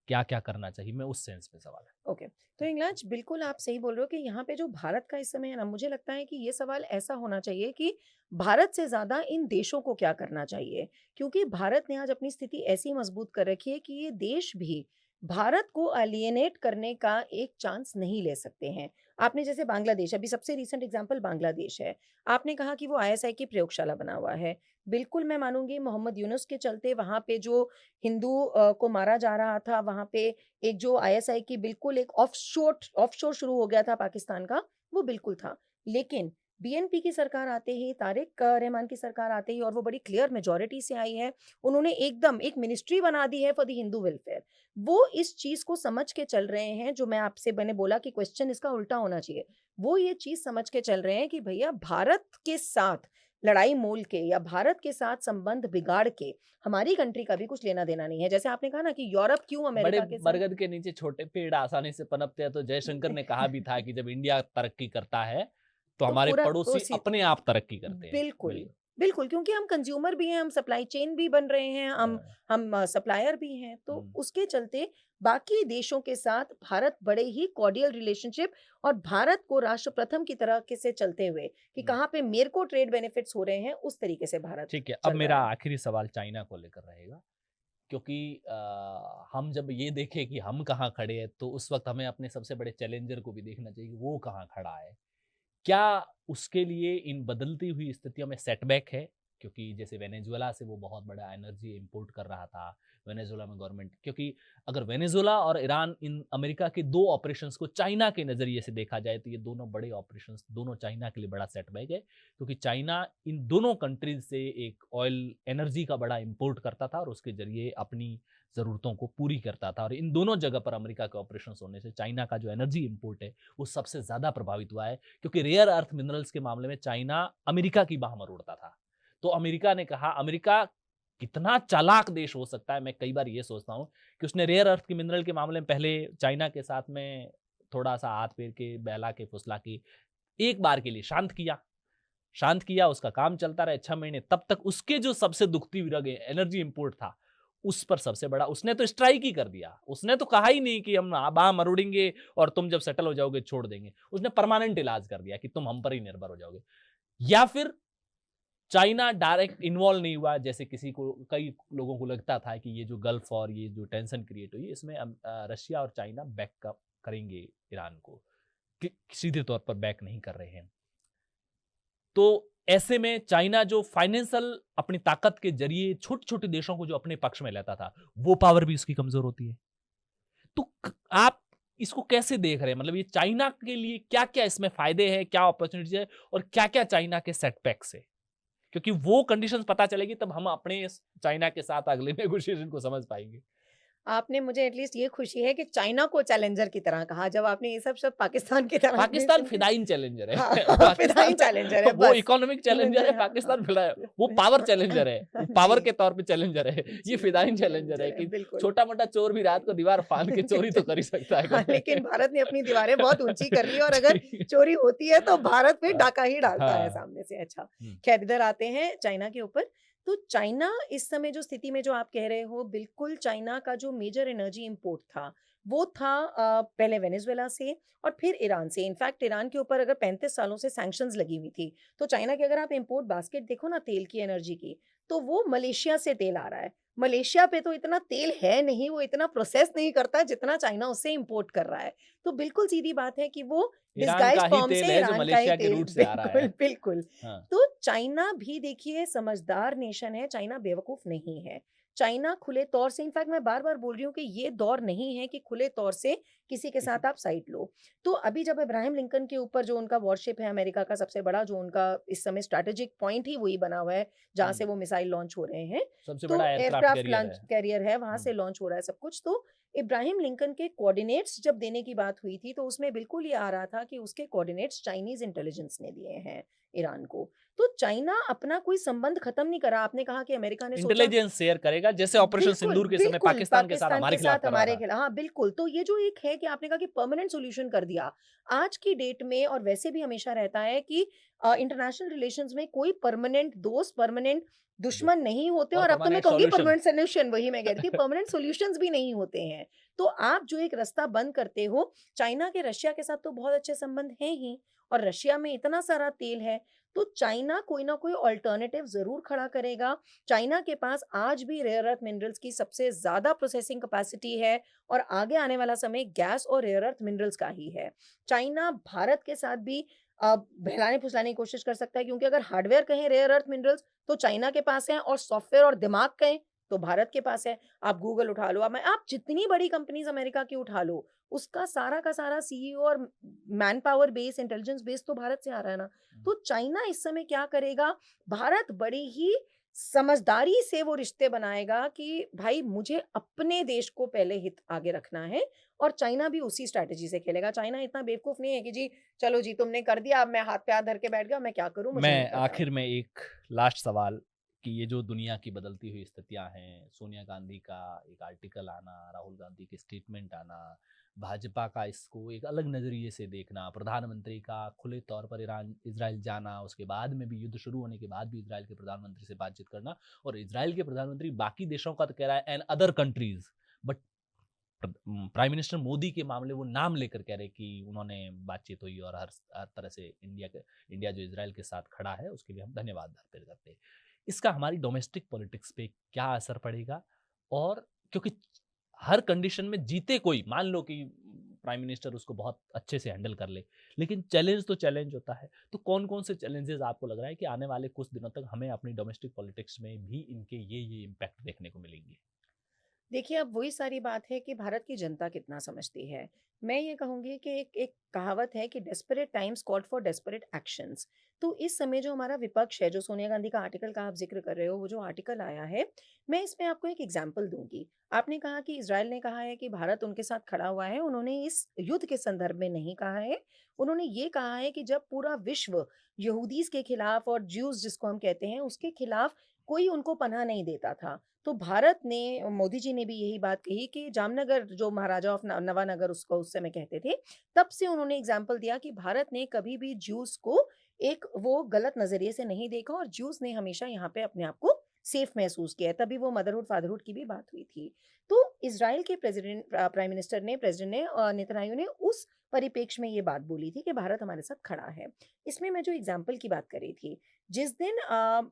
क्या-क्या करना चाहिए? मैं उस सेंस में सवाल है। ओके। तो इंग्लाज बिल्कुल आप सही बोल रहे हो कि यहाँ पे जो भारत का इस समय है ना, मुझे लगता है कि ये सवाल ऐसा होना चाहिए कि भारत से ज़्यादा इन देशों को क्या करना चाहिए? क्योंकि भारत ने आज अपनी स्थिति ऐसी मजबूत कर रखी है कि ये देश भी भारत को एलियनेट करने का एक चांस नहीं ले सकते हैं। आपने जैसे बांग्लादेश, अभी सबसे रीसेंट एग्ज़ाम्पल बांग्लादेश है। आपने कहा कि वो आईएसआई की प्रयोगशाला बना हुआ है। बिल्कुल मैं मानूँगी मोहम्मद यूनुस के चलते वहाँ पे जो हिंदू को मारा जा रहा था, वहाँ पे एक जो आईएसआई की बिल्कुल एक ऑफशोर शुरू हो गया था पाकिस्तान का, वो बिल्कुल था। लेकिन बीएनपी की सरकार आते ही, तारिक रहमान की सरकार आते ही और वो बड़ी क्लियर मेजॉरिटी से आई है। उन्होंने एकदम एक मिनिस्ट्री बना दी है फॉर द हिंदू वेलफेयर। वो इस चीज़ को समझ के चल रहे हैं, जो मैंने बोला कि क्वेश्चन इसका उल्टा होना चाहिए। वो ये चीज़ समझ के चल रहे हैं कि भैया भारत के साथ लड़ाई मोल के या भारत के साथ संबंध बिगाड़ के हमारी कंट्री का भी कुछ लेना-देना नहीं है। जैसे आपने कहा ना कि यूरोप क्यों बड़े अमेरिका के साथ बरगद के नीचे छोटे पेड़ आसानी से पनपते हैं, तो जयशंकर ने कहा भी था कि जब इंडिया तरक्की करता है, तो तो हमारे पूरा पड़ोसी उसी अपने आप तरक्की करते हैं। बिल्कुल, बिल्कुल। बिल्कुल क्योंकि हम कंज़्यूमर भी हैं, हम सप्लाई चेन भी बन रहे हैं, हाँ, हम सप्लायर भी हैं। तो हुँ, उसके चलते बाकी देशों के साथ भारत बड़े ही कॉर्डियल रिलेशनशिप और भारत को राष्ट्र प्रथम की तरह के से चलते हुए कि हुँ। कहाँ पे मेरे को ट्रेड बेनिफिट्स हो रहे हैं, उस तरीके से भारत ठीक है, अब चल रहा मेरा है। आखिरी सवाल चाइना को लेकर रहेगा, क्योंकि हम जब ये देखें कि हम कहाँ खड़े हैं, तो उस वक़्त हमें अपने सबसे बड़े चैलेंजर को भी देखना चाहिए कि वो कहाँ खड़ा है। क्या उसके लिए इन बदलती हुई स्थितियों में सेटबैक है? क्योंकि जैसे वेनेजुएला से वो बहुत बड़ा एनर्जी इंपोर्ट कर रहा था। वेनेजुएला में गवर्नमेंट, क्योंकि अगर वेनेजुएला और ईरान इन अमेरिका के 2 ऑपरेशंस को चाइना के नज़रिए से देखा जाए, तो ये दोनों बड़े ऑपरेशंस दोनों चाइना के लिए बड़ा सेटबैक है। क्योंकि चाइना इन दोनों कंट्रीज़ से एक ऑयल एनर्जी का बड़ा इंपोर्ट करता था और उसके ज़रिए अपनी ज़रूरतों को पूरी करता था, और इन दोनों जगह पर अमेरिका के ऑपरेशंस होने से चाइना का जो एनर्जी इंपोर्ट है, वो सबसे ज़्यादा प्रभावित हुआ है। क्योंकि रेयर अर्थ मिनरल्स के मामले में चाइना अमेरिका की बाह मरोड़ता था। तो अमेरिका ने कहा, अमेरिका कितना चालाक देश हो सकता है, मैं कई बार ये सोचता हूँ कि उसने रेयर अर्थ के मिनरल के मामले में पहले चाइना के साथ में थोड़ा-सा हाथ फेर के, बहला के, फुसला के, एक बार के लिए शांत किया, उसका काम चलता रहा 6 महीने, तब तक उसके जो सबसे दुखती रग एनर्जी इंपोर्ट था, उस पर सबसे बड़ा उसने तो स्ट्राइक ही कर दिया। उसने तो कहा ही नहीं कि हम बाँह मरोड़ेंगे और तुम जब सेटल हो जाओगे छोड़ देंगे। उसने परमानेंट इलाज कर दिया कि तुम हम पर ही निर्भर हो जाओगे। या फिर चाइना डायरेक्ट इन्वॉल्व नहीं हुआ, जैसे कई लोगों को लगता था कि ये जो गल्फ और ये जो टेंशन क्रिएट हुई, इसमें रशिया और चाइना बैकअप करेंगे ईरान को, कि सीधे तौर पर बैक नहीं कर रहे हैं। तो ऐसे में चाइना जो फाइनेंशियल अपनी ताकत के जरिए छोटे-छोटे देशों को जो अपने पक्ष में लेता था, वो पावर भी उसकी कमज़ोर होती है। तो आप इसको कैसे देख रहे हैं? मतलब ये चाइना के लिए क्या-क्या इसमें फ़ायदे हैं, क्या अपॉर्च्युनिटीज़ है और क्या-क्या चाइना के सेटबैक्स है? क्योंकि वो कंडीशंस पता चलेगी, तब हम अपने इस चाइना के साथ अगले नेगोशिएशन को समझ पाएँगे। आपने मुझे एटलीस्ट ये खुशी है कि चाइना को चैलेंजर की तरह कहा, जब आपने ये सब शब्द पाकिस्तान की तरह पाकिस्तान मेंशन किए। फिदायीन चैलेंजर है। हाँ, पाकिस्तान फिदायीन चैलेंजर है वो बस। इकोनॉमिक चैलेंजर है, हाँ, हाँ। पाकिस्तान फिदा वो पावर चैलेंजर है। वो पावर जी, के तौर पे चैलेंजर है। ये जी, फिदायीन चैलेंजर है चैलेंजर है, कि बिल्कुल। छोटा-मोटा चोर भी रात को दीवार फाँद के चोरी तो कर ही सकता है हाँ, लेकिन घर भारत ने अपनी दीवारें बहुत ऊँची कर ली और अगर जी। चोरी होती है तो भारत फिर हाँ, डाका ही डालता है हाँ। सामने से। अच्छा, हुँ, ख़ैर इधर आते हैं चाइना के ऊपर। तो चाइना इस समय जो स्थिति में जो आप कह रहे हो, बिल्कुल चाइना का जो मेजर एनर्जी इम्पोर्ट था, वो था पहले वेनेजुएला से और फिर ईरान से। इनफैक्ट ईरान के ऊपर अगर 35 सालों से सैंक्शंस लगी हुई थी, तो चाइना की अगर आप इम्पोर्ट बास्केट देखो ना तेल की, एनर्जी की, तो वो मलेशिया से तेल आ रहा है। मलेशिया पे तो इतना तेल है नहीं, वो इतना प्रोसेस नहीं करता जितना चाइना उससे इम्पोर्ट कर रहा है। तो बिल्कुल सीधी बात है कि वो ईरान का डिस्गाइज्ड ही फॉर्म तेल से है जो ईरान का ही मलेशिया के तेल रूट से आ रहा बिल्कुल, है। बिल्कुल। हाँ। तो चाइना भी देखिए समझदार नेशन है, चाइना बेवकूफ़ नहीं है। चाइना खुले तौर से, इनफैक्ट मैं बार-बार बोल रही हूँ कि ये दौर नहीं है कि खुले तौर से किसी के किसी साथ आप साइड लो। तो अभी जब इब्राहिम लिंकन के ऊपर जो उनका वॉरशिप है अमेरिका का सबसे बड़ा, जो उनका इस समय स्ट्रैटेजिक पॉइंट ही वही बना हुआ है, जहाँ से हुँ, वो मिसाइल लॉन्च हो रहे हैं। सबसे तो बड़ा एयरक्राफ्ट एयरक्राफ्ट कैरियर लॉन्च है। कैरियर है, वहाँ हुँ, से लॉन्च हो रहा है सब कुछ। तो इब्राहिम लिंकन के कोऑर्डिनेट्स जब देने की बात हुई थी, तो उसमें बिल्कुल ये आ रहा था कि उसके कोऑर्डिनेट्स चाइनीज़ इंटेलिजेंस ने दिए हैं ईरान को। तो चाइना अपना कोई संबंध खत्म नहीं कर रहा। आपने कहा कि अमेरिका ने सोचा इंटेलिजेंस शेयर करेगा जैसे ऑपरेशन बिल्कुल, सिंदूर के समय बिल्कुल, पाकिस्तान के साथ पाकिस्तान हमारे के खिलाफ साथ कर रहा हमारे था। खिला हाँ, बिल्कुल। तो ये जो एक है कि आपने कहा कि परमानेंट सॉल्यूशन कर दिया। आज की डेट में और वैसे भी हमेशा रहता है कि इंटरनेशनल रिलेशंस में कोई परमानेंट दोस्त, परमानेंट दो दुश्मन नहीं होते और और अब तो मैं परमानेंट कहूँगी सॉल्यूशन। परमानेंट सॉल्यूशन, वही मैं कह रही थी, परमानेंट सॉल्यूशंस भी नहीं होते हैं। तो आप जो एक रास्ता बंद करते हो, चाइना के रशिया के साथ तो बहुत अच्छे संबंध हैं ही और रशिया में इतना सारा तेल है, तो चाइना कोई ना कोई अल्टरनेटिव ज़रूर खड़ा करेगा। चाइना के पास आज भी रेयर अर्थ मिनरल्स की सबसे ज़्यादा प्रोसेसिंग कैपेसिटी है और आगे आने वाला समय गैस और रेयर अर्थ मिनरल्स का ही है। चाइना भारत के साथ भी बहलाने-फुसलाने की कोशिश कर सकता है, क्योंकि अगर हार्डवेयर कहें रेयर अर्थ मिनरल्स तो चाइना के पास है और सॉफ्टवेयर और दिमाग कहें तो भारत के पास है। आप गूगल उठा लो, आप जितनी बड़ी कंपनीज़ अमेरिका की उठा लो, उसका सारा का सारा सीईओ और man power base, intelligence base तो भारत से आ रहा है ना। तो चाइना इस समय क्या करेगा, भारत बड़ी ही समझदारी से वो रिश्ते बनाएगा कि भाई मुझे अपने देश को पहले हित आगे रखना है और चाइना भी उसी स्ट्रैटेजी से खेलेगा। चाइना इतना बेवकूफ़ नहीं है कि जी चलो जी तुमने कर दिया, अब मैं हाथ पे हाथ धर के बैठ गया, मैं क्या करूँ मुझे नहीं मैं पता। आखिर में एक लास्ट सवाल कि ये जो दुनिया की बदलती हुई स्थितियां हैं, सोनिया गांधी का एक आर्टिकल आना, राहुल गांधी के स्टेटमेंट आना, भाजपा का इसको एक अलग नज़रिए से देखना, प्रधानमंत्री का खुले तौर पर ईरान इजराइल जाना, उसके बाद में भी युद्ध शुरू होने के बाद भी इजराइल के प्रधानमंत्री से बातचीत करना, और इजराइल के प्रधानमंत्री बाकी देशों का तो कह रहा है and other countries, but prime minister Modi के मामले वो नाम लेकर कह रहे कि उन्होंने बातचीत हुई और हर तरह से इंडिया जो इजराइल के साथ खड़ा है उसके लिए हम धन्यवाद व्यक्त करते हैं। इसका हमारी डोमेस्टिक पॉलिटिक्स पे क्या असर पड़ेगा? और क्योंकि हर कंडीशन में जीते कोई, मान लो कि प्राइम मिनिस्टर उसको बहुत अच्छे से हैंडल कर ले, लेकिन चैलेंज तो चैलेंज होता है। तो कौन कौन से चैलेंजेस आपको लग रहा है कि आने वाले कुछ दिनों तक हमें अपनी डोमेस्टिक पॉलिटिक्स में भी इनके ये इम्पैक्ट देखने को मिलेंगे? देखिए, अब वही सारी बात है कि भारत की जनता कितना समझती है। मैं ये कहूँगी कि एक एक कहावत है कि desperate times called for desperate actions. तो इस समय जो हमारा विपक्ष है, जो सोनिया गांधी का आर्टिकल का आप ज़िक्र कर रहे हो, वो जो आर्टिकल आया है, मैं इसमें आपको एक एग्ज़ाम्पल दूँगी। आपने कहा कि इज़राइल ने कहा है कि भारत उनके साथ खड़ा हुआ है, उन्होंने इस युद्ध के संदर्भ में नहीं कहा है। उन्होंने ये कहा है कि जब पूरा विश्व यहूदीज़ के खिलाफ और ज्यूज़ जिसको हम कहते हैं, उसके खिलाफ कोई उनको पनाह नहीं देता था। तो भारत ने, मोदी जी ने भी यही बात कही कि जामनगर जो महाराजा ऑफ नवानगर उसको उस समय कहते थे, तब से उन्होंने एग्ज़ाम्पल दिया कि भारत ने कभी भी ज्यूस को एक वो गलत नज़रिए से नहीं देखा और ज्यूस ने हमेशा यहाँ पे अपने आप को सेफ महसूस किया है। तभी वो मदरहुड, फादरहुड की भी बात हुई थी। तो इज़राइल के प्राइम मिनिस्टर ने, प्रेज़िडेंट ने, नेतन्याहू ने उस परिप्रेक्ष्य में ये बात बोली थी कि भारत हमारे साथ खड़ा है। इसमें मैं जो एग्ज़ाम्पल की बात कर रही थी, जिस दिन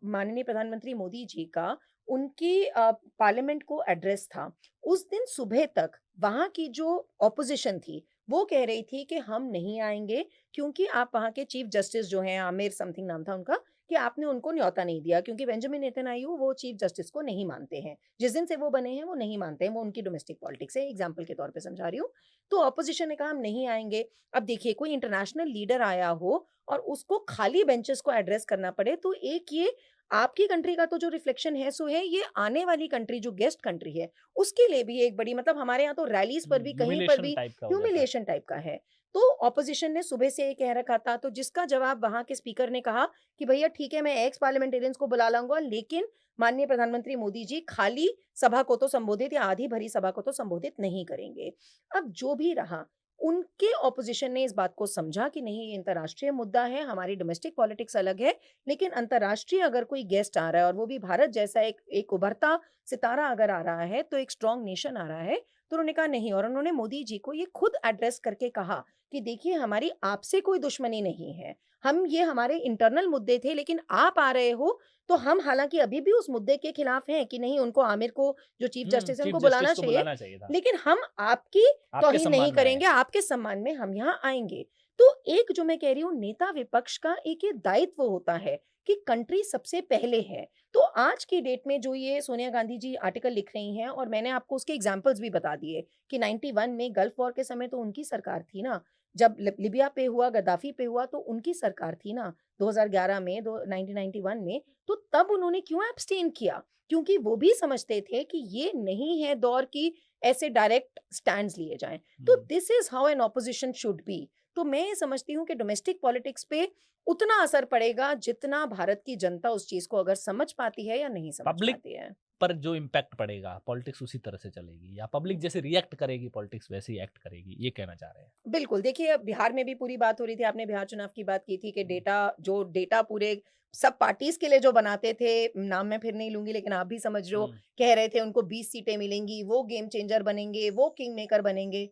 माननीय प्रधानमंत्री मोदी जी का उनकी पार्लियामेंट को एड्रेस था, उस दिन सुबह तक वहाँ की जो ऑपोज़िशन थी, वो कह रही थी कि हम नहीं आएँगे क्योंकि आप वहाँ के चीफ जस्टिस जो हैं, आमिर समथिंग नाम था उनका, कि आपने उनको न्योता नहीं दिया क्योंकि बेंजामिन नेतन्याहू वो चीफ जस्टिस को नहीं मानते हैं। जिस दिन से वो बने हैं, वो नहीं मानते हैं, वो उनकी डोमेस्टिक पॉलिटिक्स है, एग्ज़ाम्पल के तौर पे समझा रही हूँ। तो ऑपोज़िशन ने कहा हम नहीं आएँगे। अब देखिए कोई इंटरनेशनल लीडर आया हो और उसको खाली बेंचेस को एड्रेस करना पड़े, तो एक ये आपकी कंट्री का तो जो रिफ्लेक्शन है सो है, ये आने वाली कंट्री जो गेस्ट कंट्री है, उसके लिए भी एक बड़ी, मतलब हमारे यहाँ तो रैलीज़ पर भी कहीं पर ह्यूमिलेशन भी टाइप का हो जाता है। ह्यूमिलिएशन टाइप का है। तो ऑपोज़िशन ने सुबह से ये कह रखा था, तो जिसका जवाब वहाँ के स्पीकर ने कहा कि भैया ठीक है, मैं एक्स पार्लियामेंटेरियंस को बुला लाऊँगा, लेकिन माननीय प्रधानमंत्री मोदी जी खाली सभा को तो संबोधित या आधी भरी सभा को तो संबोधित नहीं करेंगे। अब जो भी रहा, उनके ऑपोज़िशन ने इस बात को समझा कि नहीं ये अंतर्राष्ट्रीय मुद्दा है, हमारी डोमेस्टिक पॉलिटिक्स अलग है, लेकिन अंतर्राष्ट्रीय अगर कोई गेस्ट आ रहा है और वो भी भारत जैसा एक एक उभरता सितारा अगर आ रहा है, तो एक स्ट्रॉन्ग नेशन आ रहा है, तो उन्होंने कहा नहीं, और उन्होंने मोदी जी को ये खुद एड्रेस करके कहा कि देखिए हमारी आपसे कोई दुश्मनी नहीं है, हम ये हमारे इंटरनल मुद्दे थे, लेकिन आप आ रहे हो तो हम हालाँकि अभी भी उस मुद्दे के खिलाफ हैं कि नहीं, उनको आमिर को, जो चीफ जस्टिस है चीफ उनको जस्टिस बुलाना को चाहिए, बुलाना चाहिए था। लेकिन हम आपकी आपके तौहीन नहीं सम्मान में आए। करेंगे, आपके सम्मान में हम यहाँ आएँगे। तो एक जो मैं कह रही हूँ, नेता विपक्ष का एक ये दायित्व होता है कि कंट्री सबसे पहले है। तो आज की डेट में जो ये सोनिया गांधी जी आर्टिकल लिख रही हैं, और मैंने आपको उसके एग्जांपल्स भी बता दिए कि 91 में गल्फ वॉर के समय तो उनकी सरकार थी ना, जब लिबिया पे हुआ, गद्दाफी पे हुआ तो उनकी सरकार थी ना, 2011 में, 1991 में, तो तब उन्होंने क्यों एब्सटेन किया? क्योंकि वो भी समझते थे कि ये नहीं है दौर कि ऐसे डायरेक्ट स्टैंड्स लिए जाएँ। तो this is how an opposition should be. तो मैं ये समझती हूँ कि डोमेस्टिक पॉलिटिक्स पे उतना असर पड़ेगा जितना भारत की जनता उस चीज़ को अगर समझ पाती है या नहीं समझ पब्लिक पाती है। पर जो इम्पैक्ट पड़ेगा, पॉलिटिक्स उसी तरह से चलेगी, या पब्लिक जैसे रिएक्ट करेगी, पॉलिटिक्स वैसे ही एक्ट करेगी, ये कहना चाह रहे हैं। बिल्कुल, देखिए अब बिहार में भी पूरी बात हो रही थी, आपने बिहार चुनाव की बात की थी कि डेटा पूरे सब पार्टीज़ के लिए जो बनाते थे, नाम मैं फिर नहीं लूँगी लेकिन आप भी समझ रहे हो, हुँ, कह रहे थे उनको 20 सीटें मिलेंगी, वो गेम चेंजर बनेंगे, वो किंग मेकर बनेंगे।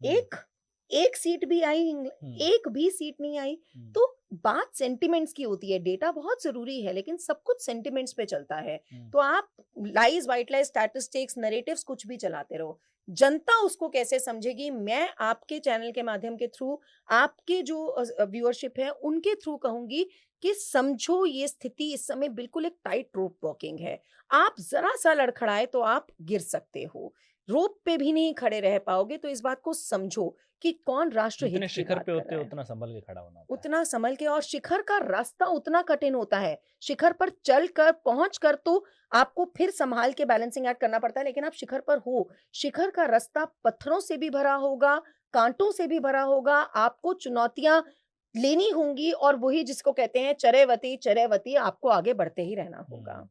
हुँ, एक एक सीट भी आई हुँ, एक भी सीट नहीं आई। हुँ, तो बात सेंटिमेंट्स की होती है, डेटा बहुत ज़रूरी है, लेकिन सब कुछ सेंटिमेंट्स पे चलता है। हुँ, तो आप lies, white lies, statistics, narratives कुछ भी चलाते रहो। जनता उसको कैसे समझेगी, मैं आपके चैनल के माध्यम के थ्रू, आपके जो व्यूअरशिप है उनके थ्रू कहूँगी कि समझो ये स्थिति इस समय बिल्कुल एक टाइट रोप वॉकिंग है। आप ज़रा-सा लड़खड़ाए तो आप गिर सकते हो। रोप पे भी नहीं खड़े रह पाओगे, तो इस बात को समझो कि कौन राष्ट्रहित जितने की शिखर बात पे कर होते रहा हैं, है। उतना सँभल के खड़ा होना होता है। उतना सँभल के, और शिखर का रास्ता उतना कठिन होता है। शिखर पर चलकर, पहुँचकर तो आपको फिर सँभाल के बैलेंसिंग एक्ट करना पड़ता है, लेकिन आप शिखर पर हो। शिखर का रास्ता पत्थरों से भी भरा होगा, काँटों से भी भरा होगा, आपको चुनौतियाँ लेनी होंगी, और वही जिसको कहते हैं चरैवती, चरैवती, आपको आगे बढ़ते ही रहना होगा। हुँ।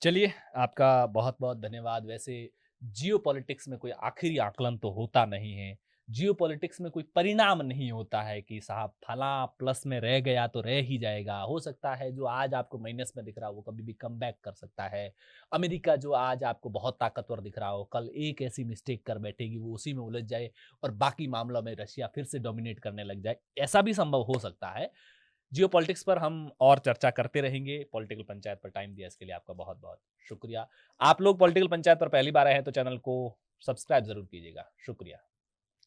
चलिए, आपका बहुत-बहुत धन्यवाद। वैसे जियोपॉलिटिक्स में कोई आखिरी आकलन तो होता नहीं है। जियोपॉलिटिक्स में कोई परिणाम नहीं होता है कि साहब फलाँ प्लस में रह गया तो रह ही जाएगा। हो सकता है जो आज आपको माइनस में दिख रहा हो, वो कभी भी कमबैक कर सकता है। अमेरिका जो आज आपको बहुत ताकतवर दिख रहा हो, कल एक ऐसी मिस्टेक कर बैठेगी, वो उसी में उलझ जाए और बाकी मामलों में रशिया फिर से डोमिनेट करने लग जाए। ऐसा भी संभव हो सकता है। जियोपॉलिटिक्स पर हम और चर्चा करते रहेंगे। पॉलिटिकल पंचायत पर टाइम दिया इसके लिए आपका बहुत-बहुत शुक्रिया। आप लोग पॉलिटिकल पंचायत पर पहली बार आए हैं तो चैनल को सब्सक्राइब ज़रूर कीजिएगा। शुक्रिया।